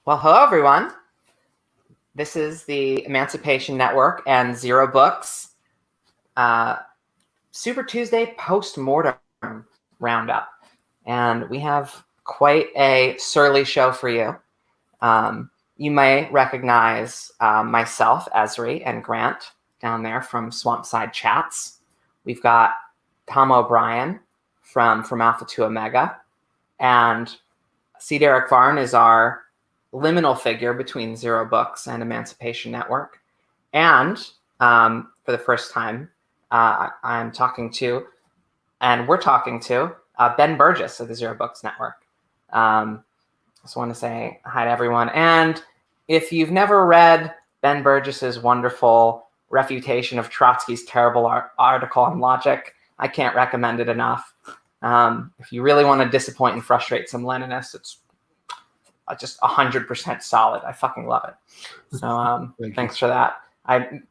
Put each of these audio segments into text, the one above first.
Well, hello, everyone. This is the Emancipation Network and Zero Books Super Tuesday post-mortem roundup. And we have quite a surly show for you. You may recognize myself, Esri, and Grant down there from Swampside Chats. We've got Tom O'Brien from Alpha to Omega. And C. Derek Varn is our liminal figure between Zero Books and Emancipation Network. And for the first time, I'm talking to, and we're talking to, Ben Burgis of the Zero Books Network. Just want to say hi to everyone. And if you've never read Ben Burgis's wonderful refutation of Trotsky's terrible article on logic, I can't recommend it enough. If you really want to disappoint and frustrate some Leninists, it's just 100% solid. I fucking love it. So thanks for that. I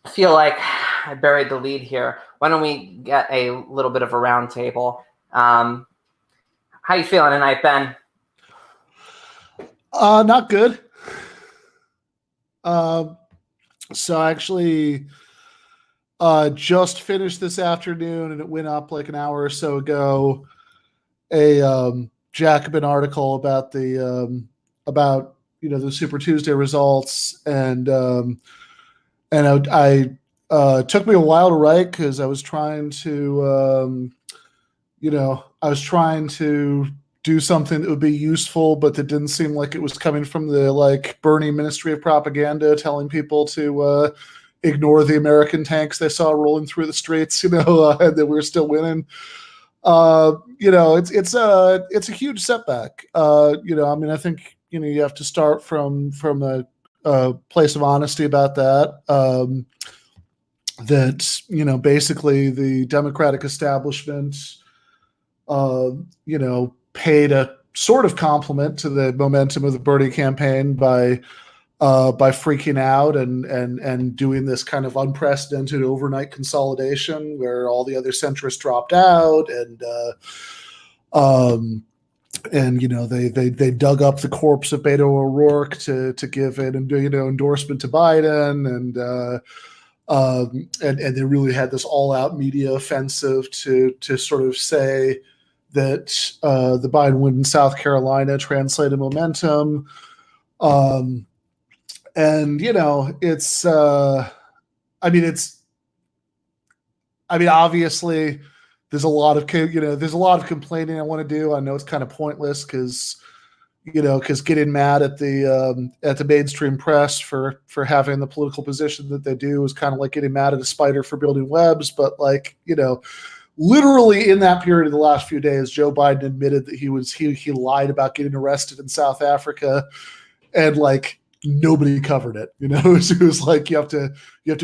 feel like I buried the lead here. Why don't we get a little bit of a round table? How you feeling tonight, Ben? Not good. So I actually just finished this afternoon, and it went up like an hour or so ago. A Jacobin article about the the Super Tuesday results, and I took me a while to write because I was trying to do something that would be useful, but that didn't seem like it was coming from the Bernie Ministry of Propaganda telling people to ignore the American tanks they saw rolling through the streets, and that we were still winning. It's a huge setback. I think you have to start from a place of honesty about that. That basically the Democratic establishment, paid a sort of compliment to the momentum of the Bernie campaign by freaking out and doing this kind of unprecedented overnight consolidation where all the other centrists dropped out, they dug up the corpse of Beto O'Rourke to give an endorsement to Biden, and they really had this all-out media offensive to sort of say that the Biden win in South Carolina translated momentum. Obviously there's a lot of complaining I want to do. I know it's kind of pointless because getting mad at the mainstream press for having the political position that they do is kind of like getting mad at a spider for building webs. But literally in that period of the last few days, Joe Biden admitted that he lied about getting arrested in South Africa, and nobody covered it. It was like you have to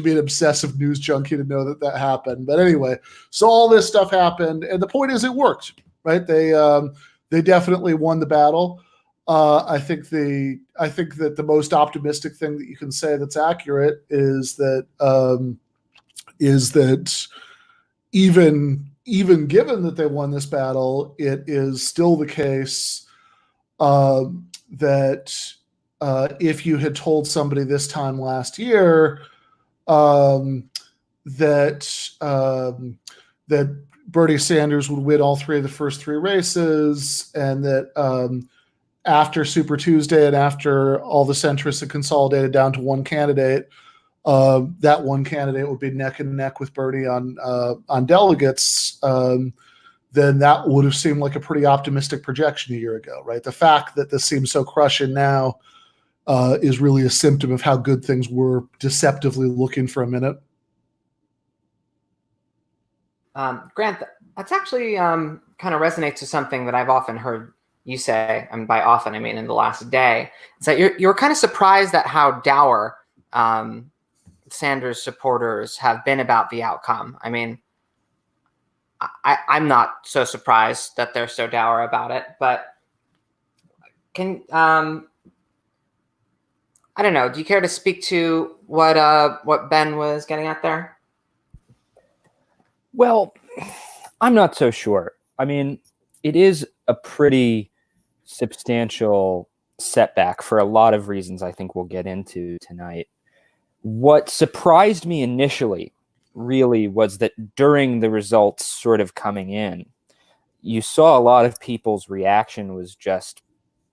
be an obsessive news junkie to know that happened. But anyway, so all this stuff happened, and the point is it worked, right? They definitely won the battle. I think that the most optimistic thing that you can say that's accurate is that even given that they won this battle, it is still the case that if you had told somebody this time last year that Bernie Sanders would win all three of the first three races, and that after Super Tuesday and after all the centrists had consolidated down to one candidate, that one candidate would be neck and neck with Bernie on delegates, then that would have seemed like a pretty optimistic projection a year ago, right? The fact that this seems so crushing now is really a symptom of how good things were deceptively looking for a minute. Grant, that's actually kind of resonates to something that I've often heard you say, and by often I mean in the last day, is that you're kind of surprised at how dour Sanders supporters have been about the outcome. I mean, I'm not so surprised that they're so dour about it, but I don't know. Do you care to speak to what Ben was getting at there? Well, I'm not so sure. I mean, it is a pretty substantial setback for a lot of reasons I think we'll get into tonight. What surprised me initially really was that during the results sort of coming in, you saw a lot of people's reaction was just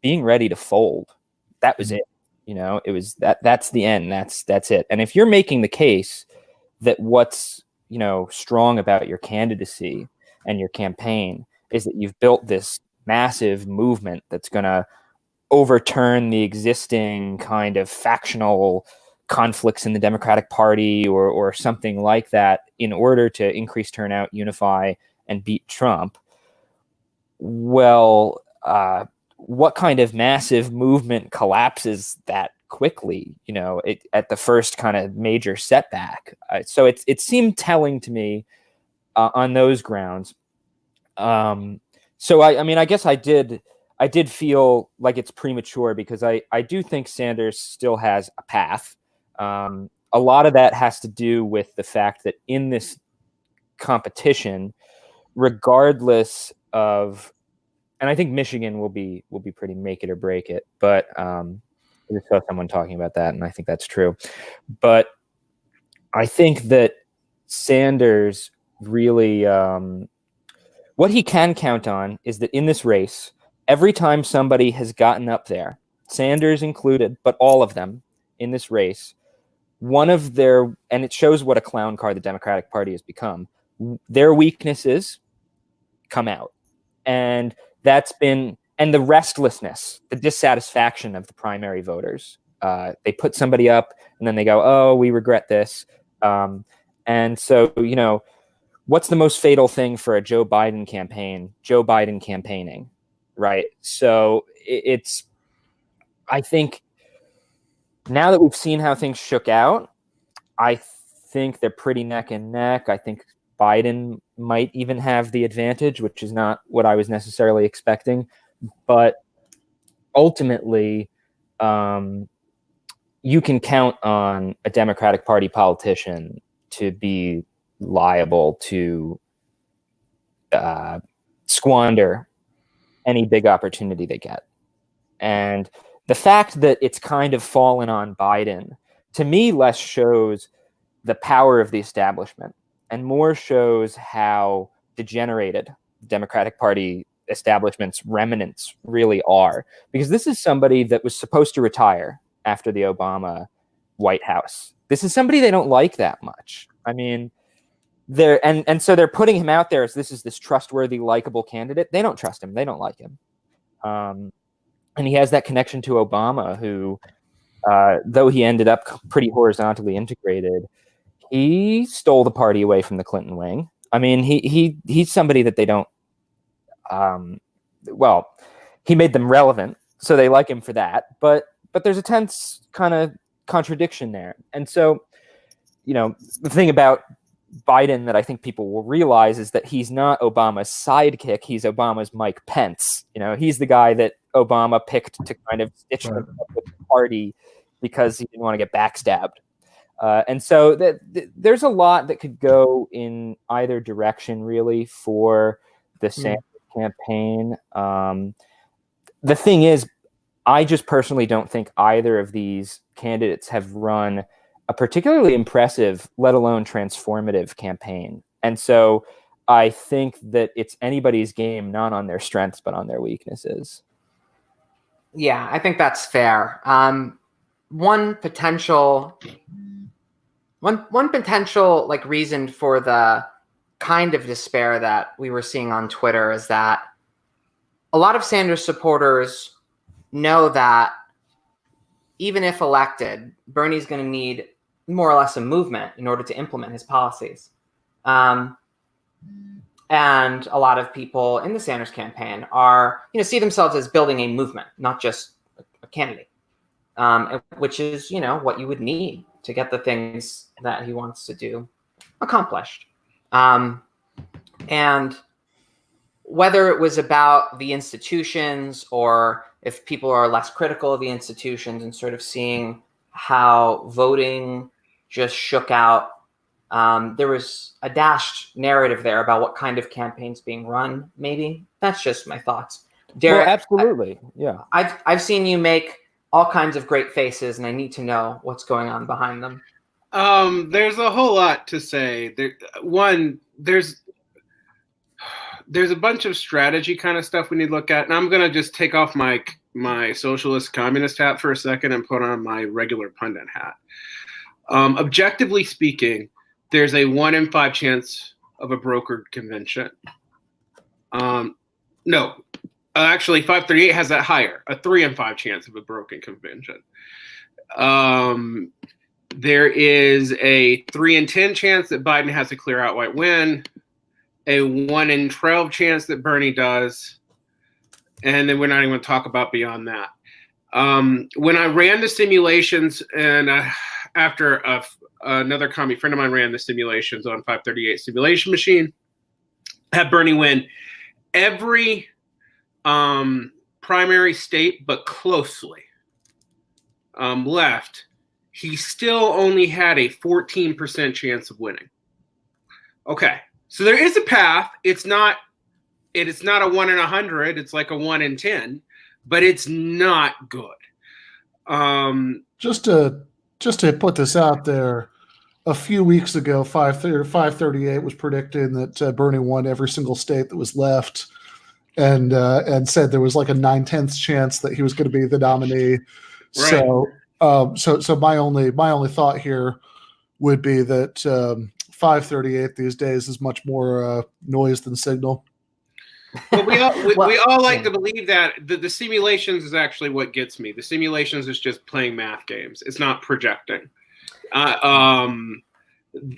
being ready to fold. That was it. It was that's the end. That's it. And if you're making the case that what's, strong about your candidacy and your campaign is that you've built this massive movement that's going to overturn the existing kind of factional conflicts in the Democratic Party or something like that in order to increase turnout, unify, and beat Trump, well, what kind of massive movement collapses that quickly, at the first kind of major setback? So it seemed telling to me on those grounds. So I guess I did feel like it's premature because I do think Sanders still has a path. A lot of that has to do with the fact that in this competition, regardless of, and I think Michigan will be pretty make it or break it, but I just saw someone talking about that, and I think that's true. But I think that Sanders really, what he can count on is that in this race, every time somebody has gotten up there, Sanders included, but all of them in this race, one of their, and it shows what a clown car the Democratic Party has become, their weaknesses come out. And that's been, and the restlessness, the dissatisfaction of the primary voters. They put somebody up and then they go, oh, we regret this. And so, what's the most fatal thing for a Joe Biden campaign? Joe Biden campaigning, right? So I think now that we've seen how things shook out, I think they're pretty neck and neck. I think Biden might even have the advantage, which is not what I was necessarily expecting. But ultimately, you can count on a Democratic Party politician to be liable to squander any big opportunity they get. And the fact that it's kind of fallen on Biden, to me, less shows the power of the establishment and more shows how degenerated the Democratic Party establishment's remnants really are. Because this is somebody that was supposed to retire after the Obama White House. This is somebody they don't like that much. I mean, and so they're putting him out there as this is this trustworthy, likable candidate. They don't trust him. They don't like him. And he has that connection to Obama, who, though he ended up pretty horizontally integrated, he stole the party away from the Clinton wing. I mean, he's somebody that they don't. Well, he made them relevant, so they like him for that. But there's a tense kind of contradiction there. And so, the thing about Biden that I think people will realize is that he's not Obama's sidekick. He's Obama's Mike Pence. He's the guy that Obama picked to kind of stitch him up with the party because he didn't want to get backstabbed. And so there's a lot that could go in either direction, really, for the Sanders campaign. The thing is, I just personally don't think either of these candidates have run a particularly impressive, let alone transformative campaign. And so I think that it's anybody's game, not on their strengths, but on their weaknesses. Yeah, I think that's fair. One potential like reason for the kind of despair that we were seeing on Twitter is that a lot of Sanders supporters know that even if elected, Bernie's going to need more or less a movement in order to implement his policies. And a lot of people in the Sanders campaign are, see themselves as building a movement, not just a candidate, which is, what you would need to get the things that he wants to do accomplished. And whether it was about the institutions or if people are less critical of the institutions and sort of seeing how voting just shook out, there was a dashed narrative there about what kind of campaigns being run, maybe. That's just my thoughts. Derek, well, absolutely. Yeah. I've seen you make all kinds of great faces, and I need to know what's going on behind them. There's a whole lot to say. There's a bunch of strategy kind of stuff we need to look at, and I'm gonna just take off my socialist communist hat for a second and put on my regular pundit hat. Objectively speaking, there's a 1 in 5 chance of a brokered convention. No, actually, 538 has that higher, a 3 in 5 chance of a broken convention. There is a 3 in 10 chance that Biden has a clear outright win, a 1 in 12 chance that Bernie does, and then we're not even going to talk about beyond that. When I ran the simulations, and after another commie friend of mine ran the simulations on 538 simulation machine, had Bernie win every primary state, but closely left, he still only had a 14% chance of winning. Okay, so there is a path. It's not a 1 in 100. It's like a 1 in 10, but it's not good. Just to put this out there, a few weeks ago, 538 was predicting that Bernie won every single state that was left, and said there was like a 9/10 chance that he was going to be the nominee. Right. So my only thought here would be that 538 these days is much more noise than signal. But we all like to believe that the simulations is actually what gets me. The simulations is just playing math games. It's not projecting.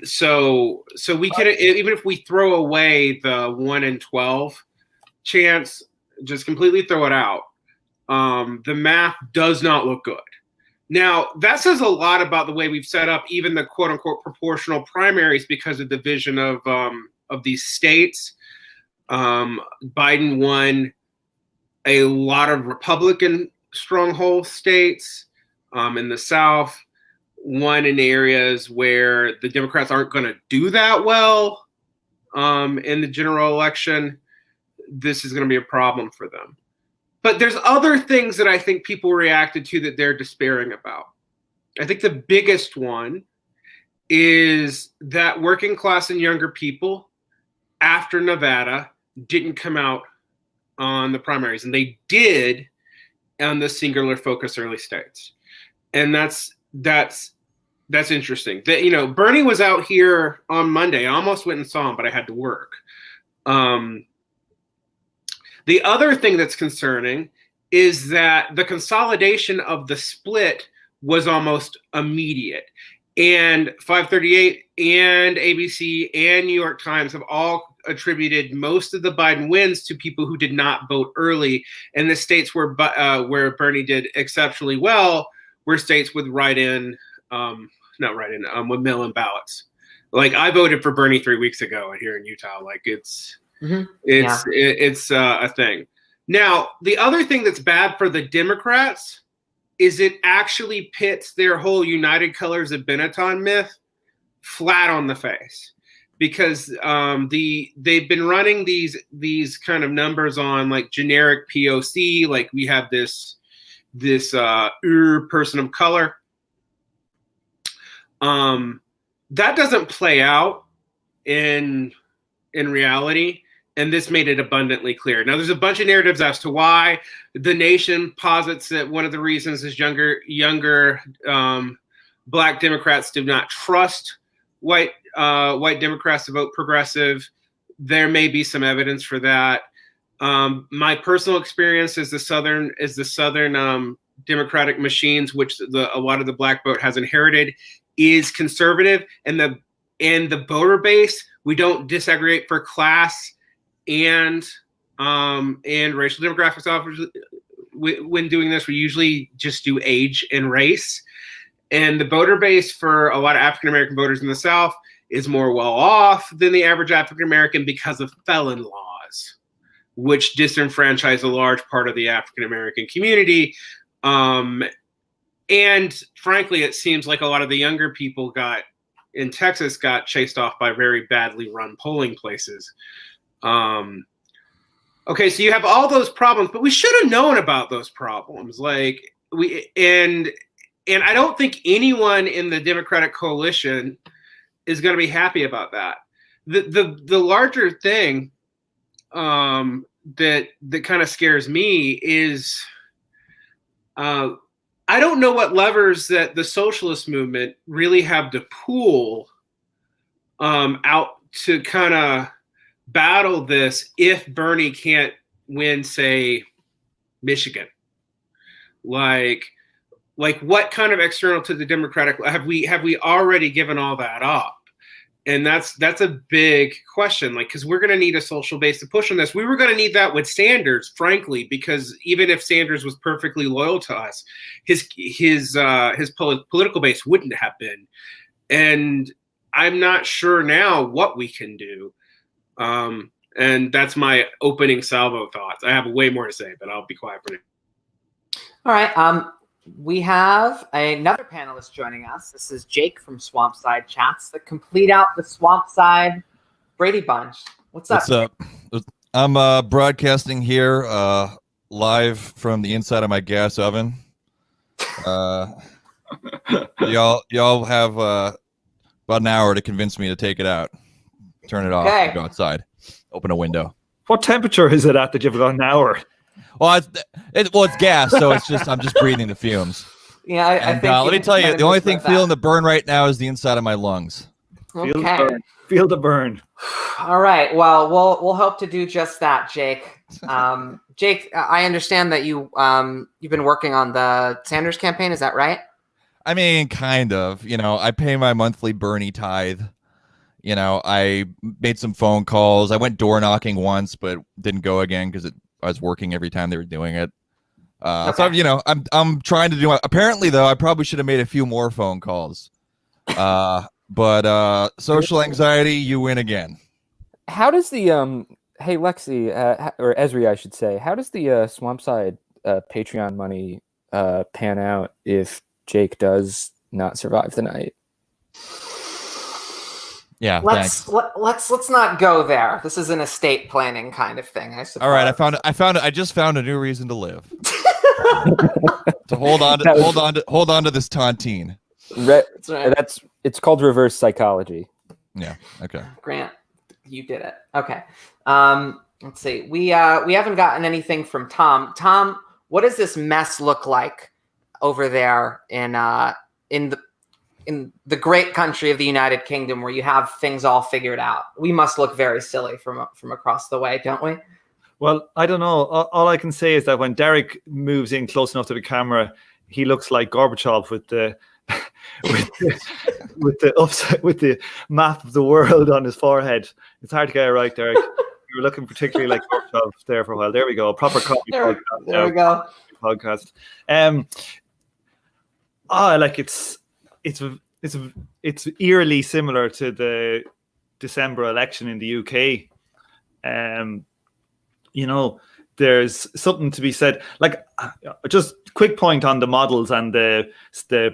So we can, even if we throw away the 1 in 12 chance, just completely throw it out. The math does not look good. Now, that says a lot about the way we've set up even the quote unquote proportional primaries because of the division of these states. Biden won a lot of Republican stronghold states in the South, won in areas where the Democrats aren't going to do that well in the general election. This is going to be a problem for them. But there's other things that I think people reacted to that they're despairing about. I think the biggest one is that working class and younger people after Nevada didn't come out on the primaries, and they did on the singular focus early states. And that's interesting. That, Bernie was out here on Monday. I almost went and saw him, but I had to work. The other thing that's concerning is that the consolidation of the split was almost immediate. And 538 and ABC and New York Times have all attributed most of the Biden wins to people who did not vote early. And the states where Bernie did exceptionally well were states with with mail-in ballots. Like, I voted for Bernie 3 weeks ago here in Utah. Like, it's a thing. Now, the other thing that's bad for the Democrats is it actually pits their whole United Colors of Benetton myth flat on the face, because they've been running these kind of numbers on like generic POC, like we have this person of color. That doesn't play out in reality. And this made it abundantly clear. Now, there's a bunch of narratives as to why. The Nation posits that one of the reasons is younger Black Democrats do not trust white Democrats to vote progressive. There may be some evidence for that. My personal experience is the Southern Democratic machines, which a lot of the Black vote has inherited, is conservative, and the voter base, we don't disaggregate for class and racial demographics offers. When doing this, we usually just do age and race. And the voter base for a lot of African-American voters in the South is more well off than the average African-American because of felon laws, which disenfranchise a large part of the African-American community. And frankly, it seems like a lot of the younger people in Texas got chased off by very badly run polling places. Okay, so you have all those problems, but we should have known about those problems. Like and I don't think anyone in the Democratic coalition is going to be happy about that. The larger thing that kind of scares me is I don't know what levers that the socialist movement really have to pull out to kind of battle this if Bernie can't win, say, Michigan. Like what kind of external to the Democratic have we already given all that up? And that's a big question, like, because we're going to need a social base to push on this. We were going to need that with Sanders, frankly, because even if Sanders was perfectly loyal to us, his political base wouldn't have been. And I'm not sure now what we can do. And that's my opening salvo thoughts. I have way more to say, but I'll be quiet for now. All right. We have another panelist joining us. This is Jake from Swampside Chats that complete out the Swampside Brady Bunch. What's up? What's up? I'm broadcasting here live from the inside of my gas oven. Y'all have about an hour to convince me to take it out, turn it off, and go outside, open a window. What temperature is it at that you've got an hour? Well, it's gas, so I'm just breathing the fumes. Yeah, I think. Let me tell you, the only thing feeling the burn right now is the inside of my lungs. Okay. Feel the burn. All right. Well, we'll hope to do just that, Jake. Jake, I understand that you've been working on the Sanders campaign. Is that right? I mean, kind of. I pay my monthly Bernie tithe. I made some phone calls. I went door knocking once, but didn't go again because I was working every time they were doing it. Okay. So I'm trying to do. Apparently, though, I probably should have made a few more phone calls. But social anxiety, you win again. How does the hey Lexi or Esri, I should say, how does the Swampside Patreon money pan out if Jake does not survive the night? Yeah, let's not go there. This is an estate planning kind of thing, I suppose. All right, I just found a new reason to live. To hold on to this tontine. That's right. It's called reverse psychology. Yeah. Okay. Grant, you did it. Okay. Let's see. We haven't gotten anything from Tom. Tom, what does this mess look like over there in the great country of the United Kingdom, where you have things all figured out? We must look very silly from across the way, don't we? Well, I don't know. All I can say is that when Derek moves in close enough to the camera, he looks like Gorbachev with the with the map of the world on his forehead. It's hard to get it right, Derek. You were looking particularly like Gorbachev there for a while. There we go. A proper copy podcast. There we go. Podcast. It's eerily similar to the December election in the UK. There's something to be said. Like, just quick point on the models and the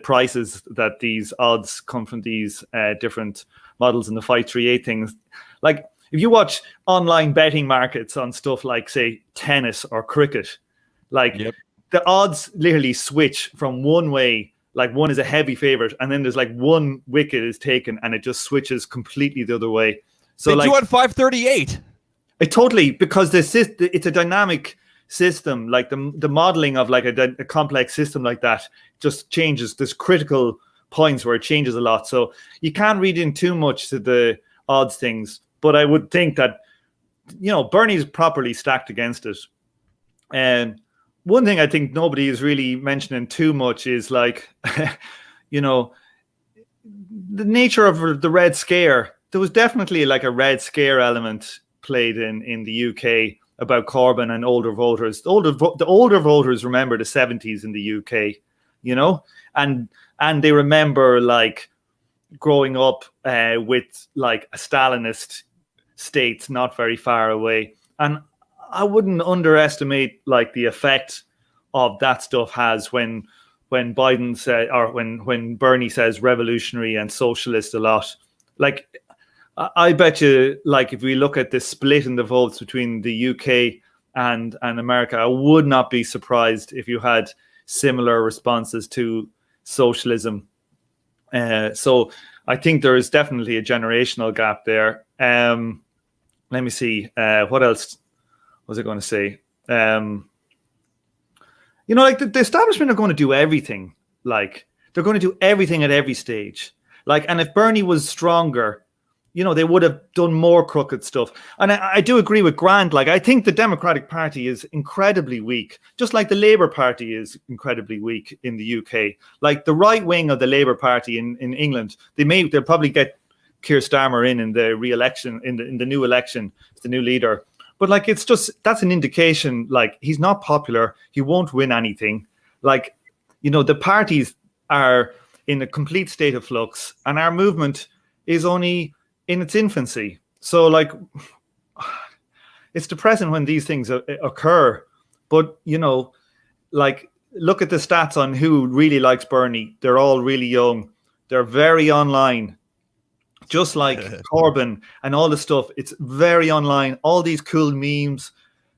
prices that these odds come from these different models and the 538 things. Like, if you watch online betting markets on stuff like, say, tennis or cricket, like the odds literally switch from one way. Like, one is a heavy favorite, and then there's like one wicket is taken, and it just switches completely the other way. So they do on 538. It totally, because it's a dynamic system. Like the modeling of like a complex system like that just changes. There's critical points where it changes a lot. So you can't read in too much to the odds things. But I would think that, Bernie's properly stacked against it. And one thing I think nobody is really mentioning too much is like, the nature of the Red Scare. There was definitely like a Red Scare element played in the UK about Corbyn and older voters. The older voters remember the 70s in the UK, and they remember like growing up with like a Stalinist state not very far away. And I wouldn't underestimate like the effect of that stuff has when Biden said, or when Bernie says revolutionary and socialist a lot. Like, I bet you, like, if we look at the split in the votes between the UK and America. I would not be surprised if you had similar responses to socialism. So I think there is definitely a generational gap there. Let me see. What else was I going to say? Like the establishment are going to do everything. Like they're going to do everything at every stage. Like, and if Bernie was stronger, they would have done more crooked stuff. And I do agree with Grant. Like, I think the Democratic Party is incredibly weak, just like the Labour Party is incredibly weak in the UK. Like the right wing of the Labour Party in England, they'll probably get Keir Starmer in the re-election, in the new election, as the new leader. But like, it's just, that's an indication, like, he's not popular. He won't win anything. Like, the parties are in a complete state of flux, and our movement is only in its infancy. So like, it's depressing when these things occur. But, like, look at the stats on who really likes Bernie. They're all really young. They're very online. Just like Corbyn and all the stuff, it's very online. All these cool memes,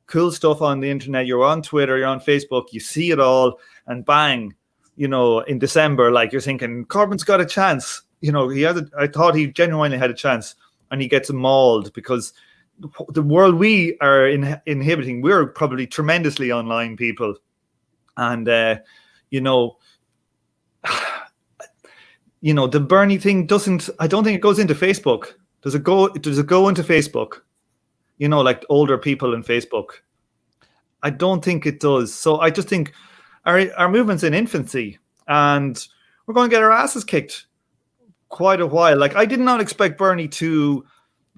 cool stuff on the internet. You're on Twitter, you're on Facebook, you see it all, and bang, in December, like, you're thinking, Corbyn's got a chance. I thought he genuinely had a chance, and he gets mauled because the world we are inhibiting, we're probably tremendously online people. And, the Bernie thing I don't think it goes into Facebook. Does it go into Facebook? Like older people in Facebook. I don't think it does. So I just think our movement's in infancy, and we're going to get our asses kicked quite a while. Like, I did not expect Bernie to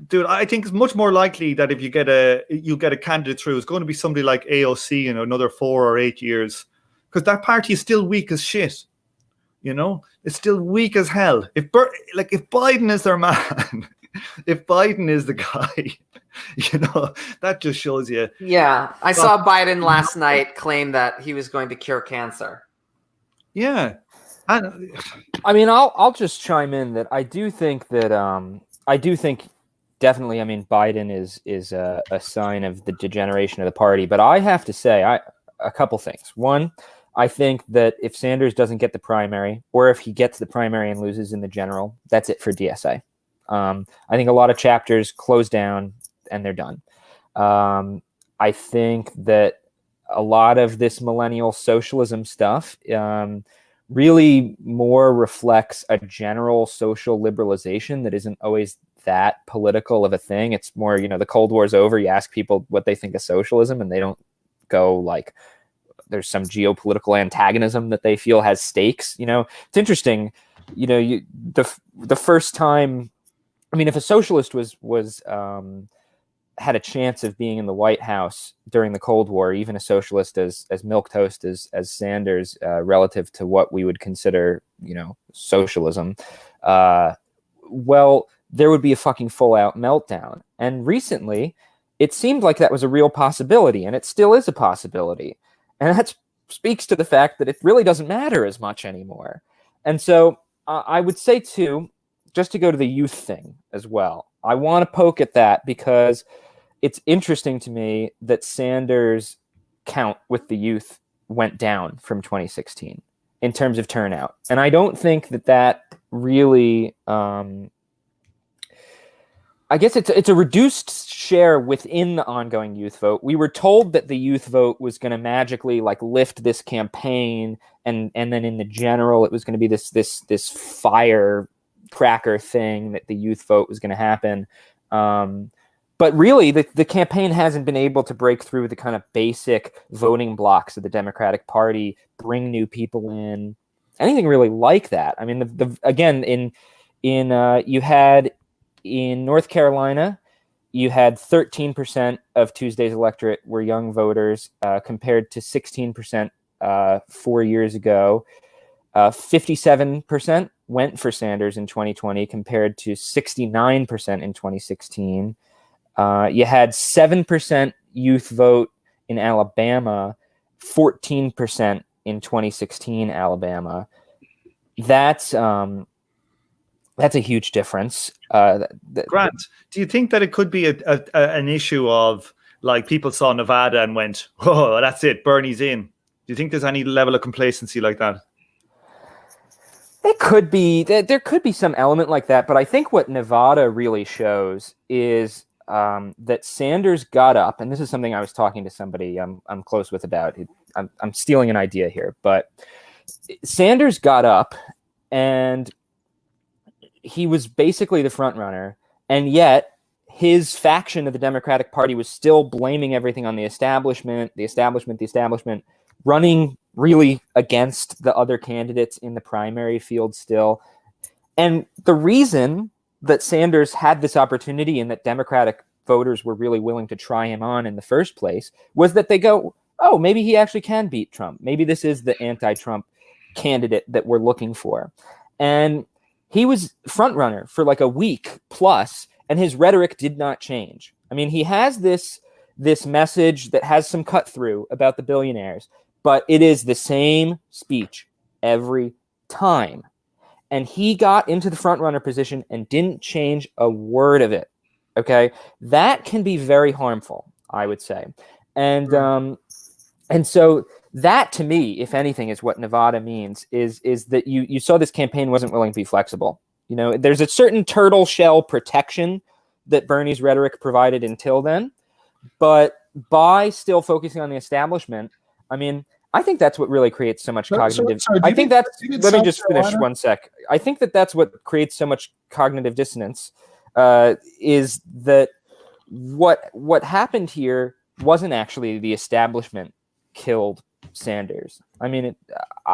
do it. I think it's much more likely that if you get a candidate through, it's going to be somebody like AOC in another 4 or 8 years, because that party is still weak as shit. It's still weak as hell. If Biden is their man, if Biden is the guy, that just shows you. Yeah, I saw Biden last night claim that he was going to cure cancer. Yeah, I mean, I'll just chime in that I do think definitely. I mean, Biden is a sign of the degeneration of the party. But I have to say, a couple things. One, I think that if Sanders doesn't get the primary, or if he gets the primary and loses in the general, that's it for DSA. I think a lot of chapters close down and they're done. I think that a lot of this millennial socialism stuff really more reflects a general social liberalization that isn't always that political of a thing. It's more, the Cold War's over. You ask people what they think of socialism, and they don't go like, there's some geopolitical antagonism that they feel has stakes. It's interesting. The first time, I mean, if a socialist was had a chance of being in the White House during the Cold War, even a socialist as milquetoast as Sanders, relative to what we would consider, socialism, well, there would be a fucking full out meltdown. And recently, it seemed like that was a real possibility, and it still is a possibility. And that speaks to the fact that it really doesn't matter as much anymore. And so I would say, too, just to go to the youth thing as well, I want to poke at that because it's interesting to me that Sanders' count with the youth went down from 2016 in terms of turnout. And I don't think that really... I guess it's a reduced share within the ongoing youth vote. We were told that the youth vote was going to magically lift this campaign, and then in the general it was going to be this firecracker thing that the youth vote was going to happen. But really, the campaign hasn't been able to break through the kind of basic voting blocks of the Democratic Party, bring new people in, anything really like that. I mean, again, you had. In North Carolina, you had 13% of Tuesday's electorate were young voters, compared to 16% 4 years ago. 57% went for Sanders in 2020 compared to 69% in 2016. You had 7% youth vote in Alabama, 14% in 2016 Alabama. That's a huge difference. Grant, do you think that it could be an issue of like people saw Nevada and went, "Oh, that's it, Bernie's in." Do you think there's any level of complacency like that? It could be. There could be some element like that, but I think what Nevada really shows is that Sanders got up, and this is something I was talking to somebody I'm close with about. I'm stealing an idea here, but Sanders got up, and he was basically the front runner, and yet his faction of the Democratic Party was still blaming everything on the establishment, running really against the other candidates in the primary field still. And the reason that Sanders had this opportunity and that Democratic voters were really willing to try him on in the first place was that they go, oh, maybe he actually can beat Trump. Maybe this is the anti-Trump candidate that we're looking for. And he was front runner for like a week plus, and his rhetoric did not change. I mean, he has this message that has some cut through about the billionaires, but it is the same speech every time. And he got into the front runner position and didn't change a word of it. Okay, that can be very harmful, I would say. And so that, to me, if anything, is what Nevada means, is that you saw this campaign wasn't willing to be flexible. You know, there's a certain turtle shell protection that Bernie's rhetoric provided until then, but by still focusing on the establishment, I mean, I think that's what really creates so much cognitive. I think that's. Let me just finish one sec. I think that's what creates so much cognitive dissonance. Is that what happened here wasn't actually the establishment killed Sanders. I mean,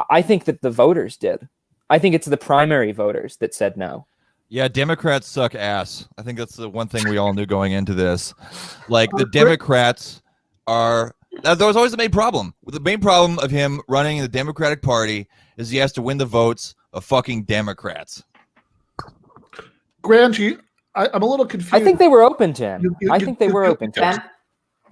I think that the voters did. I think it's the primary voters that said no. Yeah, Democrats suck ass. I think that's the one thing we all knew going into this. Like, the Democrats are... That was always the main problem. The main problem of him running the Democratic Party is he has to win the votes of fucking Democrats. Grant, I'm a little confused. I think they were open to him. I think they were open to him.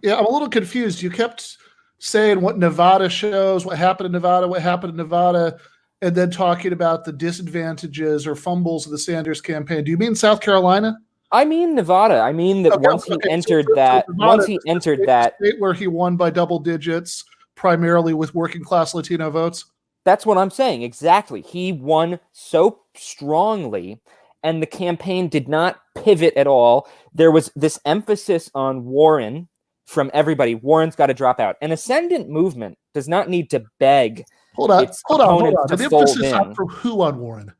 Yeah, I'm a little confused. You kept saying what Nevada shows, what happened in Nevada, and then talking about the disadvantages or fumbles of the Sanders campaign. Do you mean South Carolina? I mean Nevada. I mean that once he entered that state where he won by double digits, primarily with working class Latino votes. That's what I'm saying. Exactly. He won so strongly, and the campaign did not pivot at all. There was this emphasis on Warren from everybody. Warren's got to drop out. An ascendant movement does not need to beg. Hold on. The emphasis on from who on Warren?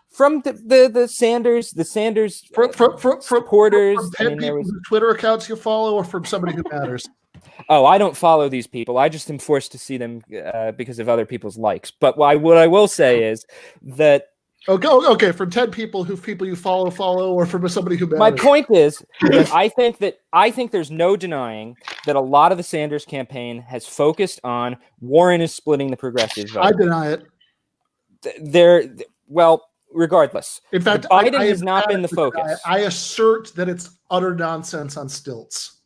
From the Sanders supporters. From 10 people whose Twitter accounts you follow, or from somebody who matters? Oh, I don't follow these people. I just am forced to see them because of other people's likes. But what I will say is that... Okay, from 10 people you follow, or from somebody who matters. My point is that I think there's no denying that a lot of the Sanders campaign has focused on Warren is splitting the progressive vote. I deny it. Regardless. In fact, Biden has not been the focus. I assert that it's utter nonsense on stilts.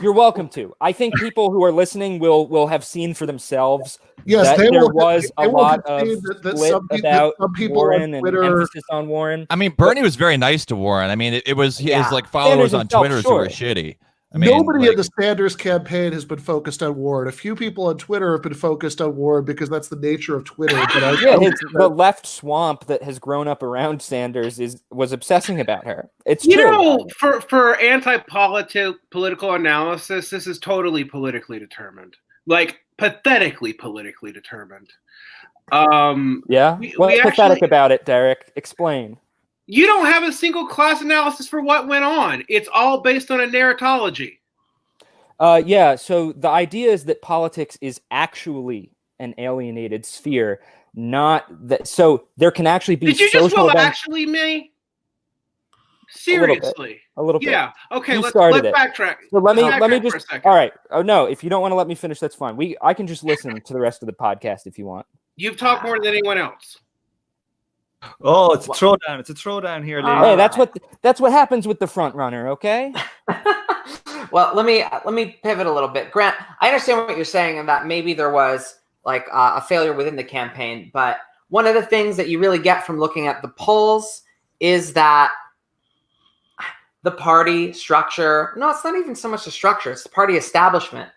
You're welcome to. I think people who are listening will have seen for themselves that there was a lot of split about Warren and emphasis on Warren. I mean, Bernie was very nice to Warren. I mean, it was his like followers on Twitter who were shitty. I mean, nobody in the Sanders campaign has been focused on Warren. A few people on Twitter have been focused on Warren because that's the nature of Twitter. But the left swamp that has grown up around Sanders was obsessing about her. It's true. You know, for political analysis, this is totally politically determined. Like, pathetically politically determined. What's pathetic about it, Derek? Explain. You don't have a single class analysis for what went on. It's all based on a narratology. So the idea is that politics is actually an alienated sphere, not that. So there can actually be. Did you just actually me? Seriously, a little bit. Yeah. Okay. Let's backtrack. So let me just. All right. Oh no! If you don't want to let me finish, that's fine. I can just listen to the rest of the podcast if you want. You've talked more than anyone else. Oh, it's a throwdown. It's a throwdown here, ladies. Hey, that's what happens with the front runner, okay? Well, let me pivot a little bit. Grant, I understand what you're saying and that maybe there was like a failure within the campaign, but one of the things that you really get from looking at the polls is that the party structure, no, it's not even so much the structure, it's the party establishment,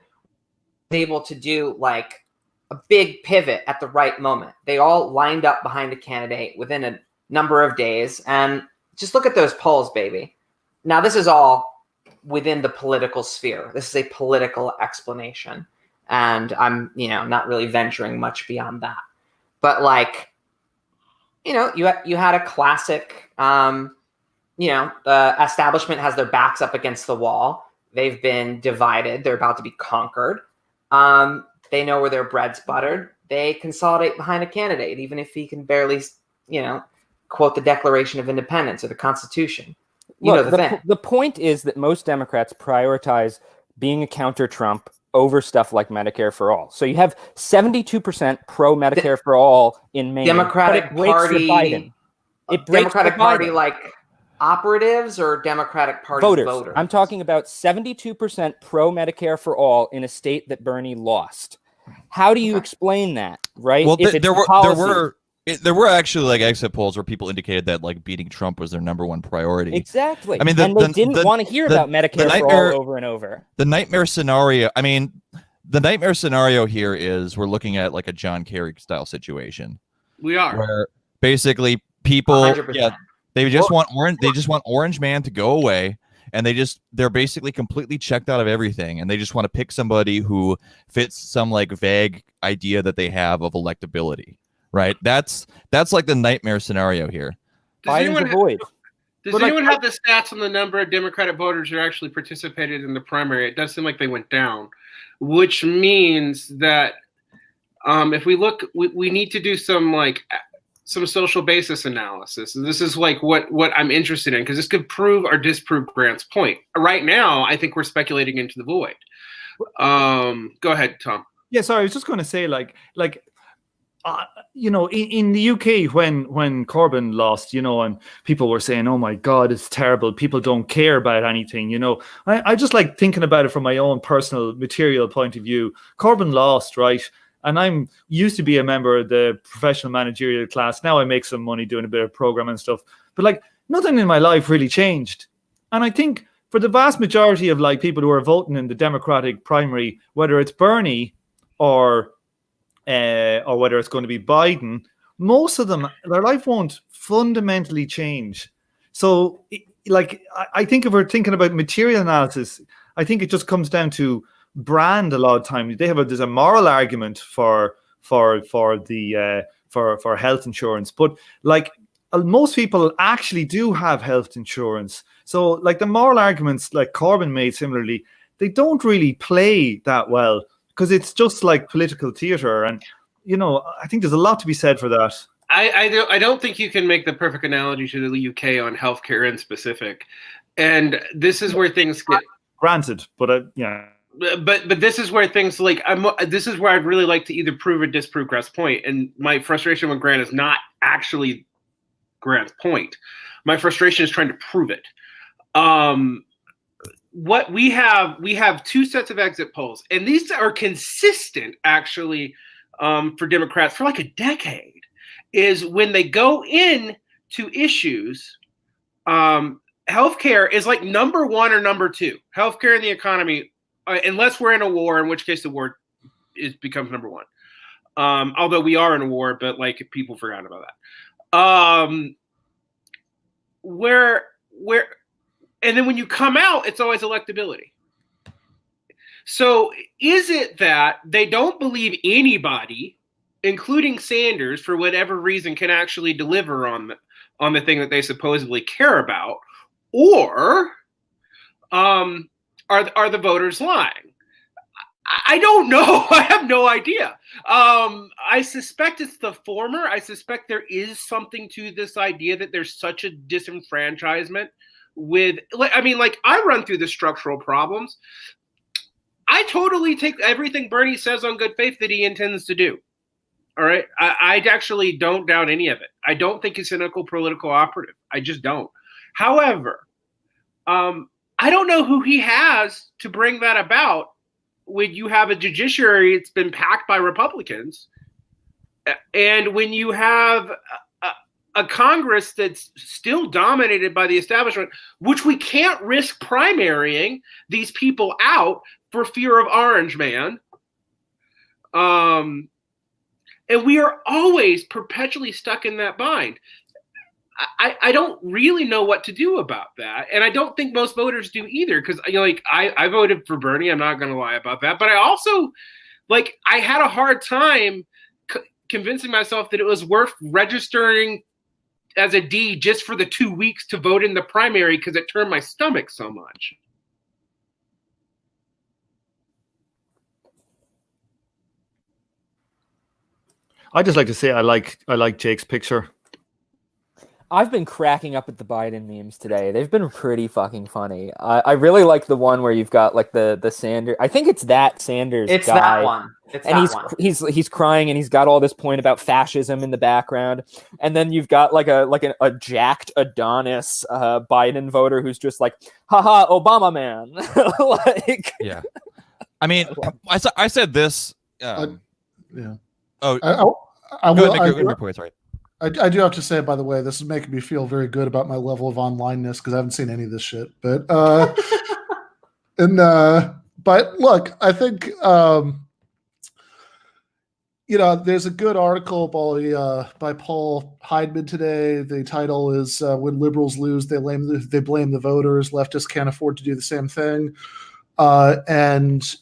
able to do like a big pivot at the right moment. They all lined up behind a candidate within a number of days. And just look at those polls, baby. Now, this is all within the political sphere. This is a political explanation. And I'm, not really venturing much beyond that. But like, you had a classic, the establishment has their backs up against the wall. They've been divided. They're about to be conquered. They know where their bread's buttered. They consolidate behind a candidate, even if he can barely, quote the Declaration of Independence or the Constitution. The point is that most Democrats prioritize being a counter-Trump over stuff like Medicare for all. So you have 72% pro-Medicare for all in Maine. Democratic Party, Democratic Party like operatives or Democratic Party voters? I'm talking about 72% pro-Medicare for all in a state that Bernie lost. How do you explain that, right? Well, there were actually like exit polls where people indicated that like beating Trump was their number one priority. Exactly. I mean, they didn't want to hear about Medicare for all over and over. The nightmare scenario. I mean, the nightmare scenario here is we're looking at like a John Kerry style situation. We are where basically people, 100%. They just want orange. They just want Orange Man to go away. And they're basically completely checked out of everything. And they just want to pick somebody who fits some like vague idea that they have of electability. Right. That's like the nightmare scenario here. Does anyone have the stats on the number of Democratic voters who actually participated in the primary? It does seem like they went down, which means that if we look, we need to do some social basis analysis. And this is like what I'm interested in, because this could prove or disprove Grant's point. Right now, I think we're speculating into the void. Go ahead, Tom. Yeah, sorry, I was just going to say, in the UK, when Corbyn lost, and people were saying, "Oh my God, it's terrible. People don't care about anything." I just like thinking about it from my own personal material point of view. Corbyn lost, right? And I'm used to be a member of the professional managerial class. Now I make some money doing a bit of program and stuff. But nothing in my life really changed. And I think for the vast majority of people who are voting in the Democratic primary, whether it's Bernie or whether it's going to be Biden, most of them, their life won't fundamentally change. So I think if we're thinking about material analysis, I think it just comes down to brand a lot of times. There's a moral argument for health insurance, but most people actually do have health insurance. So the moral arguments like Corbyn made similarly, they don't really play that well because it's just like political theater. And I think there's a lot to be said for that. I don't think you can make the perfect analogy to the UK on healthcare in specific, and this is where things get granted. But yeah. But this is where things this is where I'd really like to either prove or disprove Grant's point. And my frustration with Grant is not actually Grant's point. My frustration is trying to prove it. What we have two sets of exit polls, and these are consistent actually for Democrats for a decade, is when they go in to issues, healthcare is number one or number two. Healthcare and the economy, unless we're in a war, in which case the war becomes number one. Although we are in a war, but people forgot about that. And then when you come out, it's always electability. So is it that they don't believe anybody, including Sanders, for whatever reason, can actually deliver on the thing that they supposedly care about, or are the voters lying? I don't know. I have no idea. I suspect it's the former. I suspect there is something to this idea that there's such a disenfranchisement with, I run through the structural problems. I totally take everything Bernie says on good faith that he intends to do. All right. I actually don't doubt any of it. I don't think he's a cynical political operative. I just don't. However, I don't know who he has to bring that about when you have a judiciary that's been packed by Republicans, and when you have a Congress that's still dominated by the establishment, which we can't risk primarying these people out for fear of Orange Man. And we are always perpetually stuck in that bind. I don't really know what to do about that. And I don't think most voters do either, because I voted for Bernie. I'm not going to lie about that. But I also, I had a hard time convincing myself that it was worth registering as a D just for the 2 weeks to vote in the primary, because it turned my stomach so much. I just like to say I like Jake's picture. I've been cracking up at the Biden memes today. They've been pretty fucking funny. I really like the one where you've got the Sanders. I think it's that Sanders It's guy. that one. It's and that one. he's crying, and he's got all this point about fascism in the background. And then you've got a jacked Adonis Biden voter who's just like, haha, Obama man. Yeah. I mean, I said this. Yeah. Oh, I go ahead, sorry. I do have to say, by the way, this is making me feel very good about my level of onlineness, because I haven't seen any of this shit. But but look, I think there's a good article by Paul Heidman today. The title is "When Liberals Lose, They Blame the Voters. Leftists Can't Afford to Do the Same Thing." And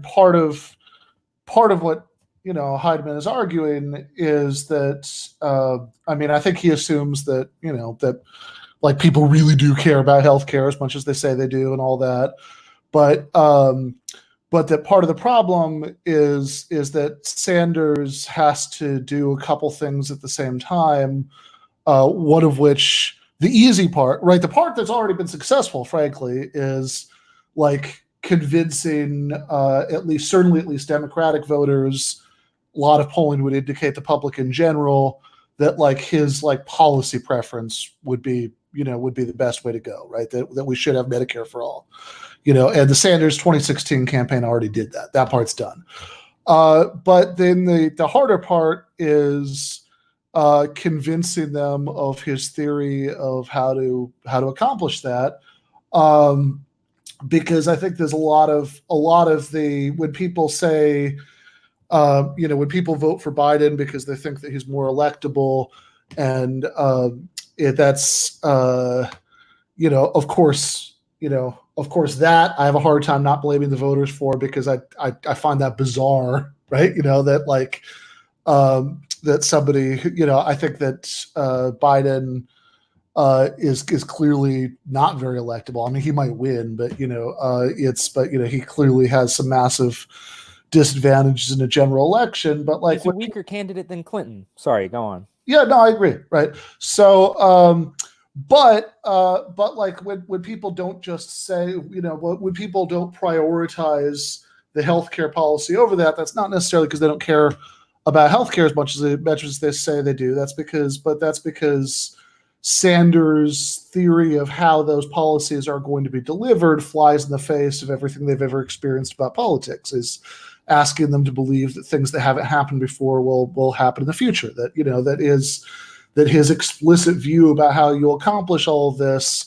part of what Heidman is arguing is that I think he assumes that that people really do care about healthcare as much as they say they do and all that, but that part of the problem is that Sanders has to do a couple things at the same time. One of which, the easy part, right? The part that's already been successful, frankly, is convincing at least Democratic voters. A lot of polling would indicate the public in general that his policy preference would be the best way to go, right? That we should have Medicare for all, and the Sanders 2016 campaign already did that. That part's done. But then the harder part is convincing them of his theory of how to accomplish that. Because I think there's a lot of when people say, when people vote for Biden because they think that he's more electable, and that's of course that I have a hard time not blaming the voters for, because I find that bizarre, right? That that somebody, I think that Biden is clearly not very electable. I mean, he might win, but he clearly has some massive disadvantages in a general election. But he's a weaker candidate than Clinton. Sorry, go on. Yeah, no, I agree. Right. So, but when people don't just say, when people don't prioritize the healthcare policy over that, that's not necessarily because they don't care about healthcare as much as they say they do. That's because Sanders' theory of how those policies are going to be delivered flies in the face of everything they've ever experienced about politics, is asking them to believe that things that haven't happened before will happen in the future. That his explicit view about how you accomplish all of this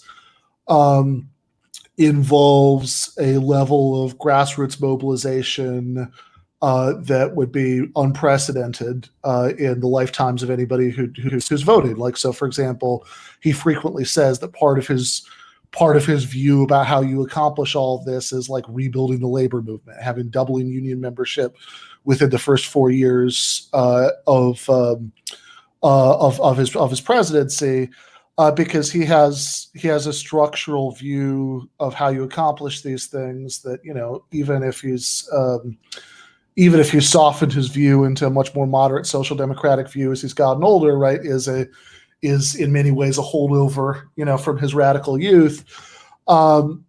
involves a level of grassroots mobilization that would be unprecedented in the lifetimes of anybody who's voted. So, for example, he frequently says that part of his view about how you accomplish all of this is rebuilding the labor movement, having doubling union membership within the first 4 years of his presidency, because he has a structural view of how you accomplish these things that even if he's softened his view into a much more moderate social democratic view as he's gotten older, right, is in many ways a holdover, from his radical youth. And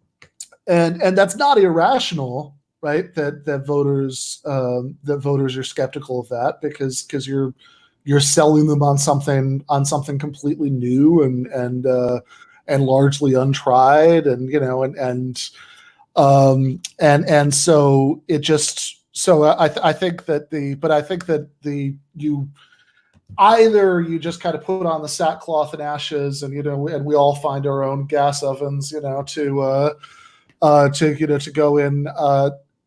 that's not irrational, right? That voters are skeptical of that, because you're selling them on something completely new and largely untried, and so it just. So I think that either you just kind of put on the sackcloth and ashes, and and we all find our own gas ovens, to go in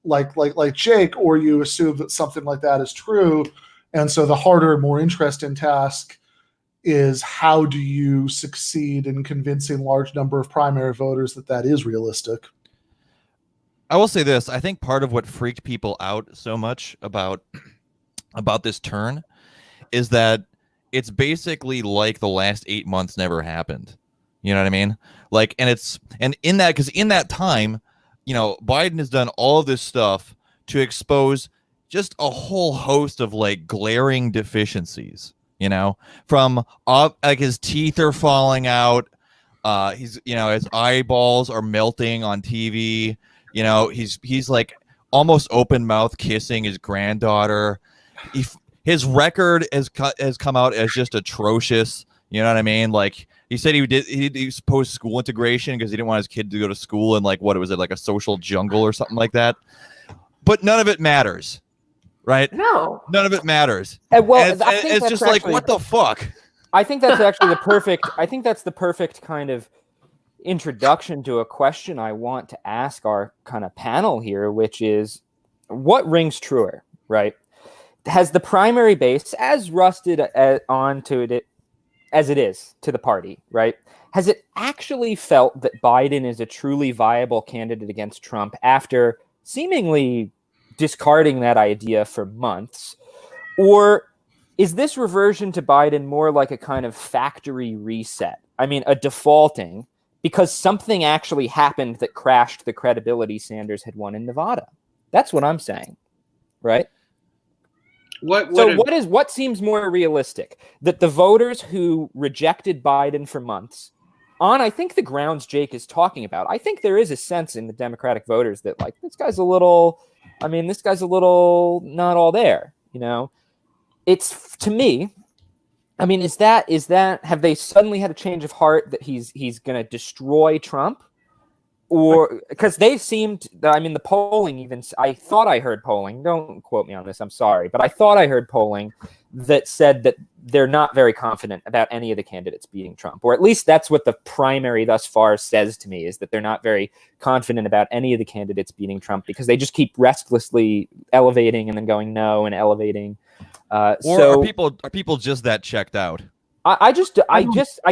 like Jake, or you assume that something like that is true, and so the harder and more interesting task is how do you succeed in convincing large number of primary voters that is realistic. I will say this. I think part of what freaked people out so much about this turn is that it's basically like the last 8 months never happened. You know what I mean? Like, because in that time, Biden has done all of this stuff to expose just a whole host of like glaring deficiencies. From like his teeth are falling out. His eyeballs are melting on TV. He's like almost open mouth kissing his granddaughter. His record has come out as just atrocious. You know what I mean? Like he said he opposed school integration because he didn't want his kid to go to school in like, what was it, like a social jungle or something like that. But none of it matters. Right? No. None of it matters. Well, it's just like, what the fuck? I think that's actually the perfect kind of introduction to a question I want to ask our kind of panel here, which is, what rings truer, right? Has the primary base, as rusted onto it as it is to the party, right? Has it actually felt that Biden is a truly viable candidate against Trump after seemingly discarding that idea for months? Or is this reversion to Biden more like a kind of factory reset? I mean, a defaulting because something actually happened that crashed the credibility Sanders had won in Nevada. That's what I'm saying, right? What seems more realistic? That the voters who rejected Biden for months, on I think the grounds Jake is talking about, I think there is a sense in the Democratic voters that like, this guy's a little not all there, It's, to me, I mean, is that have they suddenly had a change of heart that he's going to destroy Trump? Or because they seemed, I mean, the polling even, I thought I heard polling, don't quote me on this, I'm sorry, but I thought I heard polling that said that they're not very confident about any of the candidates beating Trump, or at least that's what the primary thus far says to me, is that they're not very confident about any of the candidates beating Trump because they just keep restlessly elevating and then going no and elevating. Are people just that checked out? I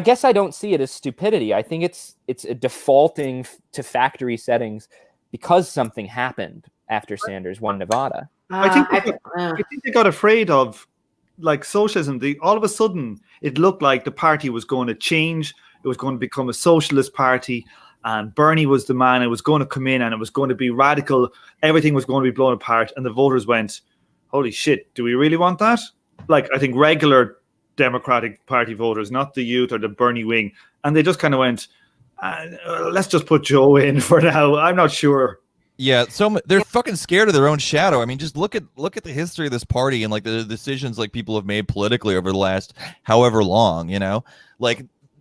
guess I don't see it as stupidity. I think it's a defaulting to factory settings because something happened after Sanders won Nevada. I think they got afraid of like socialism. All of a sudden, it looked like the party was going to change. It was going to become a socialist party, and Bernie was the man. It was going to come in, and it was going to be radical. Everything was going to be blown apart, and the voters went, "Holy shit! Do we really want that?" Like, I think regular Democratic Party voters, not the youth or the Bernie wing, and they just kind of went, let's just put Joe in for now. I'm not sure. Yeah, so they're fucking scared of their own shadow. I mean, just look at the history of this party and like the decisions like people have made politically over the last however long. There's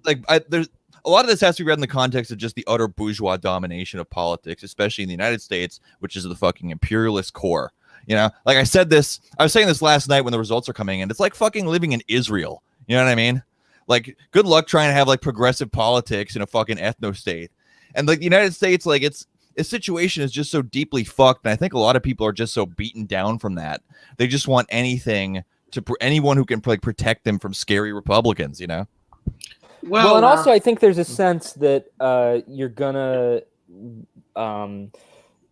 a lot of this has to be read in the context of just the utter bourgeois domination of politics, especially in the United States, which is the fucking imperialist core. Like I was saying this last night when the results are coming in. It's like fucking living in Israel. You know what I mean? Like, good luck trying to have like progressive politics in a fucking ethno state. And like the United States, like its situation is just so deeply fucked. And I think a lot of people are just so beaten down from that. They just want anyone who can like protect them from scary Republicans. Well, and also I think there's a sense that you're gonna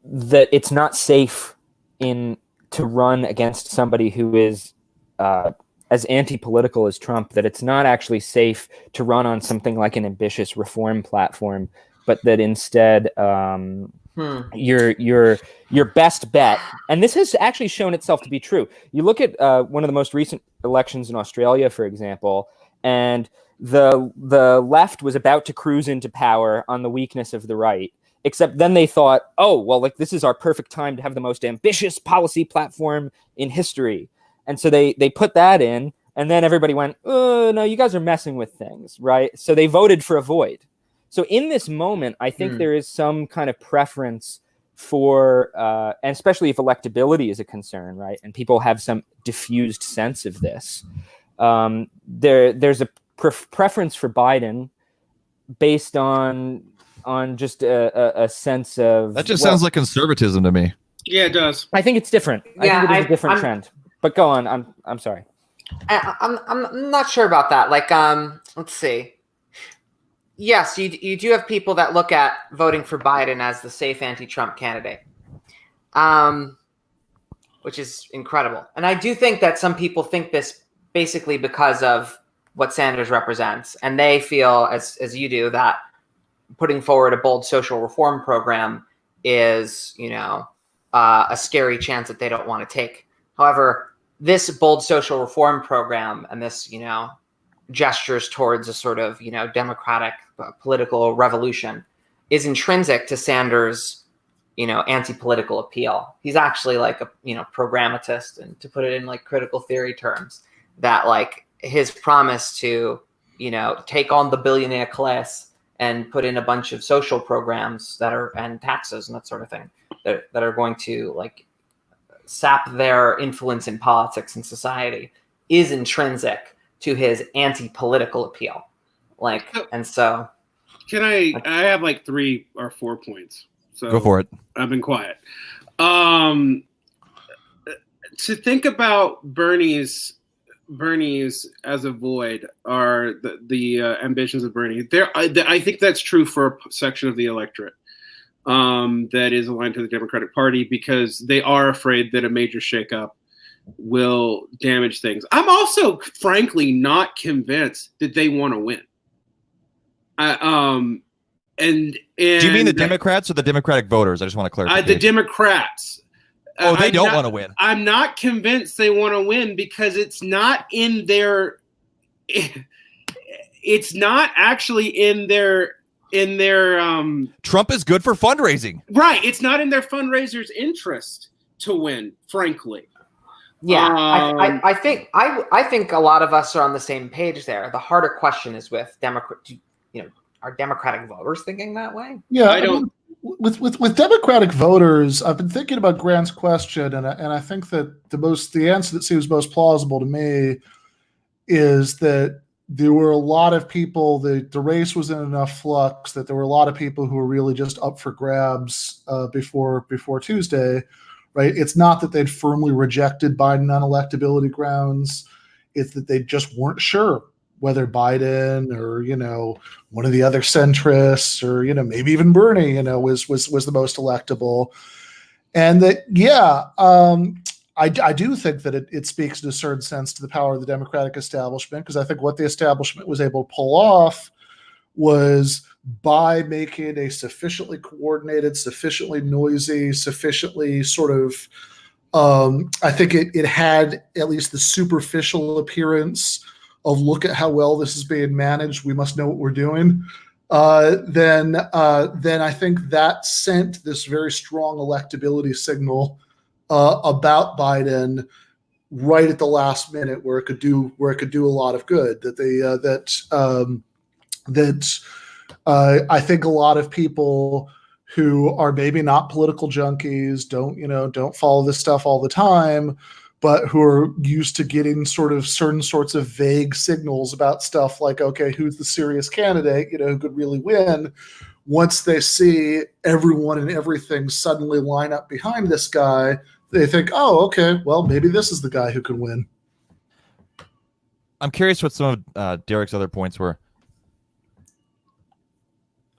that it's not safe to run against somebody who is as anti-political as Trump, that it's not actually safe to run on something like an ambitious reform platform, but that instead your best bet, and this has actually shown itself to be true. You look at one of the most recent elections in Australia, for example, and the left was about to cruise into power on the weakness of the right. Except then they thought, oh, well, like this is our perfect time to have the most ambitious policy platform in history. And so they put that in, and then everybody went, oh, no, you guys are messing with things, right? So they voted for a void. So in this moment, I think there is some kind of preference for, and especially if electability is a concern, right? And people have some diffused sense of this. there's a preference for Biden based on just a sense of That just sounds like conservatism to me. Yeah, it does. I think it's different. Yeah, I think it is a different trend. But go on. I'm sorry. I'm not sure about that. Like, let's see. Yes, you do have people that look at voting for Biden as the safe anti-Trump candidate, which is incredible. And I do think that some people think this basically because of what Sanders represents, and they feel, as you do, that putting forward a bold social reform program is, a scary chance that they don't want to take. However, this bold social reform program and this, gestures towards a sort of, democratic political revolution is intrinsic to Sanders' anti-political appeal. He's actually like a, programmatist, and to put it in like critical theory terms, that like his promise to, take on the billionaire class and put in a bunch of social programs and taxes and that sort of thing that are going to like sap their influence in politics and society is intrinsic to his anti-political appeal. Like, and so I have like 3 or 4 points. So go for it. I've been quiet. To think about Bernie's as a void, are the ambitions of Bernie. I think that's true for a section of the electorate that is aligned to the Democratic Party, because they are afraid that a major shakeup will damage things. I'm also, frankly, not convinced that they want to win. And do you mean the Democrats or the Democratic voters? I just want to clarify. The Democrats. Oh, they don't want to win. I'm not convinced they want to win, because it's not in their. It's not actually in their. Trump is good for fundraising. Right. It's not in their fundraisers' interest to win, frankly. Yeah, I think a lot of us are on the same page there. The harder question is with are Democratic voters thinking that way? Yeah, I don't. With Democratic voters, I've been thinking about Grant's question, and I think that the answer that seems most plausible to me is that there were a lot of people. The race was in enough flux that there were a lot of people who were really just up for grabs before Tuesday. Right? It's not that they'd firmly rejected Biden on electability grounds. It's that they just weren't sure whether Biden or, one of the other centrists or, maybe even Bernie, was the most electable. And that, I do think that it speaks in a certain sense to the power of the Democratic establishment, because I think what the establishment was able to pull off was, by making a sufficiently coordinated, sufficiently noisy, sufficiently sort of, I think it had at least the superficial appearance of, look at how well this is being managed, we must know what we're doing. Then I think that sent this very strong electability signal about Biden right at the last minute, where it could do a lot of good. I think a lot of people who are maybe not political junkies, don't follow this stuff all the time, but who are used to getting sort of certain sorts of vague signals about stuff like, okay, who's the serious candidate, who could really win. Once they see everyone and everything suddenly line up behind this guy, they think, oh, okay, well, maybe this is the guy who can win. I'm curious what some of Derek's other points were.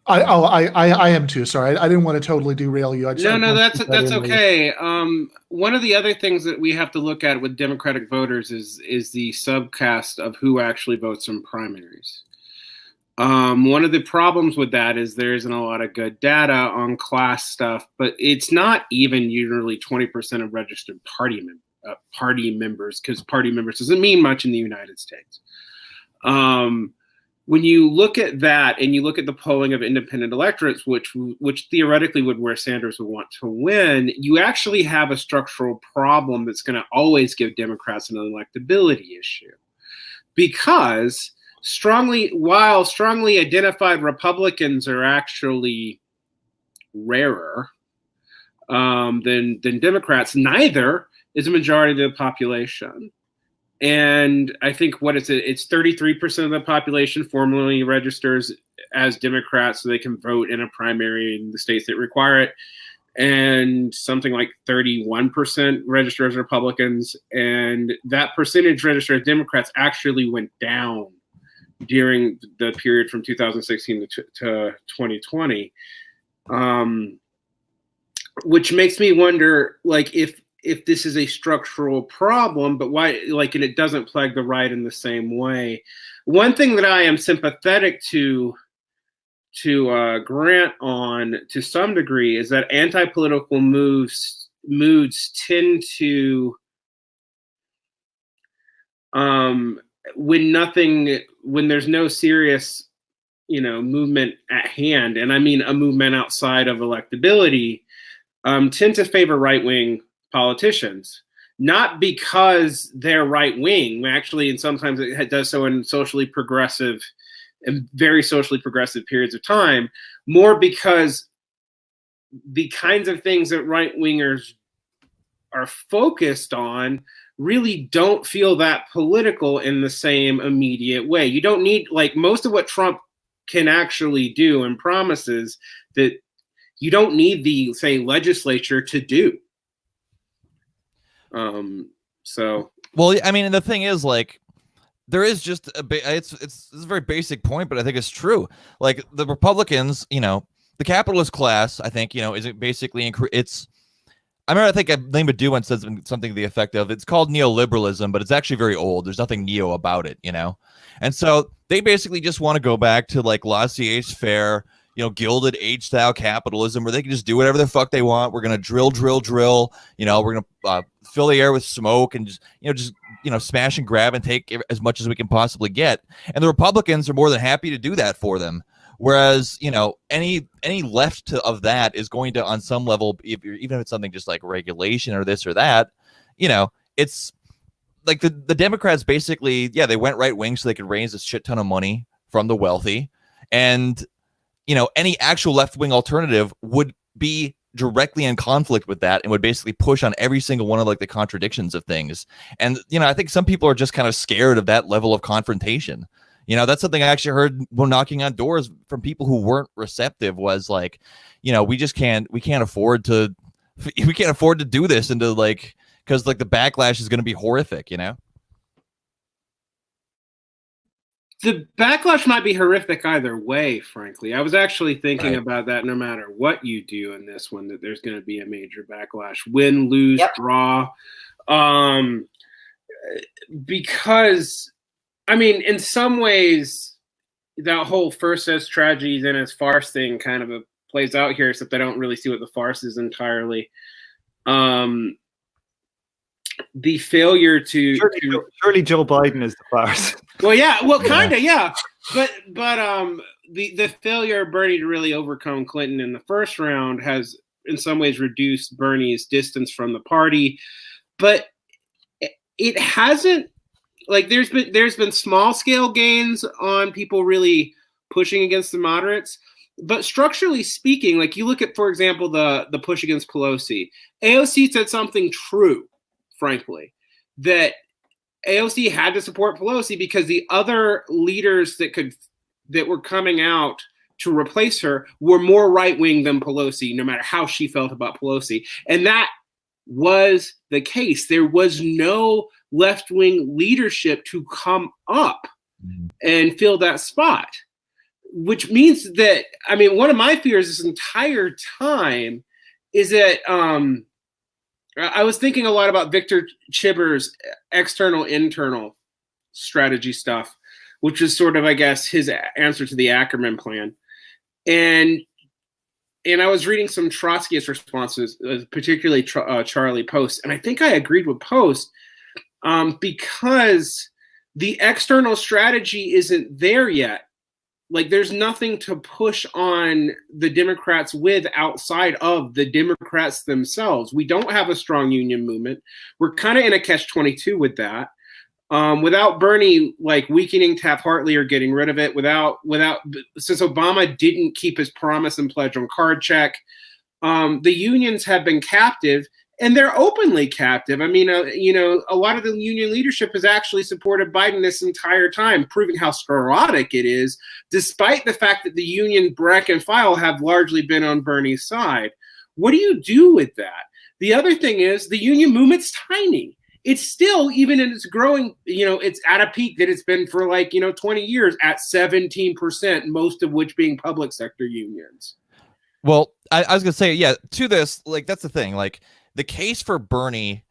I am too. Sorry, I didn't want to totally derail you. That's okay. One of the other things that we have to look at with Democratic voters is the subcast of who actually votes in primaries. One of the problems with that is there isn't a lot of good data on class stuff, but it's not even usually 20% of registered party members, because party members doesn't mean much in the United States. When you look at that and you look at the polling of independent electorates, which theoretically would where Sanders would want to win, you actually have a structural problem that's going to always give Democrats an electability issue. Because while strongly identified Republicans are actually rarer than Democrats, neither is a majority of the population. And I think it's 33% of the population formally registers as Democrats so they can vote in a primary in the states that require it. And something like 31% register as Republicans. And that percentage register as Democrats actually went down during the period from 2016 to 2020. Which makes me wonder, like, if this is a structural problem, but why, like, and it doesn't plague the right in the same way. One thing that I am sympathetic to Grant on to some degree is that anti-political moods tend to, when there's no serious, movement at hand, and I mean a movement outside of electability, tend to favor right-wing politicians, not because they're right-wing, actually, and sometimes it does so in socially progressive and very socially progressive periods of time, more because the kinds of things that right-wingers are focused on really don't feel that political in the same immediate way. You don't need, like, most of what Trump can actually do and promises that you don't need the, say, legislature to do. Well, I mean, and the thing is, like, there is just it's a very basic point, but I think it's true. Like, the Republicans, the capitalist class, I think, is it basically I think Lane Badu once said something to the effect of, it's called neoliberalism, but it's actually very old. There's nothing neo about it, And so they basically just want to go back to, like, laissez-faire, Gilded Age style capitalism, where they can just do whatever the fuck they want. We're gonna drill. We're gonna fill the air with smoke and just smash and grab and take as much as we can possibly get. And the Republicans are more than happy to do that for them. Whereas any left of that is going to, on some level, even if it's something just like regulation or this or that, it's like the Democrats basically, they went right wing so they could raise a shit ton of money from the wealthy, and any actual left-wing alternative would be directly in conflict with that and would basically push on every single one of, like, the contradictions of things. And, I think some people are just kind of scared of that level of confrontation. That's something I actually heard when knocking on doors from people who weren't receptive, was like, we can't afford to do this, and to, like, because, like, the backlash is going to be horrific, The backlash might be horrific either way, frankly. I was actually thinking about that. No matter what you do in this one, that there's going to be a major backlash. Win, lose, draw. Because, I mean, in some ways, that whole first as tragedy, then as farce thing kind of plays out here, except I don't really see what the farce is entirely. The failure to surely Joe Biden is the farce. Well, yeah, kind of, yeah. But the failure of Bernie to really overcome Clinton in the first round has, in some ways, reduced Bernie's distance from the party. But it hasn't, like, there's been small scale gains on people really pushing against the moderates. But structurally speaking, like, you look at, for example, the push against Pelosi. AOC said something true, frankly, that AOC had to support Pelosi because the other leaders that were coming out to replace her were more right-wing than Pelosi, no matter how she felt about Pelosi. And that was the case. There was no left-wing leadership to come up and fill that spot, which means that, I mean, one of my fears this entire time is that I was thinking a lot about Victor Chibber's external-internal strategy stuff, which is sort of, I guess, his answer to the Ackerman plan. And I was reading some Trotskyist responses, particularly Charlie Post, and I think I agreed with Post because the external strategy isn't there yet. Like, there's nothing to push on the Democrats with outside of the Democrats themselves. We don't have a strong union movement. We're kind of in a catch-22 with that. Without Bernie, like, weakening Taft-Hartley or getting rid of it, since Obama didn't keep his promise and pledge on card check, the unions have been captive. and they're openly captive. I mean, a lot of the union leadership has actually supported Biden this entire time, proving how sclerotic it is, despite the fact that the union rank and file have largely been on Bernie's side. What do you do with that? The other thing is the union movement's tiny. It's still, even in its growing, it's at a peak that it's been for 20 years at 17%, most of which being public sector unions. Well, I was going to say, yeah, to this, that's the thing. The case for Bernie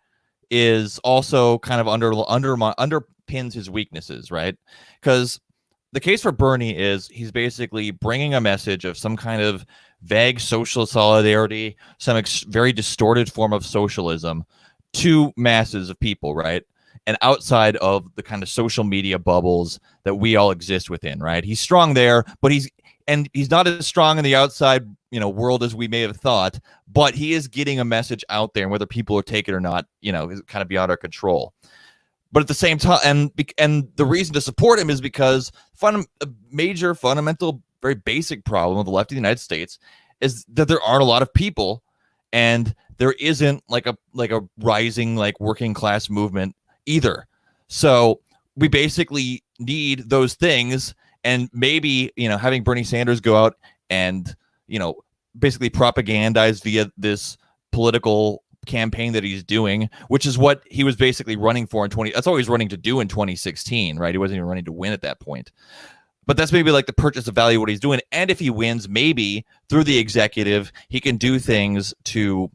is also kind of underpins his weaknesses, right? Because the case for Bernie is he's basically bringing a message of some kind of vague social solidarity, some very distorted form of socialism to masses of people, right? And outside of the kind of social media bubbles that we all exist within, right? He's strong there, but he's not as strong in the outside, world as we may have thought, but he is getting a message out there, and whether people will take it or not, is kind of beyond our control. But at the same time, and the reason to support him is because a major, fundamental, very basic problem of the left of the United States is that there aren't a lot of people, and there isn't a rising working class movement either. So we basically need those things, and maybe having Bernie Sanders go out and basically propagandize via this political campaign that he's doing, which is what he was basically running for that's all he was running to do in 2016, right? He wasn't even running to win at that point. But that's maybe the purchase of value of what he's doing. And if he wins, maybe through the executive, he can do things to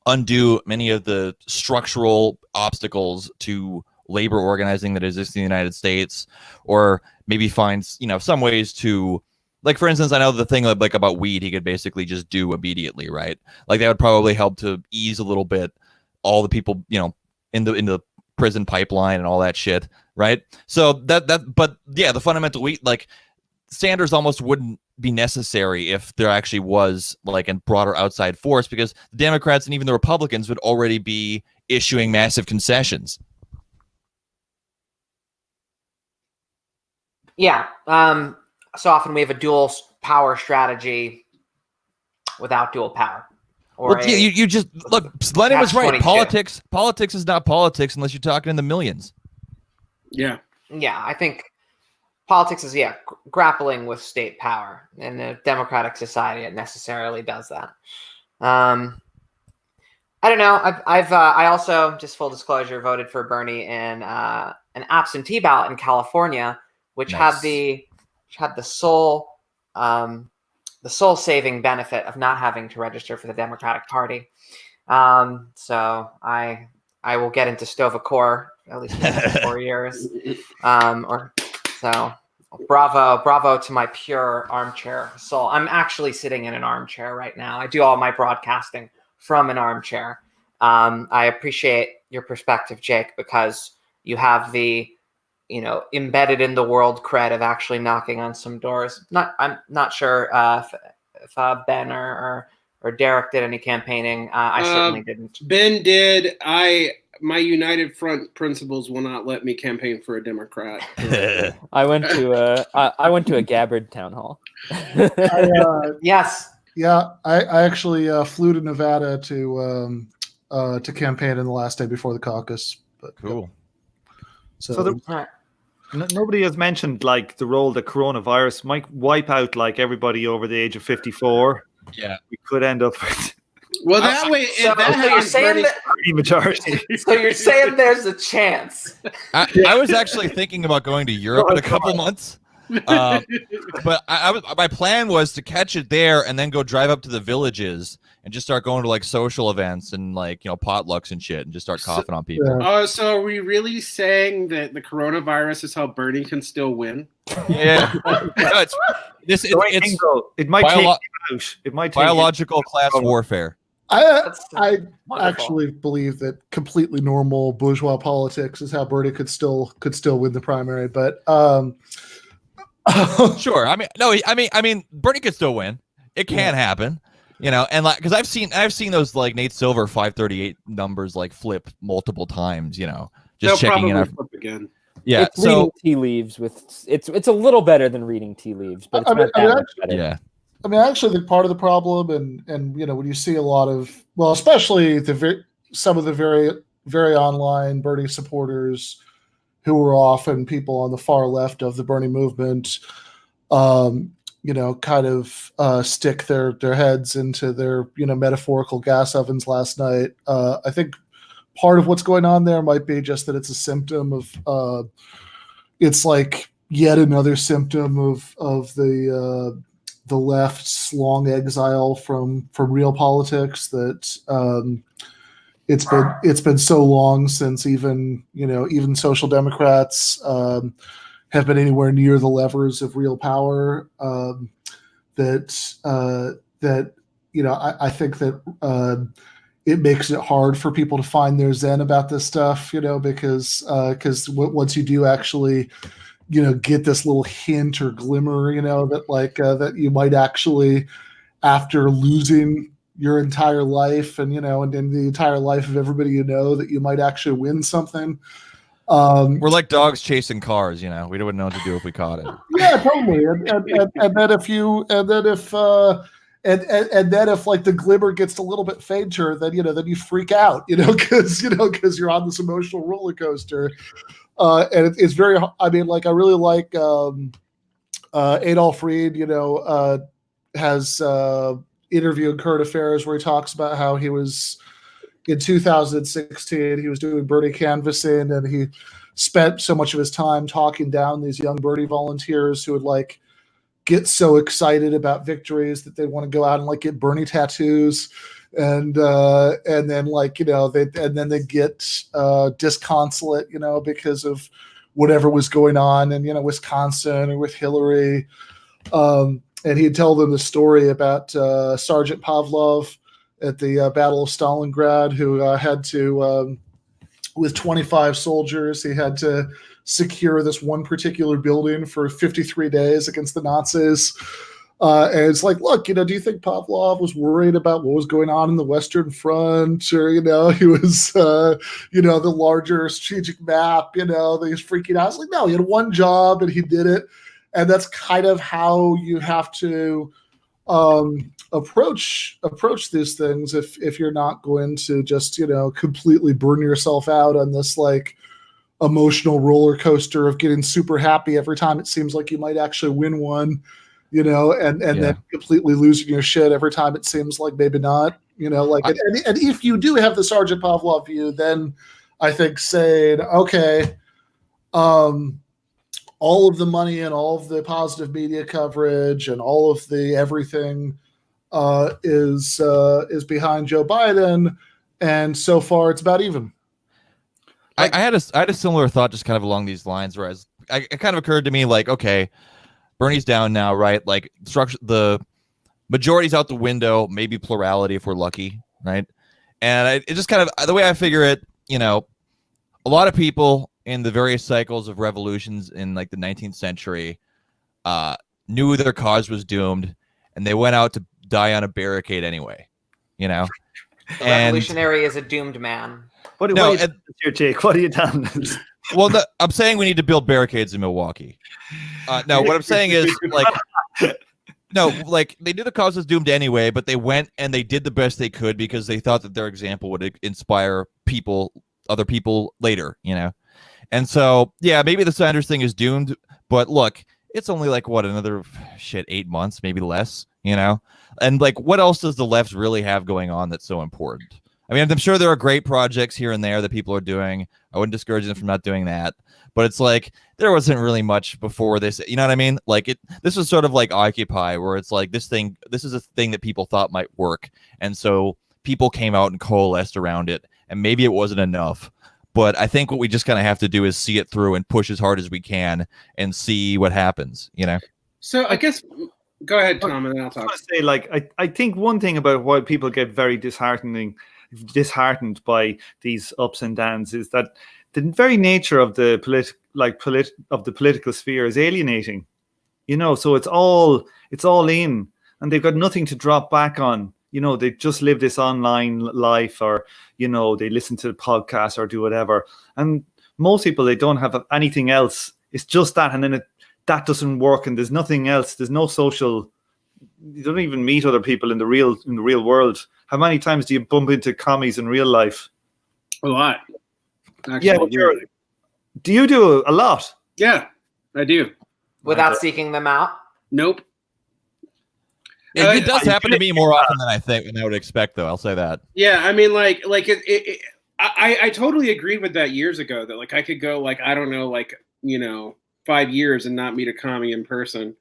undo many of the structural obstacles to labor organizing that exists in the United States, or maybe finds, some ways to, for instance, I know the thing about weed, he could basically just do immediately, right? That would probably help to ease a little bit all the people, in the prison pipeline and all that shit, right? So but yeah, the fundamental Sanders almost wouldn't be necessary if there actually was a broader outside force, because the Democrats and even the Republicans would already be issuing massive concessions. Yeah. So often we have a dual power strategy without dual power. Or you just look. Lenin was right. Politics is not politics unless you're talking in the millions. Yeah. Yeah, I think politics is grappling with state power. In a democratic society, it necessarily does that. I don't know. I also, just full disclosure, voted for Bernie in an absentee ballot in California, which Nice. had the sole saving benefit of not having to register for the Democratic Party. So I will get into Stovacor at least for the next 4 years. Bravo to my pure armchair soul. I'm actually sitting in an armchair right now. I do all my broadcasting from an armchair. I appreciate your perspective, Jake, because you have the embedded in the world cred of actually knocking on some doors. I'm not sure if Ben or Derek did any campaigning. I certainly didn't. Ben did. My United Front principles will not let me campaign for a Democrat. I went to a Gabbard town hall. Yes. Yeah, I actually flew to Nevada to campaign in the last day before the caucus. But cool. Nobody has mentioned the role that coronavirus might wipe out everybody over the age of 54. Yeah, we could end up with. Well, that way, so you're saying that majority. So you're saying there's a chance. I was actually thinking about going to Europe in a couple months. But my plan was to catch it there and then go drive up to the villages and just start going to social events and potlucks and shit and just start coughing on people. So are we really saying that the coronavirus is how Bernie can still win? Yeah. It might take out. It might take biological class warfare. I actually believe that completely normal bourgeois politics is how Bernie could still win the primary, but sure. I mean, Bernie could still win. It can happen, and because I've seen those Nate Silver 538 numbers flip multiple times, just they'll checking in. Flip again. Yeah, it's reading tea leaves it's a little better than reading tea leaves, but it's not that much better. Yeah. mean, I actually think part of the problem, and when you see a lot of, well, especially some of the very online Bernie supporters who were often people on the far left of the Bernie movement, kind of stick their heads into their metaphorical gas ovens last night. I think part of what's going on there might be just that it's a symptom of it's like yet another symptom of the left's long exile from real politics, that it's been so long since even social democrats have been anywhere near the levers of real power, that I think that it makes it hard for people to find their zen about this stuff, because once you do actually get this little hint or glimmer, that you might actually, after losing your entire life and and the entire life of everybody that you might actually win something. We're like dogs chasing cars, we wouldn't know what to do if we caught it. Yeah, totally. And then if like the glimmer gets a little bit fainter, then you freak out, because you're on this emotional roller coaster. And it's very, I mean, like, I really like Adolf Reed, has interview in Current Affairs where he talks about how he was in 2016, he was doing Bernie canvassing, and he spent so much of his time talking down these young Bernie volunteers who would like get so excited about victories that they want to go out and like get Bernie tattoos. And then like they get disconsolate because of whatever was going on in Wisconsin or with Hillary, and he'd tell them the story about Sergeant Pavlov at the Battle of Stalingrad, who had to with 25 soldiers, he had to secure this one particular building for 53 days against the Nazis. And it's like, look, do you think Pavlov was worried about what was going on in the Western Front, or, he was, the larger strategic map, that he was freaking out? It's like, no, he had one job and he did it. And that's kind of how you have to approach these things if you're not going to just, completely burn yourself out on this like emotional roller coaster of getting super happy every time it seems like you might actually win one. Then completely losing your shit every time it seems like maybe not, and if you do have the Sergeant Pavlov view, then I think saying, okay, all of the money and all of the positive media coverage and all of the everything is behind Joe Biden, and so far it's about even. I had a similar thought, just kind of along these lines, where it kind of occurred to me like, okay, Bernie's down now, right? Like the majority's out the window, maybe plurality if we're lucky, right? And it just kind of, the way I figure it, a lot of people in the various cycles of revolutions in like the 19th century knew their cause was doomed, and they went out to die on a barricade anyway, The revolutionary is a doomed man. What are you here, Jake? What are you done? Well, I'm saying we need to build barricades in Milwaukee. No, what I'm saying is like they knew the cause was doomed anyway, but they went and they did the best they could because they thought that their example would inspire other people later, And so, yeah, maybe the Sanders thing is doomed, but look, it's only like another 8 months, maybe less, And like, what else does the left really have going on that's so important? I mean, I'm sure there are great projects here and there that people are doing. I wouldn't discourage them from not doing that. But it's like, there wasn't really much before this. You know what I mean? Like, this was sort of like Occupy, where it's like this is a thing that people thought might work. And so people came out and coalesced around it. And maybe it wasn't enough. But I think what we just kind of have to do is see it through and push as hard as we can and see what happens, So I guess, go ahead, Tom, and then I'll talk. I want to say, like, I think one thing about why people get very disheartened by these ups and downs is that the very nature of the political sphere is alienating, so it's all in, and they've got nothing to drop back on. They just live this online life, or they listen to the podcast or do whatever, and most people, they don't have anything else. It's just that, and then that doesn't work, and there's nothing else. There's no social you don't even meet other people in the real world. How many times do you bump into commies in real life? A lot. Actually, Yeah, but do you do a lot? Yeah, I do. Without seeking them out? Nope. It does happen to me more often than I would expect, though. I'll say that. Yeah, I mean, I totally agreed with that years ago. That like I could go like I don't know, like 5 years and not meet a commie in person.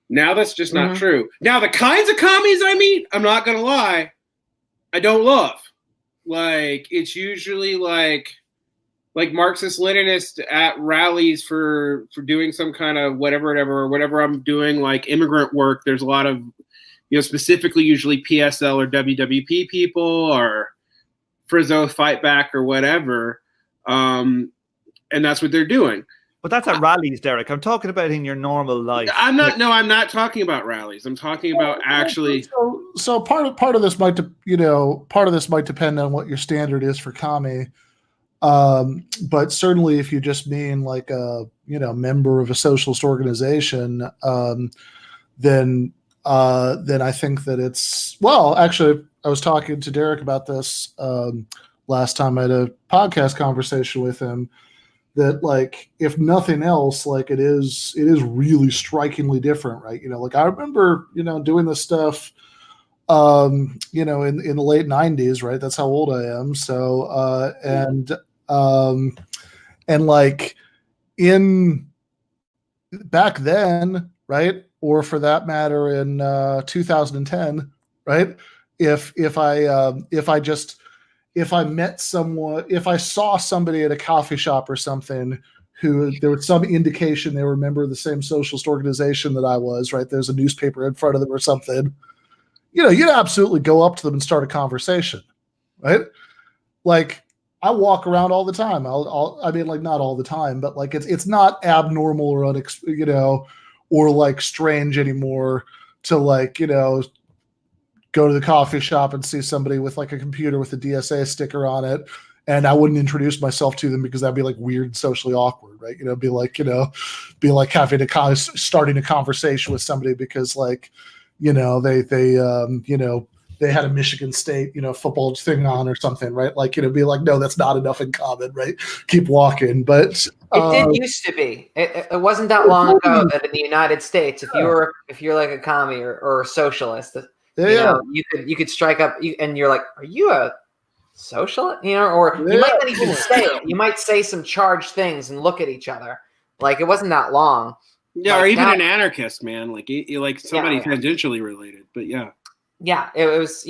Now that's just not true. Now the kinds of commies I meet, I'm not gonna lie, I don't love. Like it's usually like Marxist-Leninist at rallies for doing some kind of whatever I'm doing, like immigrant work. There's a lot of, specifically usually PSL or WWP people or Frizzo Fight Back or whatever. And that's what they're doing. But that's at rallies, Derek. I'm talking about in your normal life. I'm not talking about rallies. I'm talking about actually. So part of this might depend on what your standard is for commie. But certainly if you just mean like a member of a socialist organization, then I think that it's actually I was talking to Derek about this last time I had a podcast conversation with him, that like if nothing else, like it is really strikingly different, right? Like I remember doing this stuff in the late 90s, right? That's how old I am. So and like in back then, right? Or for that matter in 2010, right? If I met someone, if I saw somebody at a coffee shop or something who there was some indication they were a member of the same socialist organization that I was, right? There's a newspaper in front of them or something, you'd absolutely go up to them and start a conversation, right? Like I walk around all the time. I mean, like not all the time, but like it's not abnormal or or like strange anymore to like, go to the coffee shop and see somebody with like a computer with a DSA sticker on it. And I wouldn't introduce myself to them because that'd be like weird and socially awkward, right? Be like having starting a conversation with somebody because like, they had a Michigan State, football thing on or something, right? Like, be like, no, that's not enough in common, right? Keep walking. But it did used to be. It wasn't that long ago that in the United States, if you're like a commie or a socialist, you could strike up and you're like, are you a socialist? Or you might not even say it. You might say some charged things and look at each other. Like it wasn't that long. Yeah, or even an anarchist, man. Like like somebody tangentially related. But yeah. Yeah, it was,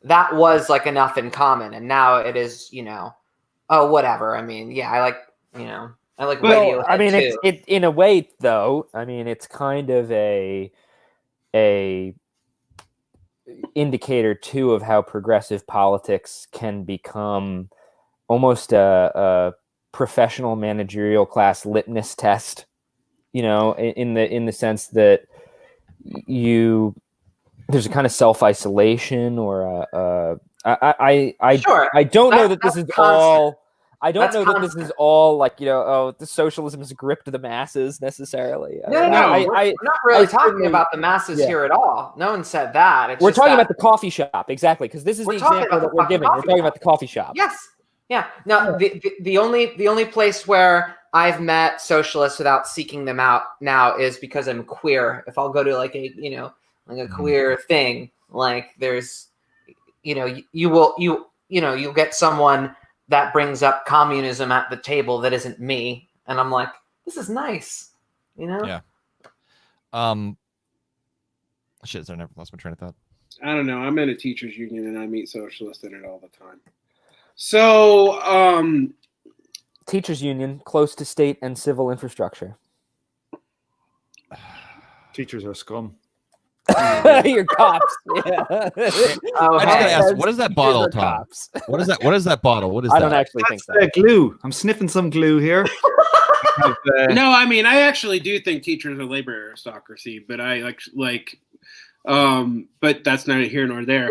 that was like enough in common. And now it is, oh, whatever. I mean, yeah, I like radio. I mean, it's in a way, though, I mean, it's kind of a indicator, too, of how progressive politics can become almost a professional managerial class litmus test, in the sense that there's a kind of self-isolation or I don't know that this is all. I don't know that this is all like the socialism has gripped the masses necessarily. No. We're not really talking about the masses here at all. No one said that. We're talking about the coffee shop, exactly, because this is the example that we're giving. We're talking about the coffee shop. Yes. Yeah. No. The only place where I've met socialists without seeking them out now is because I'm queer. If I'll go to like a queer thing, like there's, you'll get someone that brings up communism at the table that isn't me, and I'm like, this is nice, Yeah. Shit, I never lost my train of thought. I don't know. I'm in a teachers union and I meet socialists in it all the time. So, teachers union close to state and civil infrastructure. Teachers are scum. You're cops. Yeah. I just gotta ask, what is that bottle, Tom? What is that bottle? What is that? I don't actually think that. Glue. I'm sniffing some glue here. No, I mean, I actually do think teachers are labor aristocracy, but but that's neither here nor there.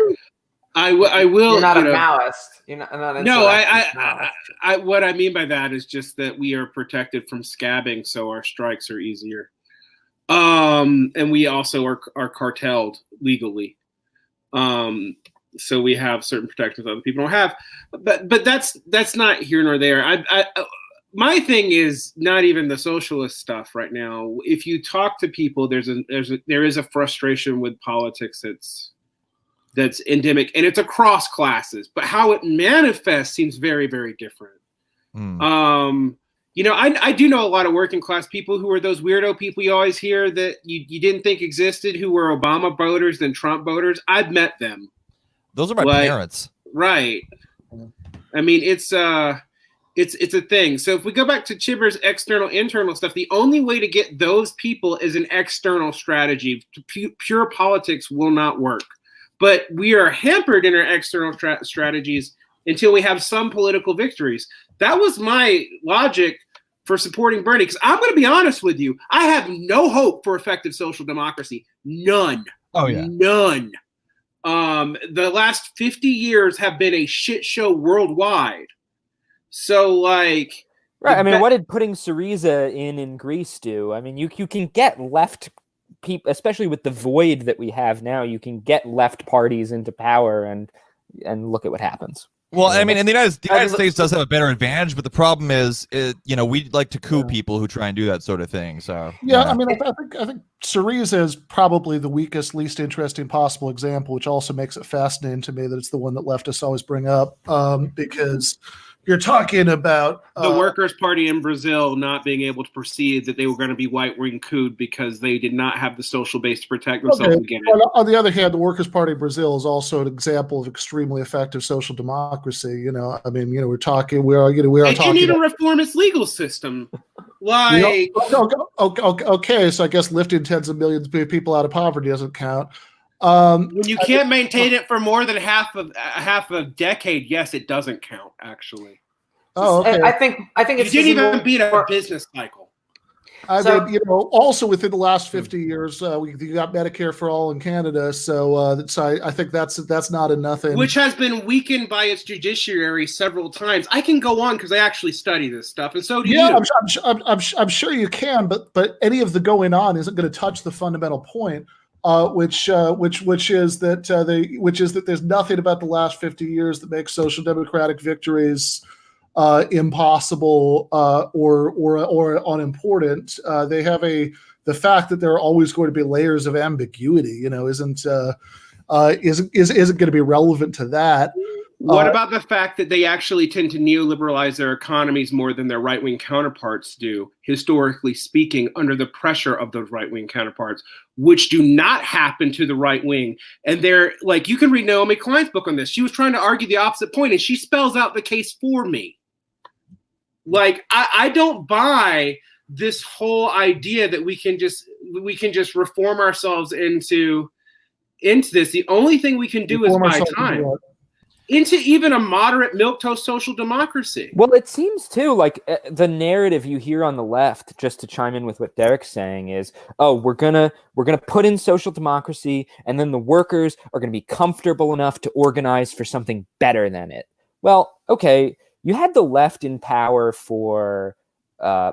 I will. You're not a Maoist. You're not no, I what I mean by that is just that we are protected from scabbing, so our strikes are easier. And we also are cartelled legally. So we have certain protections other people don't have, but that's not here nor there. My thing is not even the socialist stuff right now. If you talk to people, there is a frustration with politics that's endemic, and it's across classes. But how it manifests seems very, very different. You know, I do know a lot of working class people who are those weirdo people you always hear that you didn't think existed, who were Obama voters and Trump voters. I've met them. Those are my parents. Right. I mean, it's a thing. So if we go back to Chibber's external, internal stuff, the only way to get those people is an external strategy. Pure politics will not work. But we are hampered in our external strategies until we have some political victories. That was my logic for supporting Bernie, because I'm going to be honest with you. I have no hope for effective social democracy. None. Oh, yeah. None. The last 50 years have been a shit show worldwide. So, like... Right, I mean, what did putting Syriza in Greece do? I mean, you can get left people, especially with the void that we have now, you can get left parties into power and look at what happens. Well, I mean, in the United States does have a better advantage, but the problem is, you know, we like to coup people who try and do that sort of thing. So yeah, I mean, I think Syriza is probably the weakest, least interesting possible example, which also makes it fascinating to me that it's the one that leftists always bring up, because you're talking about the Workers' Party in Brazil not being able to perceive that they were going to be right-wing couped because they did not have the social base to protect themselves against it. On the other hand, the Workers' Party in Brazil is also an example of extremely effective social democracy. You know, I mean, you know, we are talking. They need to reform its legal system. Like, okay, so I guess lifting tens of millions of people out of poverty doesn't count. When you can't maintain it for more than half a decade, yes, it doesn't count. Actually, I think it's you didn't even beat a business cycle. I mean, you know, also within the last 50 years, you got Medicare for all in Canada, so I think that's not a nothing. Which has been weakened by its judiciary several times. I can go on because I actually study this stuff, and so do you. Yeah, I'm sure you can, but any of the going on isn't going to touch the fundamental point. Which is that there's nothing about the last 50 years that makes social democratic victories impossible or unimportant. They have the fact that there are always going to be layers of ambiguity. You know, isn't going to be relevant to that. What about the fact that they actually tend to neoliberalize their economies more than their right-wing counterparts do, historically speaking, under the pressure of those right-wing counterparts, which do not happen to the right wing? And they're like, you can read Naomi Klein's book on this. She was trying to argue the opposite point, and she spells out the case for me. Like, I don't buy this whole idea that we can just reform ourselves into this. The only thing we can do is buy time. Into even a moderate milquetoast social democracy. Well, it seems too like the narrative you hear on the left, just to chime in with what Derek's saying, is, oh, we're gonna put in social democracy, and then the workers are gonna be comfortable enough to organize for something better than it. Well, okay, you had the left in power for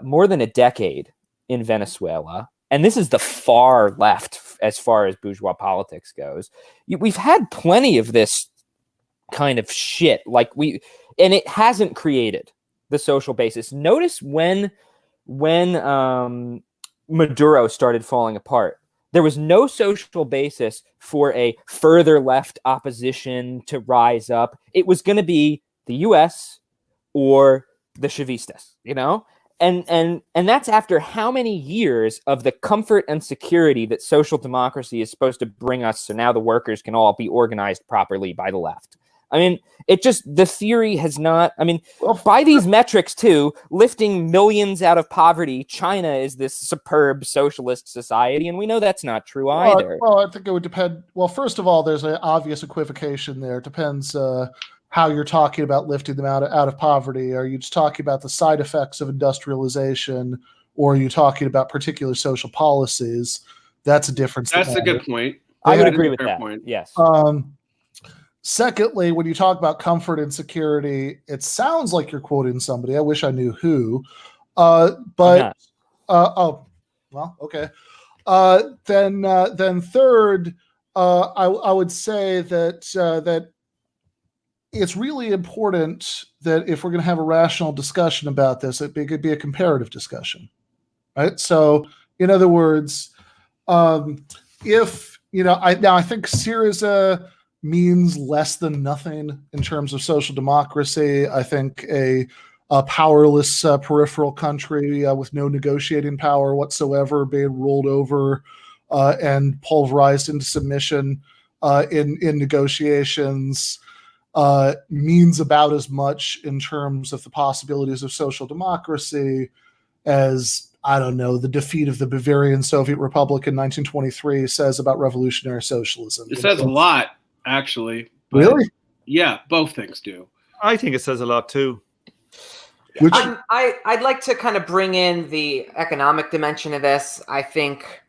more than a decade in Venezuela, and this is the far left as far as bourgeois politics goes. We've had plenty of this kind of shit, and it hasn't created the social basis. Notice when Maduro started falling apart, there was no social basis for a further left opposition to rise up. It was going to be the US or the Chavistas, you know? And that's after how many years of the comfort and security that social democracy is supposed to bring us, so now the workers can all be organized properly by the left. I mean, the theory has not, by these metrics too, lifting millions out of poverty, China is this superb socialist society, and we know that's not true either. Well, I think it would depend. Well, first of all, there's an obvious equivocation there. It depends how you're talking about lifting them out of poverty. Are you just talking about the side effects of industrialization, or are you talking about particular social policies? That's a difference. That's a good point. I would agree with that. Point. Yes. Secondly, when you talk about comfort and security, it sounds like you're quoting somebody. I wish I knew who. Okay. Then third, I would say that it's really important that if we're going to have a rational discussion about this, it could be a comparative discussion, right? So, in other words, if I think Syriza means less than nothing in terms of social democracy. I think a powerless peripheral country with no negotiating power whatsoever being rolled over and pulverized into submission in negotiations means about as much in terms of the possibilities of social democracy as, I don't know, the defeat of the Bavarian Soviet Republic in 1923 says about revolutionary socialism. It says a lot, actually. Really? Yeah, both things do. I think it says a lot too. I'd like to kind of bring in the economic dimension of this. I think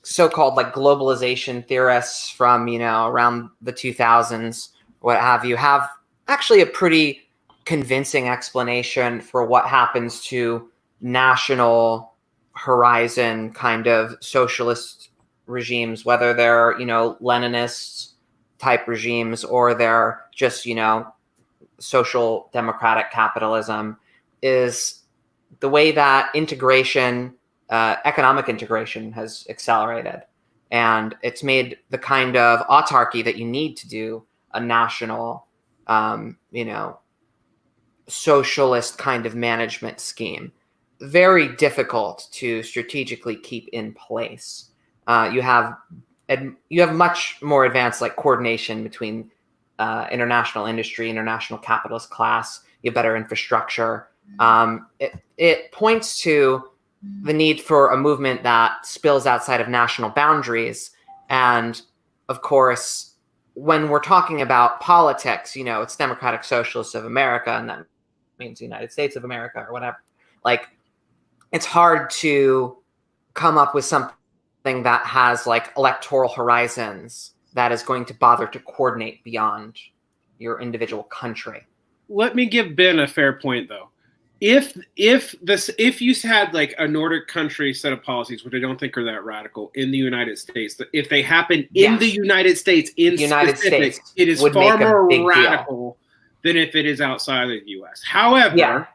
so-called like globalization theorists from, around the 2000s, what have you, have actually a pretty convincing explanation for what happens to national horizon kind of socialist regimes, whether they're, Leninist type regimes or they're just, social democratic capitalism, is the way that integration, economic integration has accelerated. And it's made the kind of autarky that you need to do a national, socialist kind of management scheme very difficult to strategically keep in place. You have much more advanced like coordination between international industry, international capitalist class. You have better infrastructure. It points to the need for a movement that spills outside of national boundaries. And of course, when we're talking about politics, it's Democratic Socialists of America, and that means the United States of America or whatever. Like, it's hard to come up with something that has like electoral horizons that is going to bother to coordinate beyond your individual country. Let me give Ben a fair point, though. If you had like a Nordic country set of policies, which I don't think are that radical, in the United States, if they happen in the United States, it is far more radical than if it is outside of the U.S. However,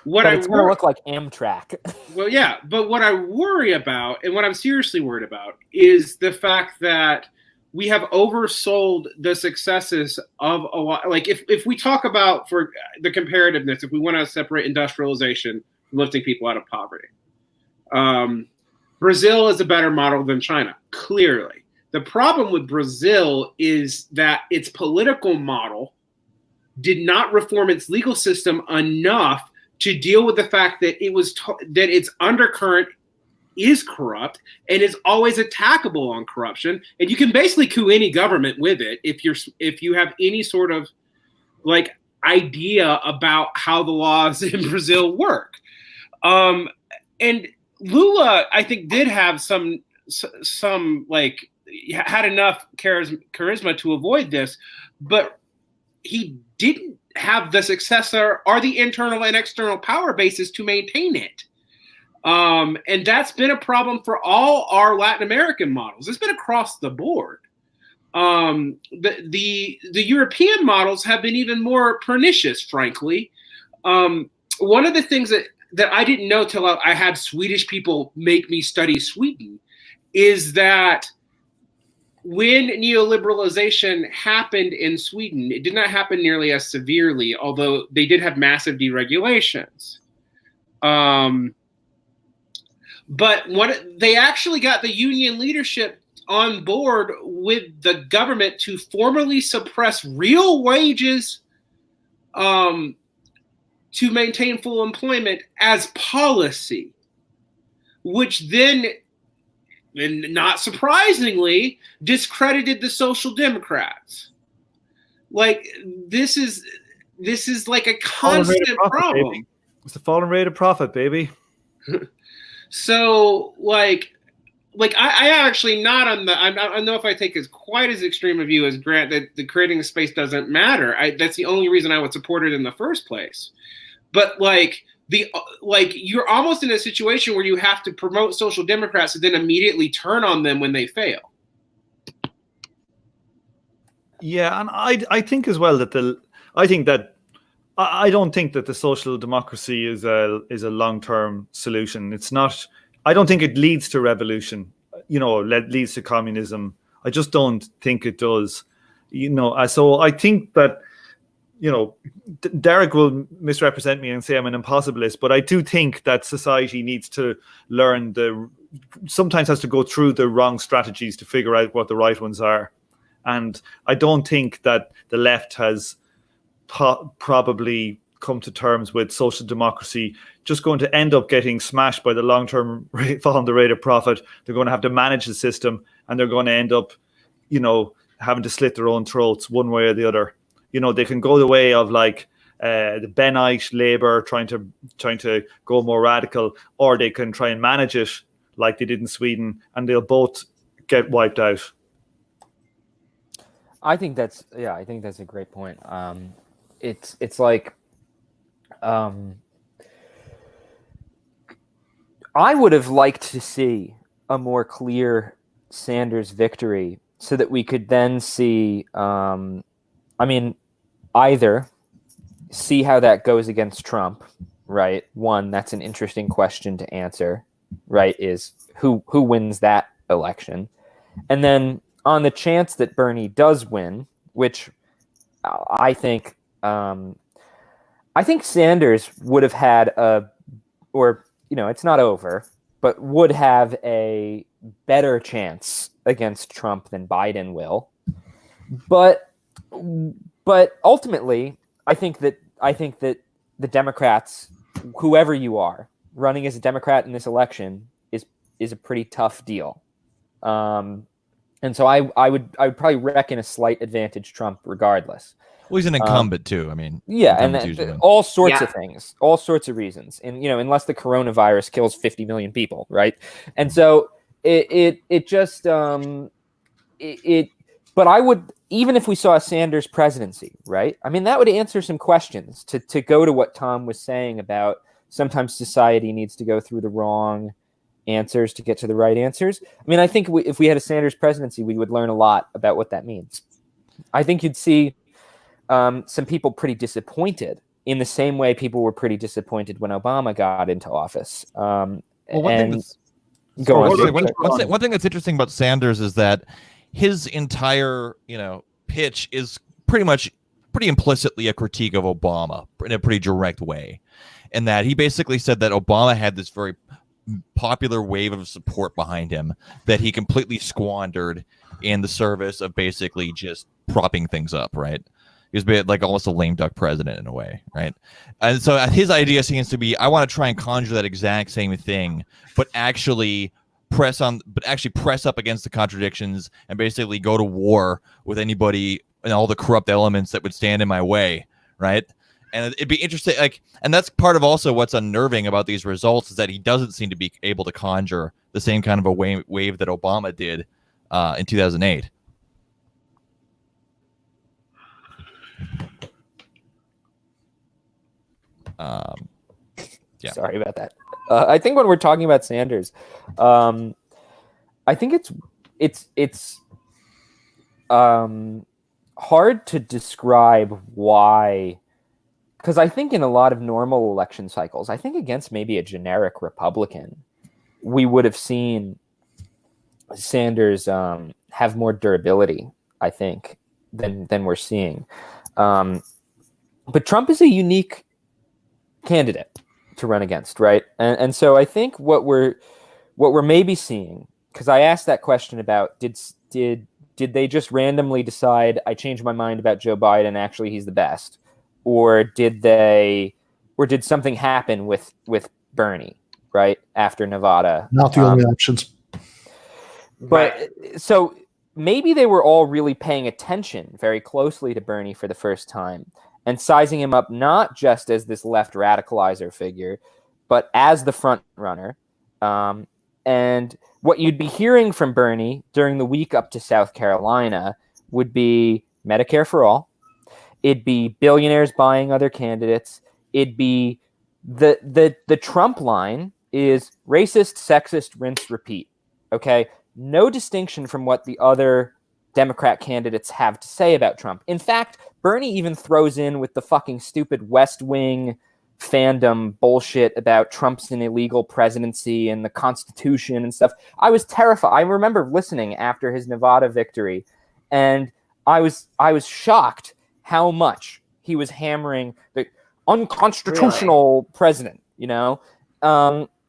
it's going to look like Amtrak. Well, yeah, but what I worry about, and what I'm seriously worried about, is the fact that we have oversold the successes of a lot. Like if we talk about, for the comparativeness, if we want to separate industrialization from lifting people out of poverty, Brazil is a better model than China, clearly. The problem with Brazil is that its political model did not reform its legal system enough to deal with the fact that that its undercurrent is corrupt and is always attackable on corruption, and you can basically coup any government with it if you have any sort of like idea about how the laws in Brazil work. And Lula, I think, did have some like had enough charisma to avoid this, but he didn't have the successor or the internal and external power bases to maintain it. And that's been a problem for all our Latin American models. It's been across the board. The European models have been even more pernicious, frankly. One of the things that I didn't know till I had Swedish people make me study Sweden is that when neoliberalization happened in Sweden, it did not happen nearly as severely, although they did have massive deregulations. But they actually got the union leadership on board with the government to formally suppress real wages to maintain full employment as policy, which then, and not surprisingly, discredited the Social Democrats. Like this is like a constant problem. Baby. It's the fallen rate of profit, baby. So I actually not on the. I don't know if I take as quite as extreme a view as Grant that the creating a space doesn't matter. That's the only reason I would support it in the first place. But like you're almost in a situation where you have to promote social democrats and then immediately turn on them when they fail. Yeah, and I think as well that I don't think that the social democracy is a long-term solution. It's not. I don't think it leads to revolution. Leads to communism. I just don't think it does. So I think that Derek will misrepresent me and say I'm an impossibilist, but I do think that society needs to learn sometimes has to go through the wrong strategies to figure out what the right ones are. And I don't think that the left has probably come to terms with social democracy just going to end up getting smashed by the long-term fall in the rate of profit. They're going to have to manage the system, and they're going to end up, having to slit their own throats one way or the other. They can go the way of the Benite Labour trying to go more radical, or they can try and manage it like they did in Sweden, and they'll both get wiped out. I think that's a great point. It's like I would have liked to see a more clear Sanders victory so that we could then see, either see how that goes against Trump, right? One, that's an interesting question to answer, right? Is who wins that election? And then on the chance that Bernie does win, which I think Sanders would have had it's not over, but would have a better chance against Trump than Biden will. But ultimately, I think that the Democrats, whoever you are, running as a Democrat in this election is a pretty tough deal. And so I would probably reckon a slight advantage Trump regardless. Well, he's an incumbent too. And all sorts of things, all sorts of reasons. And unless the coronavirus kills 50 million people, right? And so it just but I would, even if we saw a Sanders presidency, right? That would answer some questions to go to what Tom was saying about sometimes society needs to go through the wrong answers to get to the right answers. I think if we had a Sanders presidency, we would learn a lot about what that means. I think you'd see some people pretty disappointed in the same way people were pretty disappointed when Obama got into office. One thing that's interesting about Sanders is that his entire, pitch is pretty implicitly a critique of Obama in a pretty direct way. And that he basically said that Obama had this very popular wave of support behind him that he completely squandered in the service of basically just propping things up, right? He was like almost a lame duck president in a way, right? And so his idea seems to be, I want to try and conjure that exact same thing, but actually press up against the contradictions and basically go to war with anybody and all the corrupt elements that would stand in my way, right? And it'd be interesting, and that's part of also what's unnerving about these results is that he doesn't seem to be able to conjure the same kind of a wave that Obama did in 2008. Yeah. Sorry about that. I think when we're talking about Sanders, I think it's hard to describe why. Because I think in a lot of normal election cycles, I think against maybe a generic Republican, we would have seen Sanders have more durability, I think, than we're seeing. But Trump is a unique candidate to run against, right? And so I think what we're maybe seeing, because I asked that question about did they just randomly decide I changed my mind about Joe Biden, actually he's the best? Or did something happen with Bernie, right, after Nevada? Not the only options. But so maybe they were all really paying attention very closely to Bernie for the first time and sizing him up not just as this left radicalizer figure, but as the front runner. And what you'd be hearing from Bernie during the week up to South Carolina would be Medicare for all. It'd be billionaires buying other candidates. It'd be The Trump line is racist, sexist, rinse, repeat. Okay, no distinction from what the other Democrat candidates have to say about Trump. In fact, Bernie even throws in with the fucking stupid West Wing fandom bullshit about Trump's an illegal presidency and the Constitution and stuff. I was terrified. I remember listening after his Nevada victory, and I was shocked how much he was hammering the unconstitutional president. You know,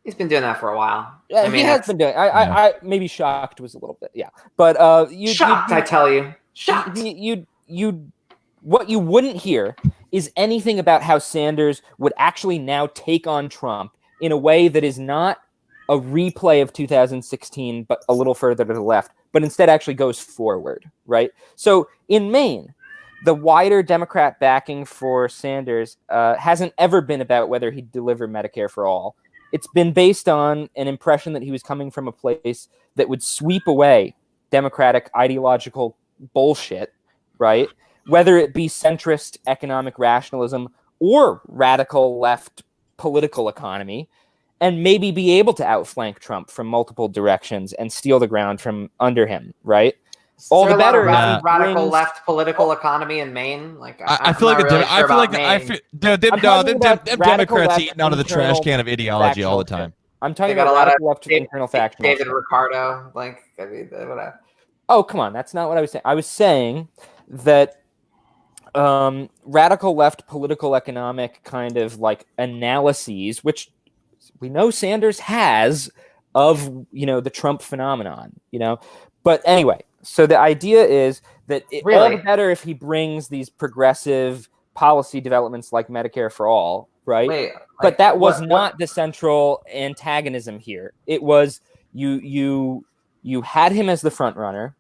he's been doing that for a while. Yeah, he has been doing. I maybe shocked was a little bit, yeah. But shocked, I tell you, shocked. What you wouldn't hear is anything about how Sanders would actually now take on Trump in a way that is not a replay of 2016, but a little further to the left, but instead actually goes forward, right? So in Maine, the wider Democrat backing for Sanders hasn't ever been about whether he'd deliver Medicare for all. It's been based on an impression that he was coming from a place that would sweep away Democratic ideological bullshit, right? Whether it be centrist economic rationalism or radical left political economy, and maybe be able to outflank Trump from multiple directions and steal the ground from under him, right? All the better. Radical left political economy in Maine. Like I feel like Democrats eating out of the trash can of ideology all the time. I'm talking about radical left internal faction. David Ricardo, like I mean, whatever. Oh, come on, that's not what I was saying. I was saying that radical left political economic kind of like analyses, which we know Sanders has of, you know, the Trump phenomenon, you know. But anyway, so the idea is that all the better if he brings these progressive policy developments like Medicare for all, right? But that was not the central antagonism here. It was you had him as the front runner,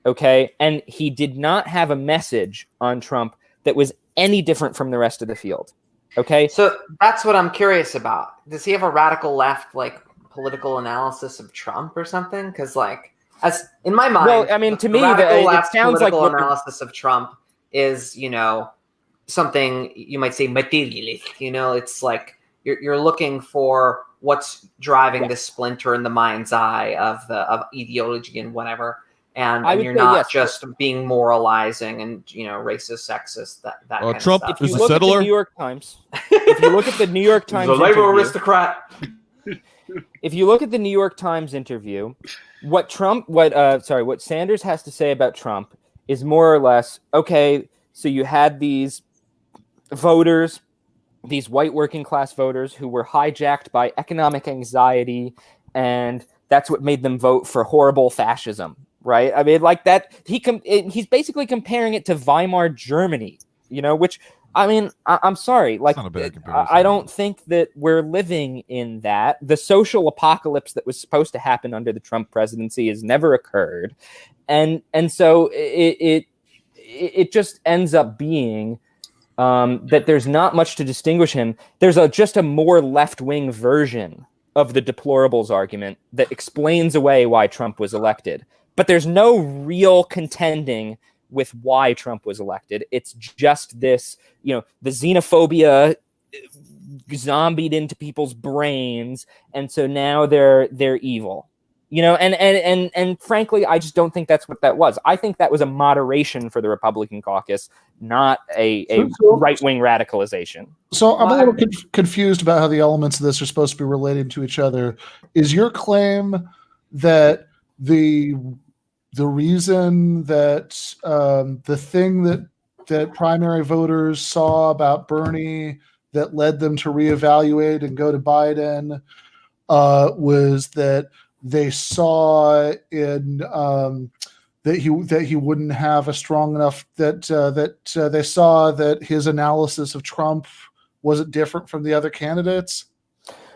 okay, and he did not have a message on Trump that was any different from the rest of the field. Okay. So that's what I'm curious about. Does he have a radical left, like, political analysis of Trump or something? Because, like, as in my mind, well, I mean, to me, it sounds like political analysis of Trump is, you know, something you might say materialist. You know, it's like you're looking for what's driving the splinter in the mind's eye of ideology and whatever. And you're not just being moralizing and, you know, racist, sexist, that kind of Trump stuff. If you look at the New York Times, if you look at the New York Times, the labor aristocrat. If you look at the New York Times interview, what Sanders has to say about Trump is more or less, okay, so you had these voters, these white working class voters who were hijacked by economic anxiety, and that's what made them vote for horrible fascism. Right, I mean, like that. He's basically comparing it to Weimar Germany, you know. Which, I mean, I'm sorry, like I don't think that we're living in that. The social apocalypse that was supposed to happen under the Trump presidency has never occurred, and so it just ends up being that there's not much to distinguish him. There's just a more left-wing version of the deplorables argument that explains away why Trump was elected. But there's no real contending with why Trump was elected. It's just this, you know, the xenophobia zombied into people's brains, and so now they're evil, you know. And frankly, I just don't think that's what that was. I think that was a moderation for the Republican caucus, not a right-wing radicalization. So I'm a little confused about how the elements of this are supposed to be related to each other. Is your claim that the reason that the thing that primary voters saw about Bernie that led them to reevaluate and go to Biden was that they saw in that he wouldn't have a strong enough that they saw that his analysis of Trump wasn't different from the other candidates?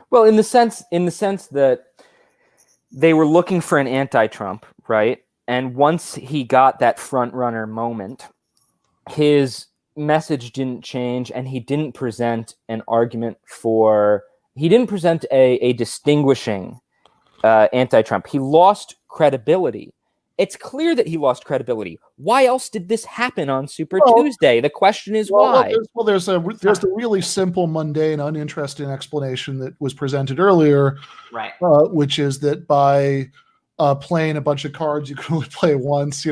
Well, in the sense that they were looking for an anti-Trump, right? And once he got that front runner moment, his message didn't change, and he didn't present an argument he didn't present a distinguishing anti-Trump. He lost credibility it's clear that he lost credibility. Why else did this happen on Super Well, Tuesday? The question is why. There's a really simple, mundane, uninteresting explanation that was presented earlier, Right. Which is that by playing a bunch of cards you can only play once,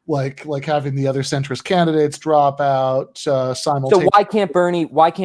like having the other centrist candidates drop out simultaneously. So why can't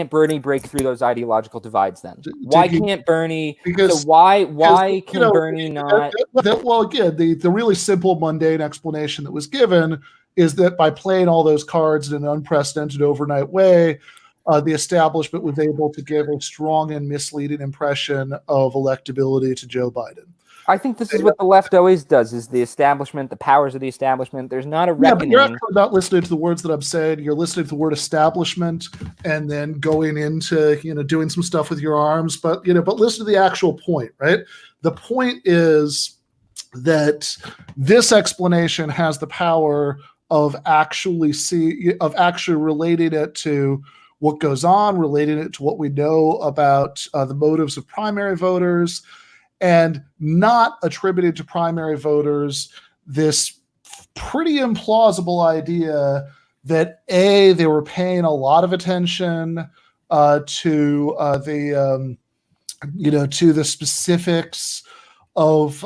Bernie break through those ideological divides then? Why can't Bernie? Because so why can Bernie not? Well, again, the really simple, mundane explanation that was given is that by playing all those cards in an unprecedented overnight way, the establishment was able to give a strong and misleading impression of electability to Joe Biden. I think this is what the left always does: is the establishment, the powers of the establishment. There's not a reckoning. Yeah, but you're actually not listening to the words that I'm saying. You're listening to the word establishment and then going into doing some stuff with your arms. But listen to the actual point, right? The point is that this explanation has the power of actually relating it to what goes on, relating it to what we know about the motives of primary voters, and not attributed to primary voters this pretty implausible idea that they were paying a lot of attention to the specifics of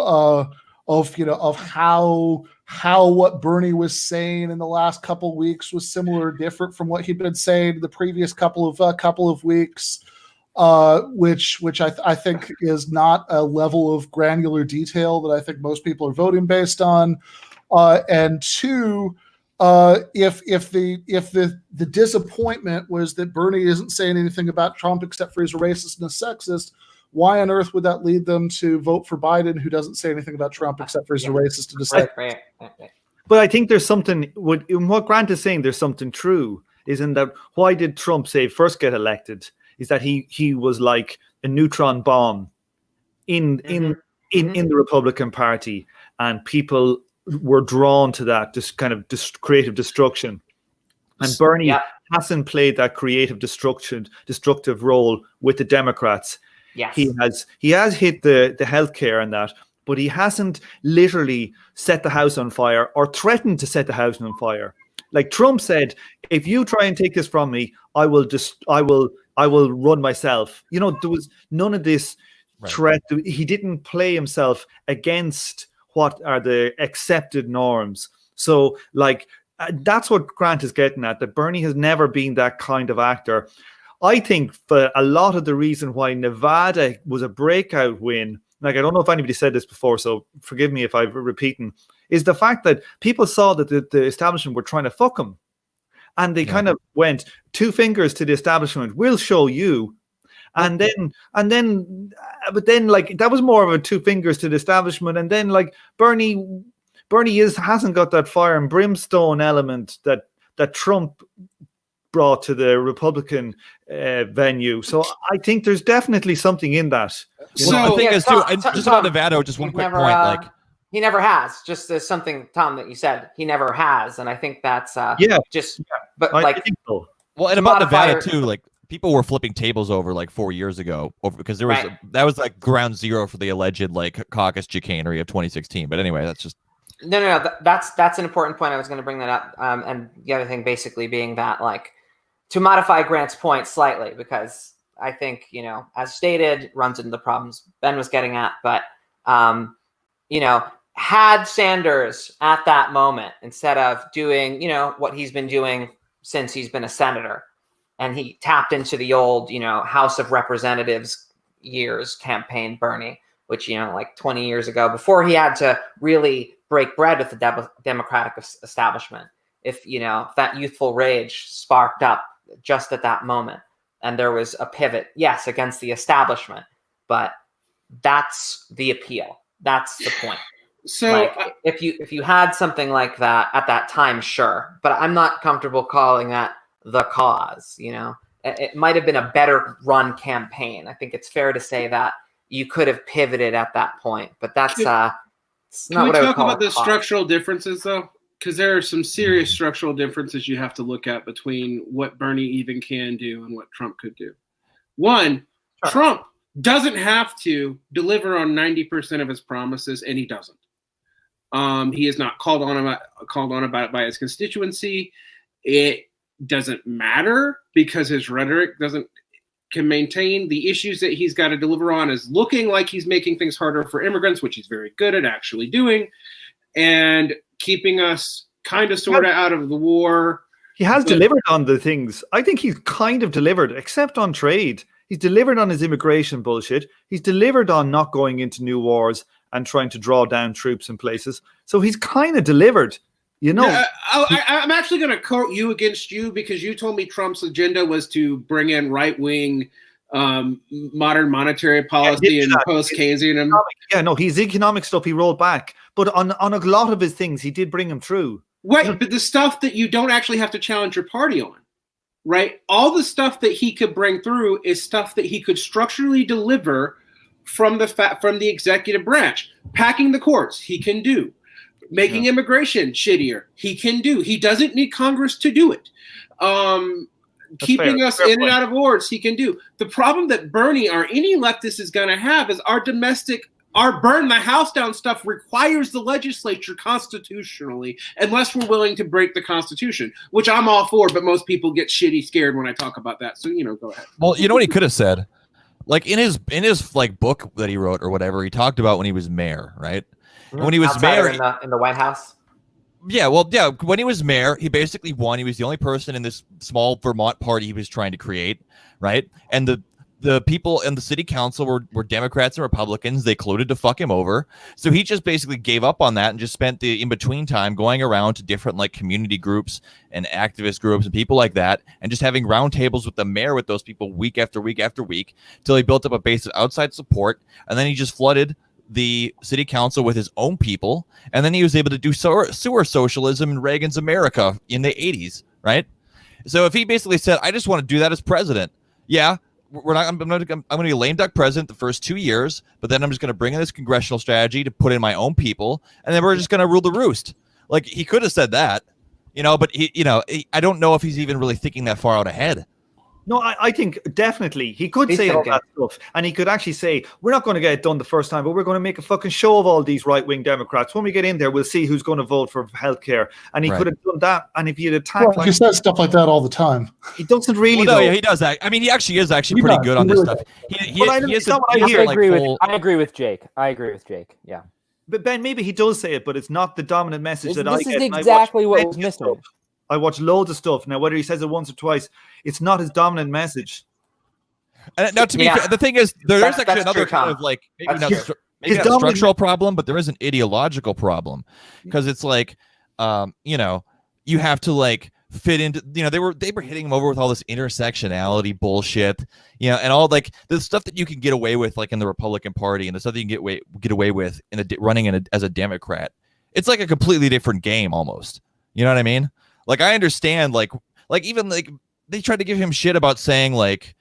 how what Bernie was saying in the last couple of weeks was similar or different from what he'd been saying the previous couple of weeks. Which I think is not a level of granular detail that I think most people are voting based on. And two, if the disappointment was that Bernie isn't saying anything about Trump except for he's a racist and a sexist, why on earth would that lead them to vote for Biden, who doesn't say anything about Trump except for he's a racist and a sexist? Right. But I think there's something in what Grant is saying. There's something true, is in that why did Trump first get elected? Is that he was like a neutron bomb in the Republican Party, and people were drawn to that kind of creative destruction. And Bernie hasn't played that creative destructive role with the Democrats. Yes. He has hit the healthcare and that, but he hasn't literally set the house on fire or threatened to set the house on fire. Like Trump said, if you try and take this from me, I will run myself. There was none of this threat. He didn't play himself against what are the accepted norms. So that's what Grant is getting at, that Bernie has never been that kind of actor. I think for a lot of the reason why Nevada was a breakout win, I don't know if anybody said this before, so forgive me if I'm repeating, is the fact that people saw that the establishment were trying to fuck him. And they kind of went 2 fingers to the establishment. We'll show you. But then that was more of a 2 fingers to the establishment. And then Bernie hasn't got that fire and brimstone element that Trump brought to the Republican venue. So I think there's definitely something in that. The thing is too, just about Nevada, just one quick point. He never has. Just as something, Tom, that you said, he never has, and I think that's But I think so. Well, and about Nevada too, people were flipping tables over 4 years ago because there was that was ground zero for the alleged caucus chicanery of 2016. But anyway, that's just no. That's an important point. I was going to bring that up, and the other thing basically being that to modify Grant's point slightly, because I think as stated runs into the problems Ben was getting at, but had Sanders at that moment, instead of doing, what he's been doing since he's been a senator, and he tapped into the old, House of Representatives years campaign Bernie, which, 20 years ago, before he had to really break bread with the Democratic establishment, if that youthful rage sparked up just at that moment, and there was a pivot, yes, against the establishment, but that's the appeal. That's the point. So if you had something like that at that time, sure, but I'm not comfortable calling that the cause. It might have been a better run campaign. I think it's fair to say that you could have pivoted at that point, but that's it's not what I would call. Can we talk about the structural differences though? Because there are some serious structural differences you have to look at between what Bernie even can do and what Trump could do. One, sure. Trump doesn't have to deliver on 90% of his promises, and he doesn't. He is not called on about it by his constituency. It doesn't matter because his rhetoric can maintain. The issues that he's got to deliver on is looking like he's making things harder for immigrants, which he's very good at actually doing, and keeping us kind of sort of out of the war. He has delivered on the things. I think he's kind of delivered, except on trade. He's delivered on his immigration bullshit. He's delivered on not going into new wars and trying to draw down troops in places. So he's kind of delivered, you know. I'm actually going to quote you against you because you told me Trump's agenda was to bring in right-wing modern monetary policy and post-Keynesian. Yeah, no, his economic stuff he rolled back. But on a lot of his things, he did bring him through. Right, but the stuff that you don't actually have to challenge your party on, right? All the stuff that he could bring through is stuff that he could structurally deliver from the executive branch. Packing the courts, he can do. Making immigration shittier, he can do. He doesn't need Congress to do it. Keeping us in and out of wars, he can do. The problem that Bernie or any leftist is going to have is our burn the house down stuff requires the legislature constitutionally, unless we're willing to break the Constitution, which I'm all for, but most people get shitty scared when I talk about that. So, go ahead. Well, you know what he could have said? Like in his like book that he wrote or whatever, he talked about when he was mayor, right? And when he was mayor in the White House. Yeah, when he was mayor, he basically won. He was the only person in this small Vermont party he was trying to create, right? And the people in the city council were Democrats and Republicans. They colluded to fuck him over. So he just basically gave up on that and just spent the in-between time going around to different like community groups and activist groups and people like that and just having roundtables with the mayor with those people week after week after week till he built up a base of outside support. And then he just flooded the city council with his own people. And then he was able to do sewer socialism in Reagan's America in the 80s, right? So if he basically said, I just want to do that as president. Yeah. I'm going to be a lame duck president the first 2 years, but then I'm just going to bring in this congressional strategy to put in my own people, and then we're just going to rule the roost. Like he could have said that, but I don't know if he's even really thinking that far out ahead. No, I think definitely he could say all that stuff, and he could actually say, we're not going to get it done the first time, but we're going to make a fucking show of all these right-wing Democrats. When we get in there, we'll see who's going to vote for healthcare. And he could have done that, and if he had attacked... he says stuff like that all the time. He doesn't really, he does that. I mean, he actually is pretty good on this stuff. I agree with Jake. Yeah. But Ben, maybe he does say it, but it's not the dominant message that I get. This is exactly what was missing. I watch loads of stuff. Now, whether he says it once or twice, it's not his dominant message. Now, to be fair, the thing is, there is actually another kind of like, maybe not a structural problem, but there is an ideological problem. Because it's like, you have to like fit into, they were hitting him over with all this intersectionality bullshit, and all like the stuff that you can get away with like in the Republican Party and the stuff that you can get away with in running as a Democrat. It's like a completely different game almost. You know what I mean? Like I understand, like even like they tried to give him shit about saying like,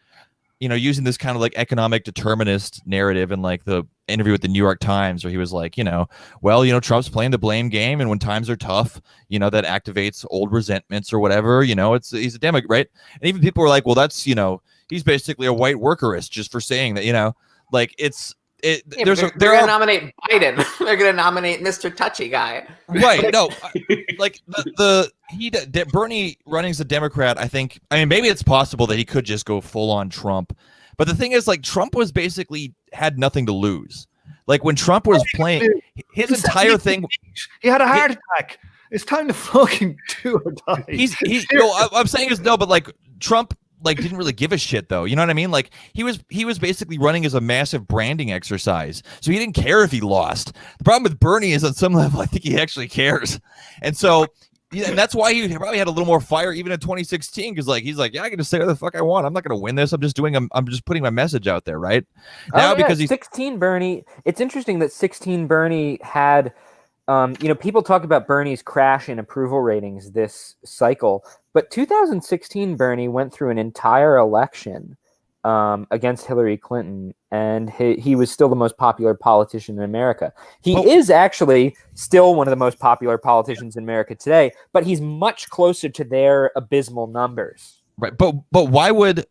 using this kind of like economic determinist narrative in like the interview with the New York Times where he was like, Trump's playing the blame game, and when times are tough, that activates old resentments or whatever. He's a Democrat, right? And even people were like, well, that's he's basically a white workerist just for saying that, like it's. They're going to nominate Biden. They're going to nominate Mr. Touchy Guy. Right. No, like Bernie running as a Democrat, I mean, maybe it's possible that he could just go full on Trump. But the thing is, like, Trump was basically had nothing to lose. Like when Trump was playing his entire thing. He had a heart attack. It's time to fucking do or die. I'm saying is no, but like Trump like didn't really give a shit though. You know what I mean? Like he was basically running as a massive branding exercise. So he didn't care if he lost. The problem with Bernie is on some level, I think he actually cares. And so and that's why he probably had a little more fire even in 2016. Cause like, he's like, yeah, I can just say whatever the fuck I want. I'm not going to win this. I'm just putting my message out there. Right now, because he's 16 Bernie. It's interesting that 16 Bernie had, people talk about Bernie's crash in approval ratings this cycle, but 2016 Bernie went through an entire election against Hillary Clinton, and he was still the most popular politician in America. He is actually still one of the most popular politicians in America today, but he's much closer to their abysmal numbers. Right, but why was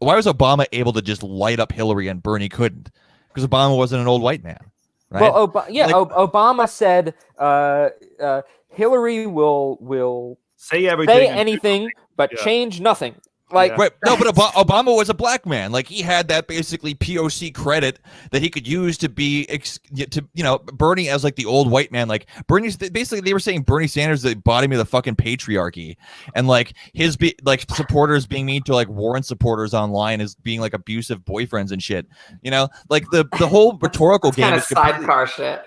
Obama able to just light up Hillary and Bernie couldn't? Because Obama wasn't an old white man. right? Well, Obama said Hillary will Say everything. say anything but Yeah. change nothing. Like, Yeah. Right. No, but Obama was a black man. Like, he had that basically POC credit that he could use to be Bernie as like the old white man. Like, Bernie's basically, they were saying Bernie Sanders is the embodiment of the fucking patriarchy, and like his supporters being mean to like Warren supporters online as being like abusive boyfriends and shit. Like the whole rhetorical game kind is of sidecar shit.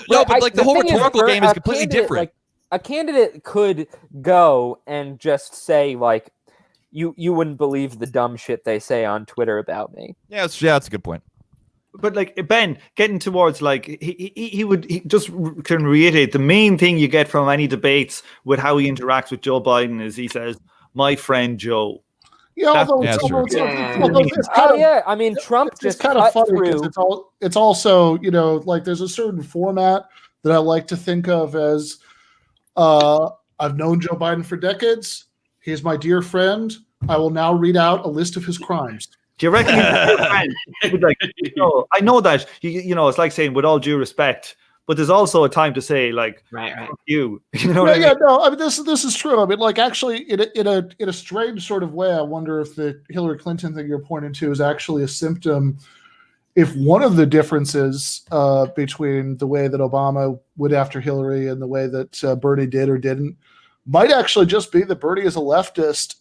no, but like the whole rhetorical game is completely different. Like, a candidate could go and just say like, you wouldn't believe the dumb shit they say on Twitter about me. Yeah, that's a good point. But like Ben, getting towards like he just can reiterate the main thing you get from any debates with how he interacts with Joe Biden is he says, "My friend Joe." Yeah, True. I mean, Trump it's just kind of funny through. because it's also like there's a certain format that I like to think of as I've known Joe Biden for decades. He's my dear friend. I will now read out a list of his crimes. Do you reckon he's like, I know that it's like saying with all due respect, but there's also a time to say like, right. Fuck you. You know what I mean? Yeah, no. I mean, this is true. I mean, like actually, in a strange sort of way, I wonder if the Hillary Clinton thing you're pointing to is actually a symptom. If one of the differences between the way that Obama went after Hillary and the way that Bernie did or didn't might actually just be that Bernie is a leftist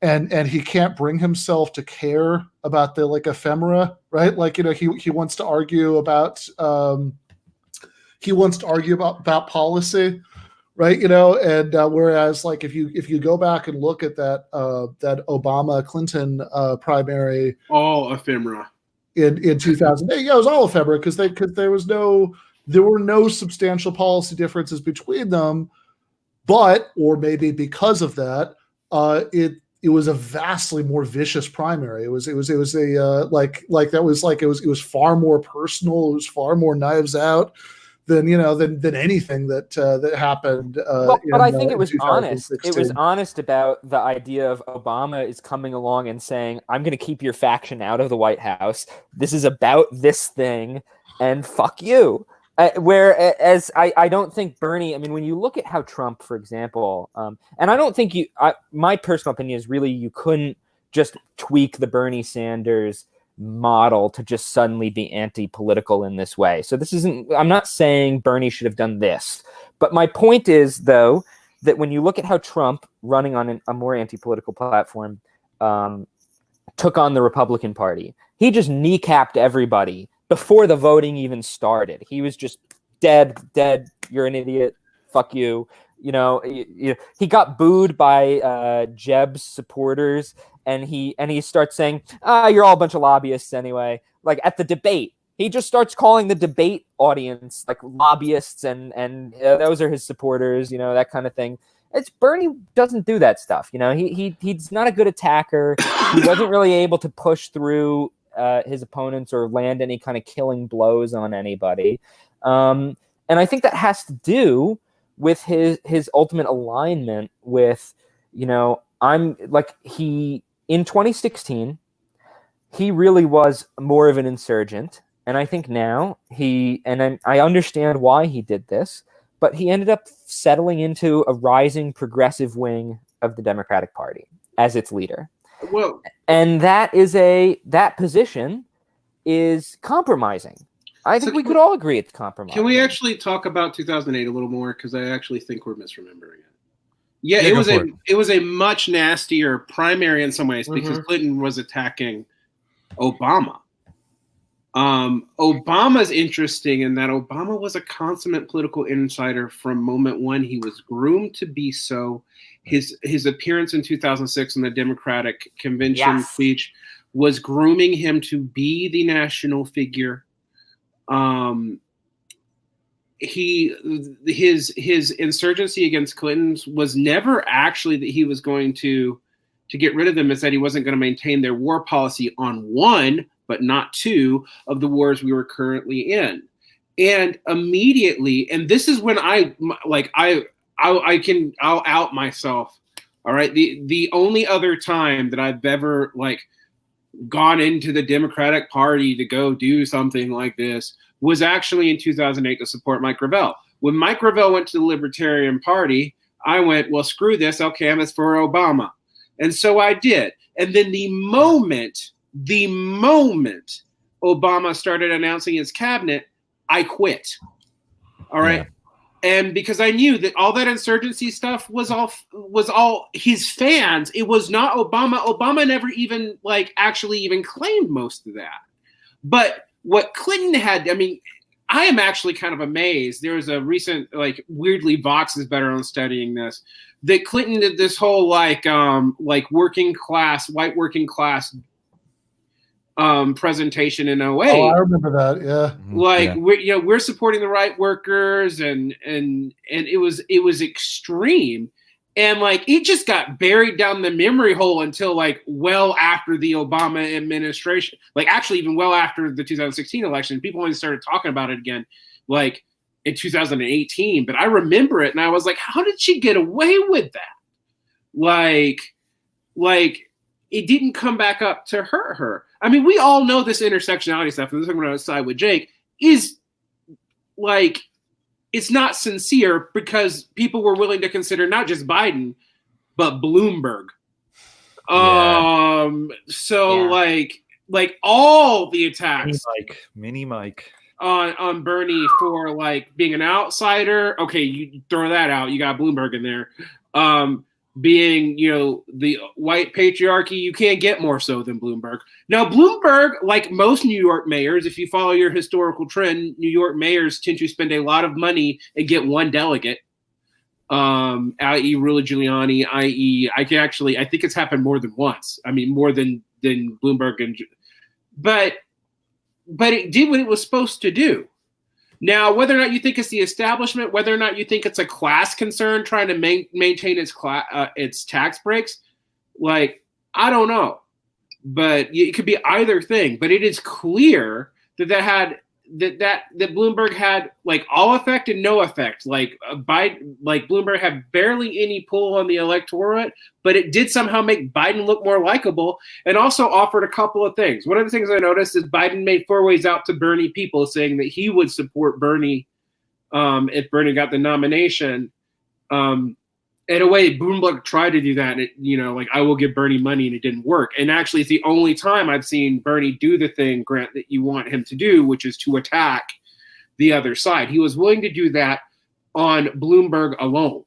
and he can't bring himself to care about the like ephemera, right? Like he wants to argue about about policy, right? And whereas like if you go back and look at that Obama Clinton primary, all ephemera. In 2008, yeah, it was all ephemera because there were no substantial policy differences between them, but or maybe because of that, it was a vastly more vicious primary. It was far more personal. It was far more knives out than anything that happened. But I think it was honest. It was honest about the idea of Obama is coming along and saying, "I'm going to keep your faction out of the White House. This is about this thing, and fuck you." Whereas I don't think Bernie. I mean, when you look at how Trump, for example, and I don't think my personal opinion is really you couldn't just tweak the Bernie Sanders model to just suddenly be anti-political in this way. So this isn't, I'm not saying Bernie should have done this, but my point is though, that when you look at how Trump running on a more anti-political platform, took on the Republican Party, he just kneecapped everybody before the voting even started. He was just dead, you're an idiot, fuck you. He got booed by Jeb's supporters, and he starts saying, you're all a bunch of lobbyists anyway. Like at the debate, he just starts calling the debate audience like lobbyists, and those are his supporters, that kind of thing. Bernie doesn't do that stuff. He's not a good attacker. He wasn't really able to push through his opponents or land any kind of killing blows on anybody. And I think that has to do with his ultimate alignment with, in 2016, he really was more of an insurgent. And I think now I understand why he did this, but he ended up settling into a rising progressive wing of the Democratic Party as its leader. Well, and that position is compromising. I think we could all agree it's compromising. Can we actually talk about 2008 a little more? Because I actually think we're misremembering it. Yeah, it was a much nastier primary in some ways because Clinton was attacking Obama. Obama's interesting in that Obama was a consummate political insider from moment one. He was groomed to be so. His appearance in 2006 in the Democratic Convention speech was grooming him to be the national figure. His insurgency against Clinton was never actually that he was going to get rid of them. It's that he wasn't going to maintain their war policy on one, but not two of the wars we were currently in. And immediately, and this is when I'll out myself. All right. The only other time that I've ever gone into the Democratic Party to go do something like this was actually in 2008 to support Mike Gravel. When Mike Gravel went to the Libertarian Party, I went, well, screw this. I'll canvass for Obama. And so I did. And then the moment Obama started announcing his cabinet, I quit. All right. Yeah. And because I knew that all that insurgency stuff was all his fans. It was not Obama. Obama never even actually even claimed most of that. But what Clinton had, I mean, I am actually kind of amazed. There was a recent, weirdly, Vox is better on studying this, that Clinton did this whole working class, white working class presentation in 08. Oh, I remember that. Yeah. We're supporting the right workers, and it was extreme, and it just got buried down the memory hole until well after the Obama administration, actually even well after the 2016 election. People only started talking about it again in 2018. But I remember it, and I was like, how did she get away with that? It didn't come back up to hurt her. I mean, we all know this intersectionality stuff, and this is what I'm going to side with Jake, is it's not sincere, because people were willing to consider not just Biden, but Bloomberg. Yeah. All the attacks. Mini Mike. On Bernie for being an outsider. Okay, you throw that out. You got Bloomberg in there. Being, the white patriarchy, you can't get more so than Bloomberg. Now, Bloomberg, like most New York mayors, if you follow your historical trend, New York mayors tend to spend a lot of money and get one delegate, i.e. Rudy Giuliani, i.e. I think it's happened more than once. I mean, more than Bloomberg. But it did what it was supposed to do. Now, whether or not you think it's the establishment, whether or not you think it's a class concern trying to maintain its tax breaks, I don't know. But it could be either thing. But it is clear that Bloomberg had all effect and no effect. Bloomberg had barely any pull on the electorate, but it did somehow make Biden look more likable, and also offered a couple of things. One of the things I noticed is Biden made four-ways out to Bernie people, saying that he would support Bernie if Bernie got the nomination. In a way, Bloomberg tried to do that. And I will give Bernie money, and it didn't work. And actually, it's the only time I've seen Bernie do the thing, Grant, that you want him to do, which is to attack the other side. He was willing to do that on Bloomberg alone.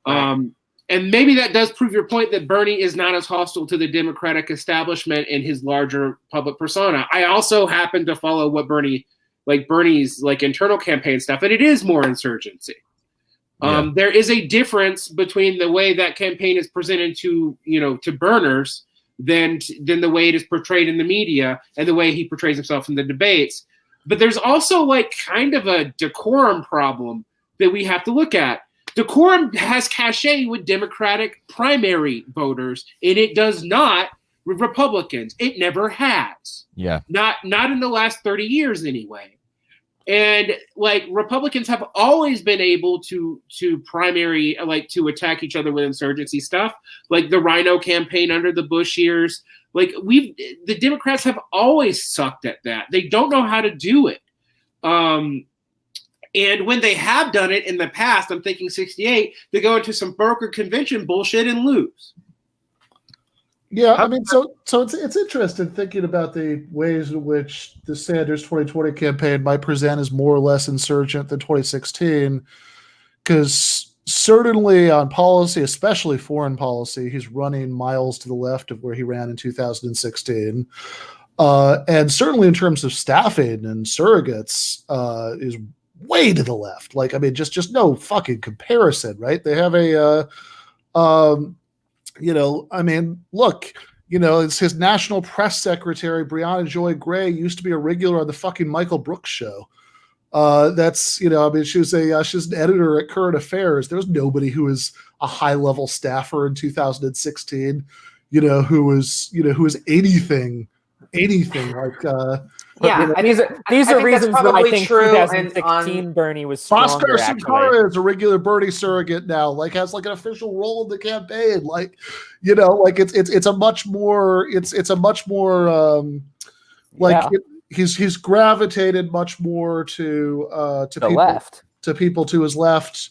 Right. And maybe that does prove your point that Bernie is not as hostile to the Democratic establishment in his larger public persona. I also happen to follow what Bernie's internal campaign stuff, and it is more insurgency. There is a difference between the way that campaign is presented to Berners than the way it is portrayed in the media and the way he portrays himself in the debates. But there's also kind of a decorum problem that we have to look at. Decorum has cachet with Democratic primary voters, and it does not with Republicans. It never has. Yeah. Not in the last 30 years anyway. And Republicans have always been able to primary, to attack each other with insurgency stuff, like the Rhino campaign under the Bush years. The Democrats have always sucked at that. They don't know how to do it. And when they have done it in the past, I'm thinking 68, they go into some broker convention bullshit and lose. Yeah, I mean, so it's interesting thinking about the ways in which the Sanders 2020 campaign might present as more or less insurgent than 2016, because certainly on policy, especially foreign policy, he's running miles to the left of where he ran in 2016. And certainly in terms of staffing and surrogates, is way to the left. Just no fucking comparison, right? They have it's his national press secretary, Brianna Joy Gray, used to be a regular on the fucking Michael Brooks show. She was an editor at Current Affairs. There was nobody who was a high level staffer in 2016, who was anything like. These are reasons that I think 2016 Bernie was stronger. Oscar Sankara is a regular Bernie surrogate now, has an official role in the campaign. It's a much more he's gravitated much more to The people, left. to people to his left,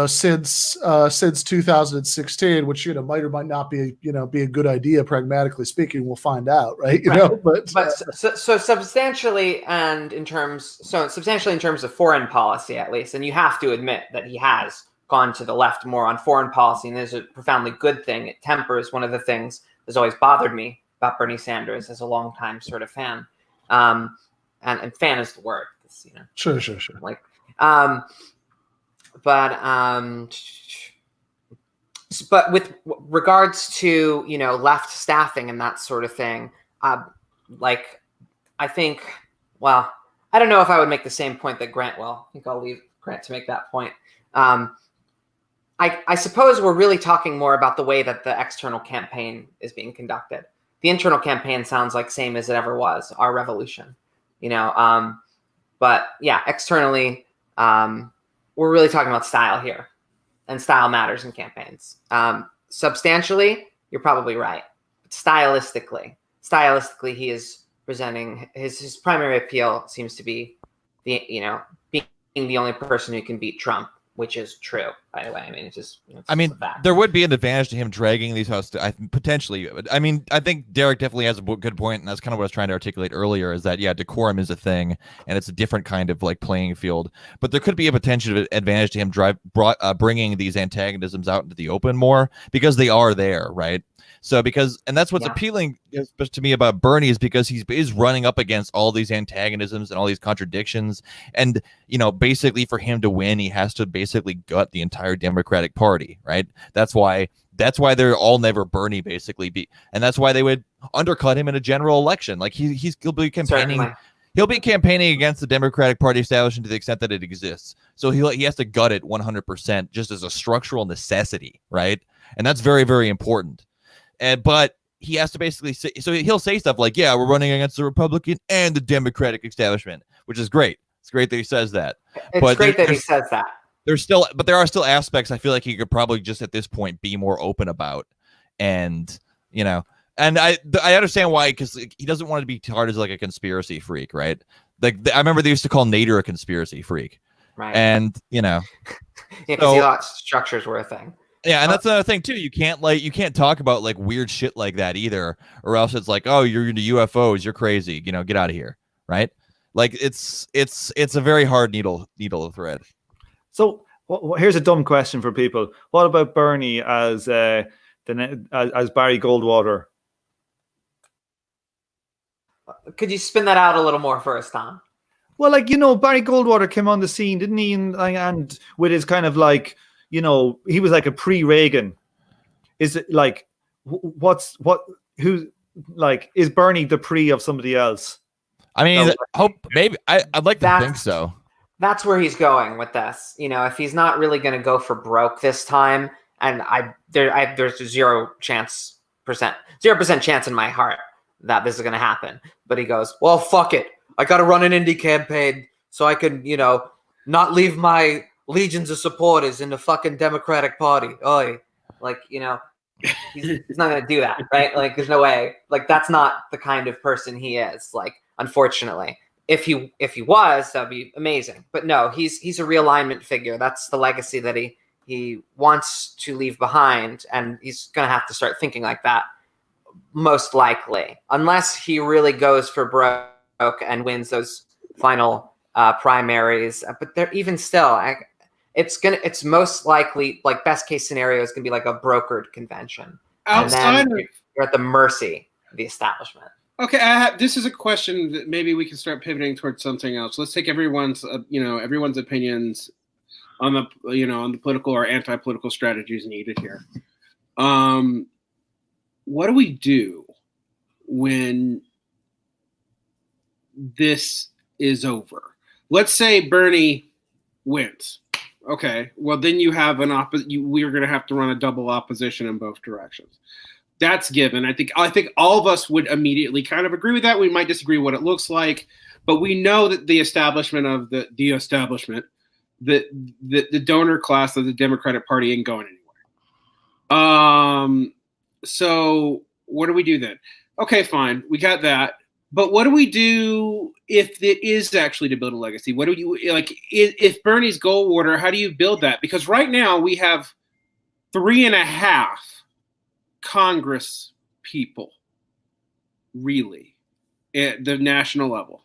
since 2016, which might or might not be be a good idea, pragmatically speaking. We'll find out, right? But substantially, and in terms of foreign policy, at least, and you have to admit that he has gone to the left more on foreign policy, and there's a profoundly good thing. It tempers one of the things that's always bothered me about Bernie Sanders as a longtime sort of fan, and fan is the word. Sure. Like, but with regards to left staffing and that sort of thing, I think, well, I don't know if I would make the same point that Grant will. I think I'll leave Grant to make that point. I suppose we're really talking more about the way that the external campaign is being conducted. The internal campaign sounds like same as it ever was, our revolution, but yeah, externally, we're really talking about style here, and style matters in campaigns. Substantially, you're probably right. But stylistically, he is presenting his primary appeal seems to be being the only person who can beat Trump, which is true, by the way. I mean, it's just. There would be an advantage to him dragging these hosts potentially. I mean, I think Derek definitely has a good point, and that's kind of what I was trying to articulate earlier. Is that decorum is a thing, and it's a different kind of playing field. But there could be a potential advantage to him bringing these antagonisms out into the open more, because they are there, right? So and that's what's appealing to me about Bernie, is because he is running up against all these antagonisms and all these contradictions, and basically for him to win, he has to basically gut the entire Democratic Party, right? That's why they're all never Bernie, basically, and that's why they would undercut him in a general election. Like he'll be campaigning. Certainly. He'll be campaigning against the Democratic Party establishment to the extent that it exists. So he has to gut it 100%, just as a structural necessity, right? And that's very, very important. But he has to basically say, so he'll say stuff like, yeah, we're running against the Republican and the Democratic establishment, which is great. It's great that he says that. It's great that he says that. There are still aspects I feel like he could probably just at this point be more open about. And, and I understand why, because he doesn't want to be tarred as like a conspiracy freak, right? Like I remember they used to call Nader a conspiracy freak. Right. And, yeah, because he thought structures were a thing. Yeah, and that's another thing too. You can't talk about like weird shit like that either, or else it's like, oh, you're into UFOs, you're crazy, get out of here, right? Like it's a very hard needle to thread. So here's a dumb question for people: what about Bernie as Barry Goldwater? Could you spin that out a little more for us, Tom? Well, Barry Goldwater came on the scene, didn't he? And with his kind of like. He was like a pre-Reagan. Is it like is Bernie the pre of somebody else? I mean, I'd like to think so. That's where he's going with this. If he's not really going to go for broke this time, and there's 0% chance in my heart that this is going to happen. But he goes, well, fuck it. I got to run an indie campaign so I can, not leave my legions of supporters in the fucking Democratic Party. He's not going to do that, right? Like, there's no way. Like, that's not the kind of person he is. Like, unfortunately, if he was, that'd be amazing. But no, he's a realignment figure. That's the legacy that he wants to leave behind, and he's going to have to start thinking like that, most likely, unless he really goes for broke and wins those final primaries. But they're even still. It's most likely, like, best case scenario is going to be like a brokered convention. Outside and then you're at the mercy of the establishment. Okay, this is a question that maybe we can start pivoting towards something else. Let's take everyone's opinions on the political or anti-political strategies needed here. What do we do when this is over? Let's say Bernie wins. Okay, well then you have we're going to have to run a double opposition in both directions. That's given. I think all of us would immediately kind of agree with that. We might disagree what it looks like, but we know that the establishment of the donor class of the Democratic Party ain't going anywhere. So what do we do then? Okay, fine, we got that. But what do we do if it is actually to build a legacy? What do you like if Bernie's goal order? How do you build that? Because right now we have 3.5 Congress people, really, at the national level.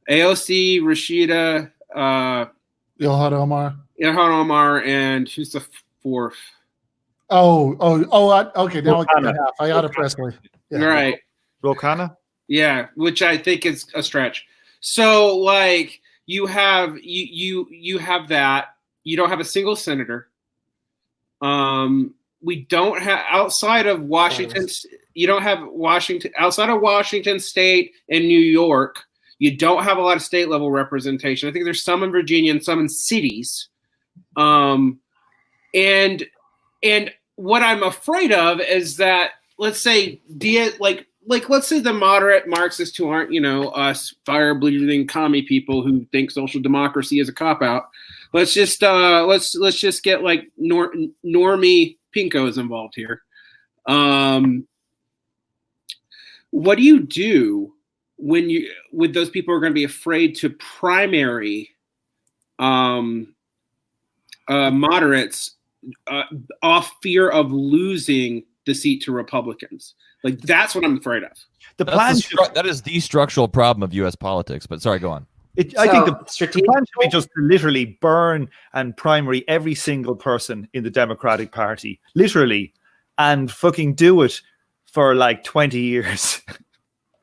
AOC, Rashida, Ilhan Omar, and who's the fourth? Okay. Now I got Ro-Khanna. half. I got it, Presley. Yeah. Right. Ro Khanna? Yeah, which I think is a stretch. So like you have that. You don't have a single senator. We don't have outside of Washington. You don't have Washington outside of Washington State and New York. You don't have a lot of state level representation. I think there's some in Virginia and some in cities. And what I'm afraid of is that let's say let's say the moderate Marxists who aren't, us fire breathing commie people who think social democracy is a cop out. Let's just get like normie pinkos involved here. What do you do when those people are going to be afraid to primary moderates off fear of losing the seat to Republicans? Like that's what I'm afraid of. That is the structural problem of U.S. politics. But sorry, go on. I think the plan should be just to literally burn and primary every single person in the Democratic Party, literally, and fucking do it for like 20 years.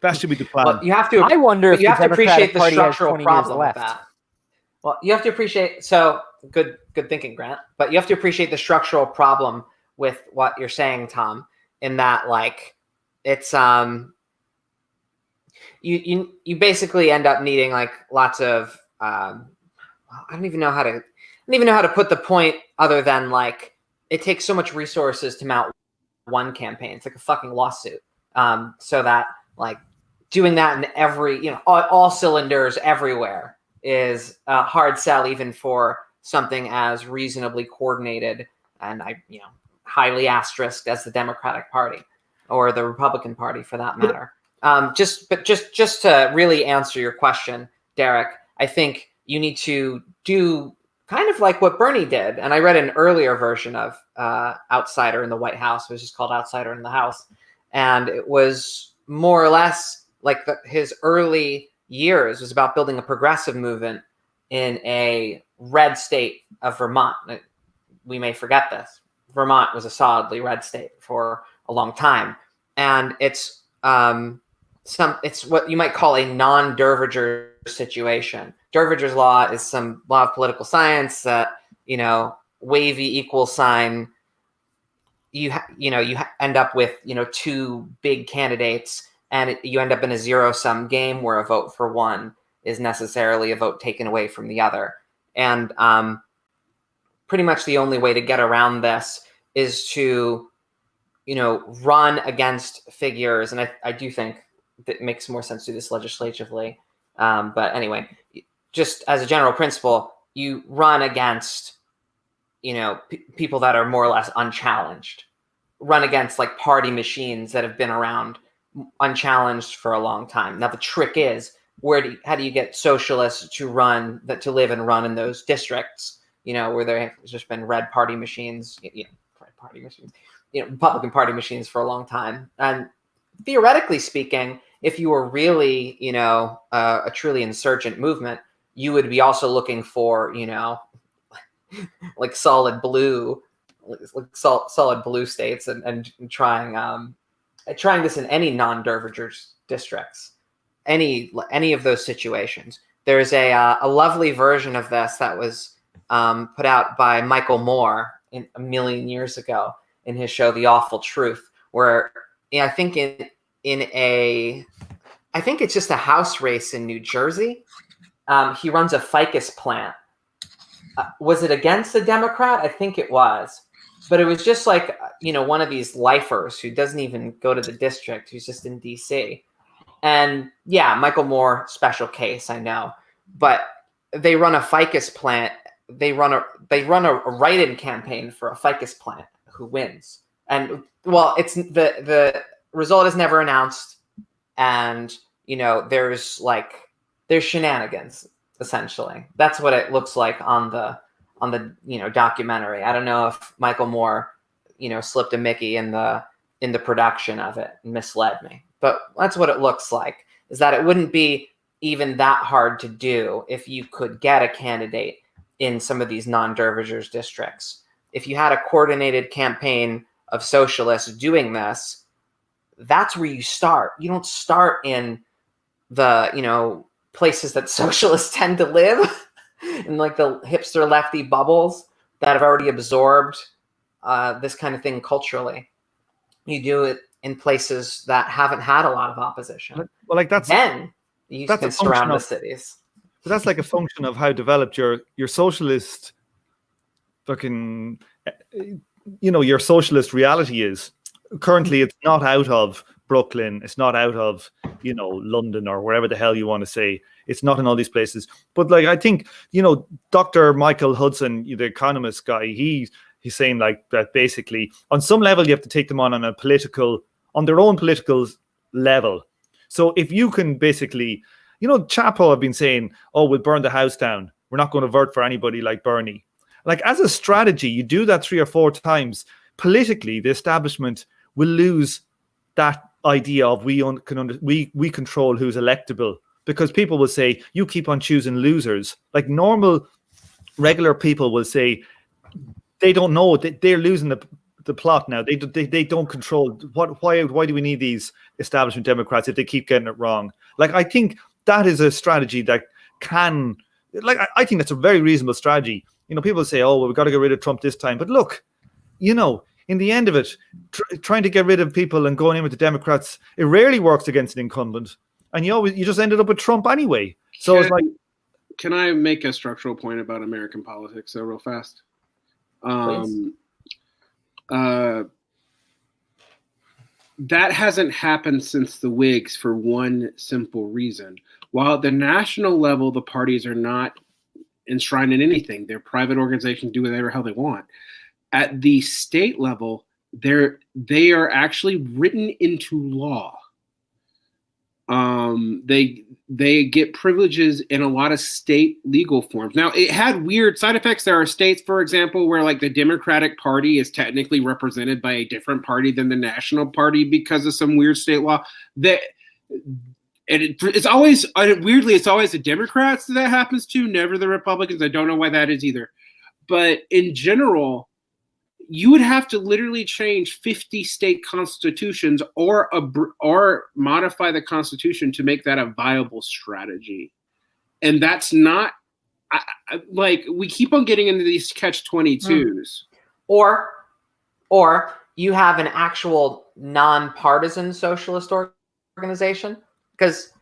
That should be the plan. Well, you have to. I wonder if you have to appreciate the Party has structural 20 years problem with left. that. Well, you have to appreciate. So good thinking, Grant. But you have to appreciate the structural problem with what you're saying, Tom. In that, like, it's you basically end up needing like lots of I don't even know how to put the point other than like it takes so much resources to mount one campaign. It's like a fucking lawsuit. So that like doing that in every all cylinders everywhere is a hard sell even for something as reasonably coordinated and highly asterisked as the Democratic Party or the Republican Party for that matter. Just to really answer your question, Derek, I think you need to do kind of like what Bernie did. And I read an earlier version of Outsider in the White House. It was just called Outsider in the House. And it was more or less like his early years was about building a progressive movement in a red state of Vermont. We may forget this. Vermont was a solidly red state for a long time. And it's what you might call a non-Dervinger situation. Dervinger's law is some law of political science that, wavy equal sign, you end up with, two big candidates and you end up in a zero-sum game where a vote for one is necessarily a vote taken away from the other. And pretty much the only way to get around this is to, run against figures. And I do think that it makes more sense to do this legislatively. But anyway, just as a general principle, you run against, people that are more or less unchallenged. Run against like party machines that have been around unchallenged for a long time. Now the trick is, how do you get socialists to live and run in those districts, where there have just been red party machines, Republican Party machines for a long time. And theoretically speaking, if you were really, a truly insurgent movement, you would be also looking for, like solid blue states and trying this in any non-Dervinger districts, any of those situations. There's a lovely version of this that was put out by Michael Moore a million years ago in his show The Awful Truth, where I think I think it's just a house race in New Jersey. He runs a ficus plant. Was it against a Democrat? I think it was. But it was just like, one of these lifers who doesn't even go to the district, who's just in D.C. And yeah, Michael Moore, special case, I know. But they run a ficus plant. They run a write-in campaign for a ficus plant who wins. And well, it's the result is never announced. and there's shenanigans, essentially. That's what it looks like on the documentary. I don't know if Michael Moore slipped a Mickey in the production of it and misled me, but that's what it looks like, is that it wouldn't be even that hard to do if you could get a candidate in some of these non-dervishers districts. If you had a coordinated campaign of socialists doing this, that's where you start. You don't start in the places that socialists tend to live in like the hipster lefty bubbles that have already absorbed this kind of thing culturally. You do it in places that haven't had a lot of opposition. Well, like then you can surround the cities. But that's like a function of how developed your socialist fucking your socialist reality is. Currently, it's not out of Brooklyn, it's not out of London or wherever the hell you want to say. It's not in all these places. But like I think Dr. Michael Hudson, the economist guy, he's saying like that basically on some level you have to take them on their own political level. So if you can basically, Chapo have been saying, oh, we'll burn the house down, we're not going to vote for anybody like Bernie. Like as a strategy, you do that 3 or 4 times, politically the establishment will lose that idea of we control who's electable, because people will say you keep on choosing losers. Like normal regular people will say they don't know, they're losing the plot now. They don't control why do we need these establishment Democrats if they keep getting it wrong? Like I think that is a strategy that can, like I think that's a very reasonable strategy. People say, oh, well, we've got to get rid of Trump this time, but look, in the end of it, trying to get rid of people and going in with the Democrats, it rarely works against an incumbent, and you just ended up with Trump anyway. So it's like, can I make a structural point about American politics real fast? That hasn't happened since the Whigs for one simple reason. While at the national level, the parties are not enshrined in anything. They're private organizations, do whatever hell they want. At the state level, they are actually written into law. They get privileges in a lot of state legal forms. Now, it had weird side effects. There are states, for example, where like the Democratic Party is technically represented by a different party than the National Party because of some weird state law. It's always the Democrats that happens to, never the Republicans. I don't know why that is either. But in general, you would have to literally change 50 state constitutions or modify the Constitution to make that a viable strategy. And that's not like we keep on getting into these catch-22s. Or you have an actual nonpartisan socialist organization, because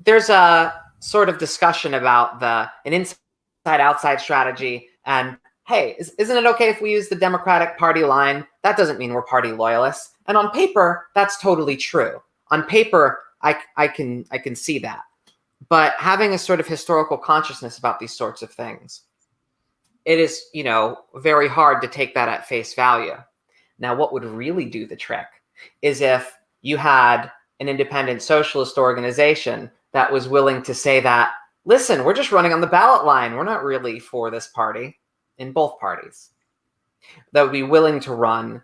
there's a sort of discussion about an inside-outside strategy and hey, isn't it okay if we use the Democratic Party line? That doesn't mean we're party loyalists. And on paper, that's totally true. On paper, I can see that. But having a sort of historical consciousness about these sorts of things, it is, very hard to take that at face value. Now, what would really do the trick is if you had an independent socialist organization that was willing to say that, listen, we're just running on the ballot line. We're not really for this party. In both parties, that would be willing to run,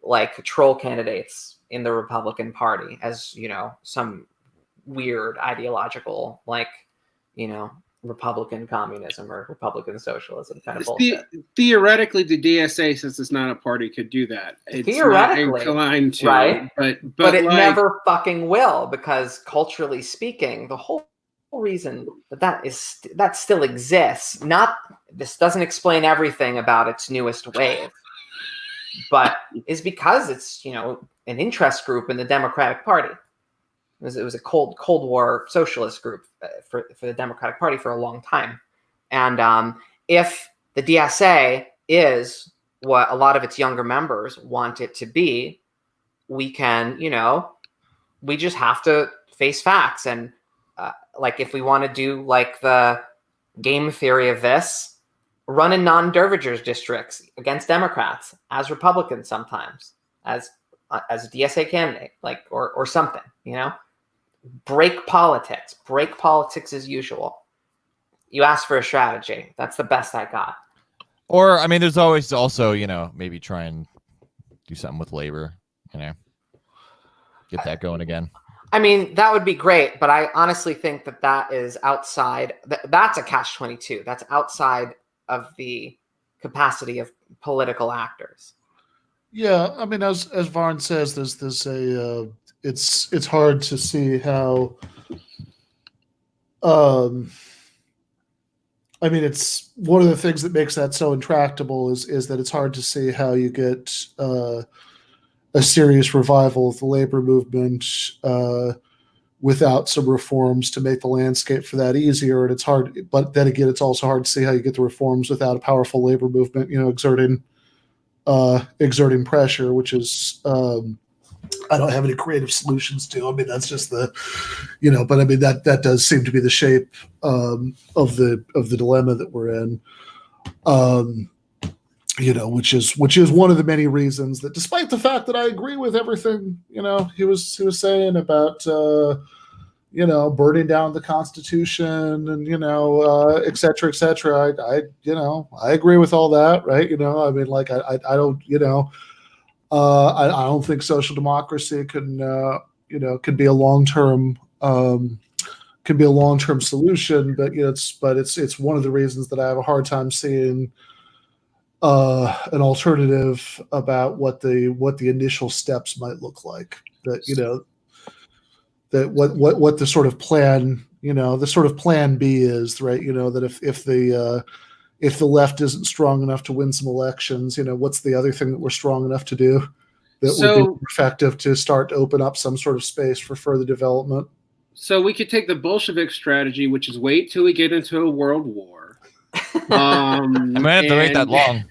like troll candidates in the Republican Party as, some weird ideological, Republican communism or Republican socialism kind of bullshit. Theoretically, the DSA, since it's not a party, could do that. It's theoretically, not inclined to, right? But it like, never fucking will, because culturally speaking, the whole reason that still exists, this doesn't explain everything about its newest wave, but is because it's an interest group in the Democratic Party. It was a Cold War socialist group for the Democratic Party for a long time, and if the DSA is what a lot of its younger members want it to be, we can we just have to face facts. And like if we want to do like the game theory of this, run in non-dervishers districts against Democrats as Republicans sometimes, as as a DSA candidate, like or something, break politics as usual. You ask for a strategy. That's the best I got. Or, I mean, there's always also, maybe try and do something with labor, get that going again. I mean, that would be great, but I honestly think that is outside. That's a catch-22. That's outside of the capacity of political actors. Yeah, I mean, as Varn says, there's a it's hard to see how. I mean, it's one of the things that makes that so intractable is that it's hard to see how you get a serious revival of the labor movement without some reforms to make the landscape for that easier. And it's hard, but then again, it's also hard to see how you get the reforms without a powerful labor movement, exerting pressure, which is I don't have any creative solutions to. I mean, that's just but I mean that does seem to be the shape of the dilemma that we're in. Which is one of the many reasons that, despite the fact that I agree with everything he was saying about burning down the Constitution and et cetera, et cetera. I agree with all that, right? I mean, like I don't I don't think social democracy can be a long-term solution, but it's one of the reasons that I have a hard time seeing an alternative about what the initial steps might look like. That that what the sort of plan plan B is, right? That if the left isn't strong enough to win some elections, what's the other thing that we're strong enough to do that would be effective to start to open up some sort of space for further development? So we could take the Bolshevik strategy, which is wait till we get into a world war. I might have to wait that long.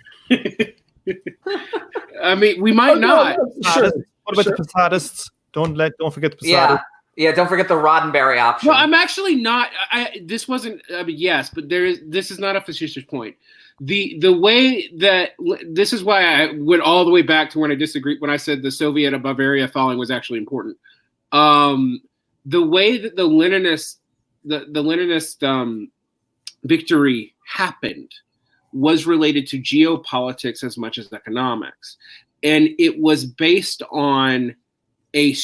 I mean, we might not. Sure. What about the facadists? Don't forget the facadists. Yeah, don't forget the Roddenberry option. Well, I'm actually not. This wasn't. I mean, yes, but this is not a facetious point. The way that this is why I went all the way back to when I disagreed when I said the Soviet of Bavaria falling was actually important. The way that the Leninist victory happened was related to geopolitics as much as economics, and it was based on a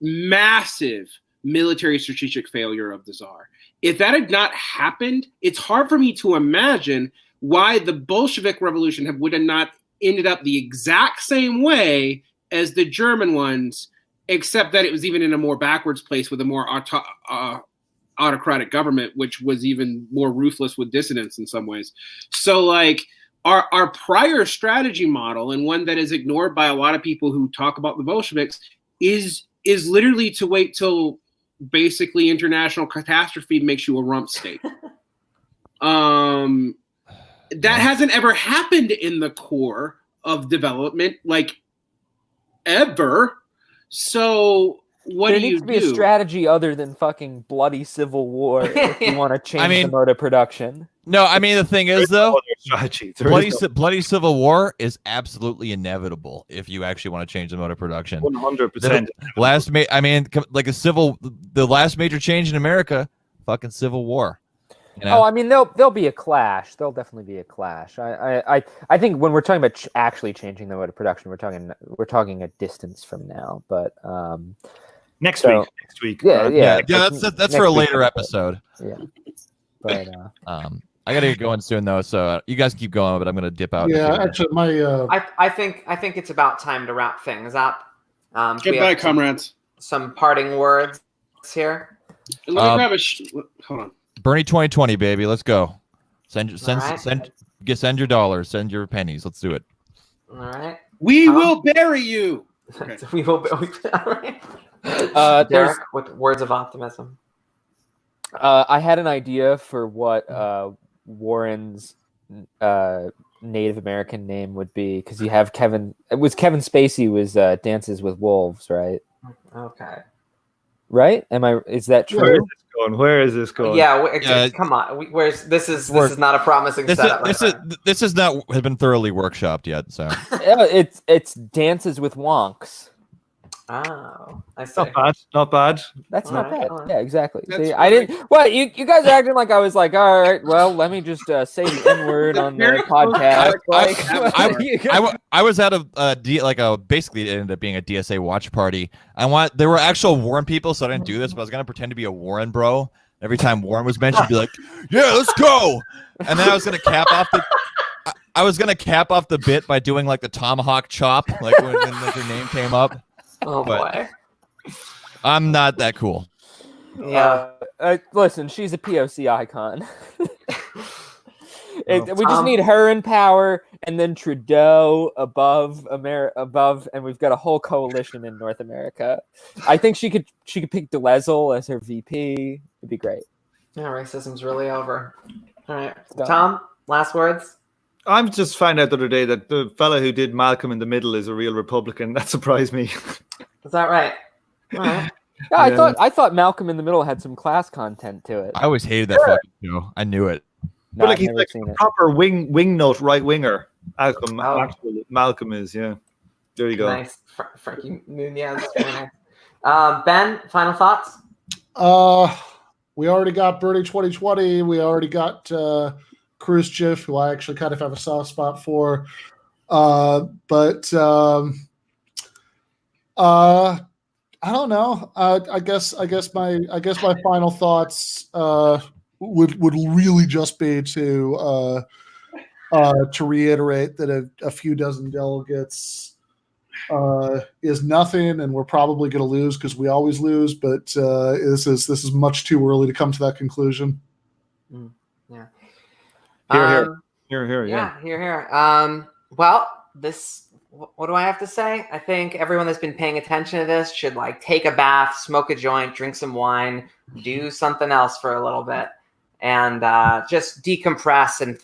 massive military strategic failure of the Tsar. If that had not happened, it's hard for me to imagine why the Bolshevik Revolution would have not ended up the exact same way as the German ones, except that it was even in a more backwards place with a more autocratic government, which was even more ruthless with dissidents in some ways. So like our prior strategy model, and one that is ignored by a lot of people who talk about the Bolsheviks, is literally to wait till basically international catastrophe makes you a rump state. That hasn't ever happened in the core of development, like ever. So what there do you needs to be do? a strategy other than fucking bloody civil war if you want to change the mode of production. No, I mean, the thing is, though, strategy. bloody civil war is absolutely inevitable if you actually want to change the mode of production. 100%. The last major change in America, fucking civil war. Oh, I mean, there'll be a clash. There'll definitely be a clash. I think when we're talking about actually changing the mode of production, we're talking a distance from now. But next week. Yeah. That's for a later episode. Yeah. But I gotta get going soon though, so you guys keep going, but I'm gonna dip out. Yeah, actually, I think it's about time to wrap things up. Goodbye, comrades. Some parting words here. Let me grab a. Hold on. Bernie 2020, baby, let's go. Send your dollars, send your pennies. Let's do it. All right. We will bury you. Okay. We will. All right. Derek, with words of optimism. I had an idea for what Warren's Native American name would be, because you have Kevin Spacey was Dances with Wolves, right? Okay. Right? Is that true? Where is this going? Yeah, come on. This is not a promising setup. This has not been thoroughly workshopped yet. So it's Dances with Wonks. Oh, I see. Not bad. Not bad. That's not Alright, bad. alright. Yeah, exactly. That's See, I really- didn't. What you guys are acting like I was like, all right, well, let me just say the N word on the Very close podcast. to Like, I was at basically it ended up being a DSA watch party. There were actual Warren people, so I didn't do this, but I was gonna pretend to be a Warren bro. Every time Warren was mentioned, be like, "Yeah, let's go," and then I was gonna cap off the. I was gonna cap off the bit by doing like the tomahawk chop, like when their name came up. Oh But- boy. I'm not that cool. Yeah. Listen, she's a POC icon. We just Tom? need her in power, and then Trudeau above, and we've got a whole coalition in North America. I think she could pick Delezel as her VP. It'd be great. Yeah, racism's really over. All right, Done. Tom. Last words. I'm just found out the other day that the fella who did Malcolm in the Middle is a real Republican. That surprised me. Is that right? All right. Yeah, Yeah. I thought Malcolm in the Middle had some class content to it. I always hated that fucking show. I knew it. No, But like I've he's never like seen a it. proper wing nut right winger. Oh. Malcolm is, yeah. There you go. Nice, Frankie Nunez. Very nice. Ben, final thoughts. We already got Bernie 2020. We already got Khrushchev, who I actually kind of have a soft spot for. But I don't know. I guess my final thoughts would really just be to reiterate that a few dozen delegates is nothing, and we're probably going to lose because we always lose. But this is much too early to come to that conclusion. Yeah. Here, yeah. Here. Well, what do I have to say? I think everyone that's been paying attention to this should like take a bath, smoke a joint, drink some wine, do something else for a little bit, and just decompress and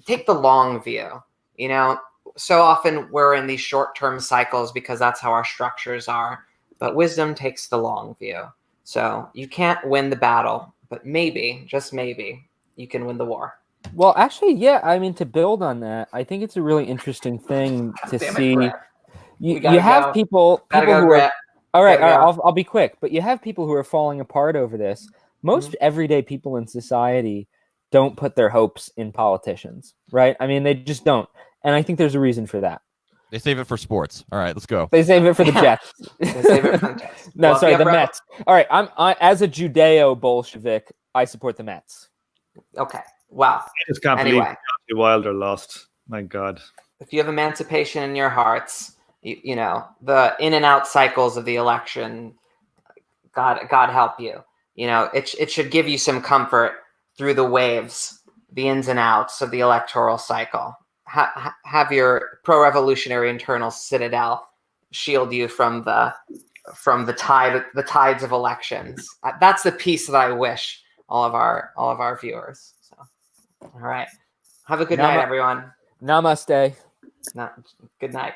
take the long view. You know, so often we're in these short-term cycles because that's how our structures are. But wisdom takes the long view. So you can't win the battle, but maybe, just maybe, you can win the war. Well, actually, yeah. I mean, to build on that, I think it's a really interesting thing to Damn it, see. Brett. You gotta have go. people Gotta go, who are Brett. all right. Gotta go. I'll be quick, but you have people who are falling apart over this. Most Mm-hmm. everyday people in society don't put their hopes in politicians, right? I mean, they just don't, and I think there's a reason for that. They save it for sports. All right, let's go. They save it for the Jets. They save it for the Jets. No, Well, if sorry, you the have Mets. All right, I as a Judeo-Bolshevik, I support the Mets. Okay. Wow. I just can't Anyway. believe Deontay Wilder lost. My God. If you have emancipation in your hearts, you know, the in and out cycles of the election, God help you. You know, it should give you some comfort through the waves, the ins and outs of the electoral cycle. Have your pro-revolutionary internal citadel shield you from the tides of elections. That's the peace that I wish all of our viewers. So, all right, have a good night, everyone. Namaste. Good night.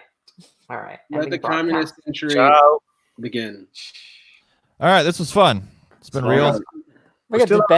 All right. Let ending the broadcast. communist century Ciao. begin. All right, this was fun. It's been real. We got still the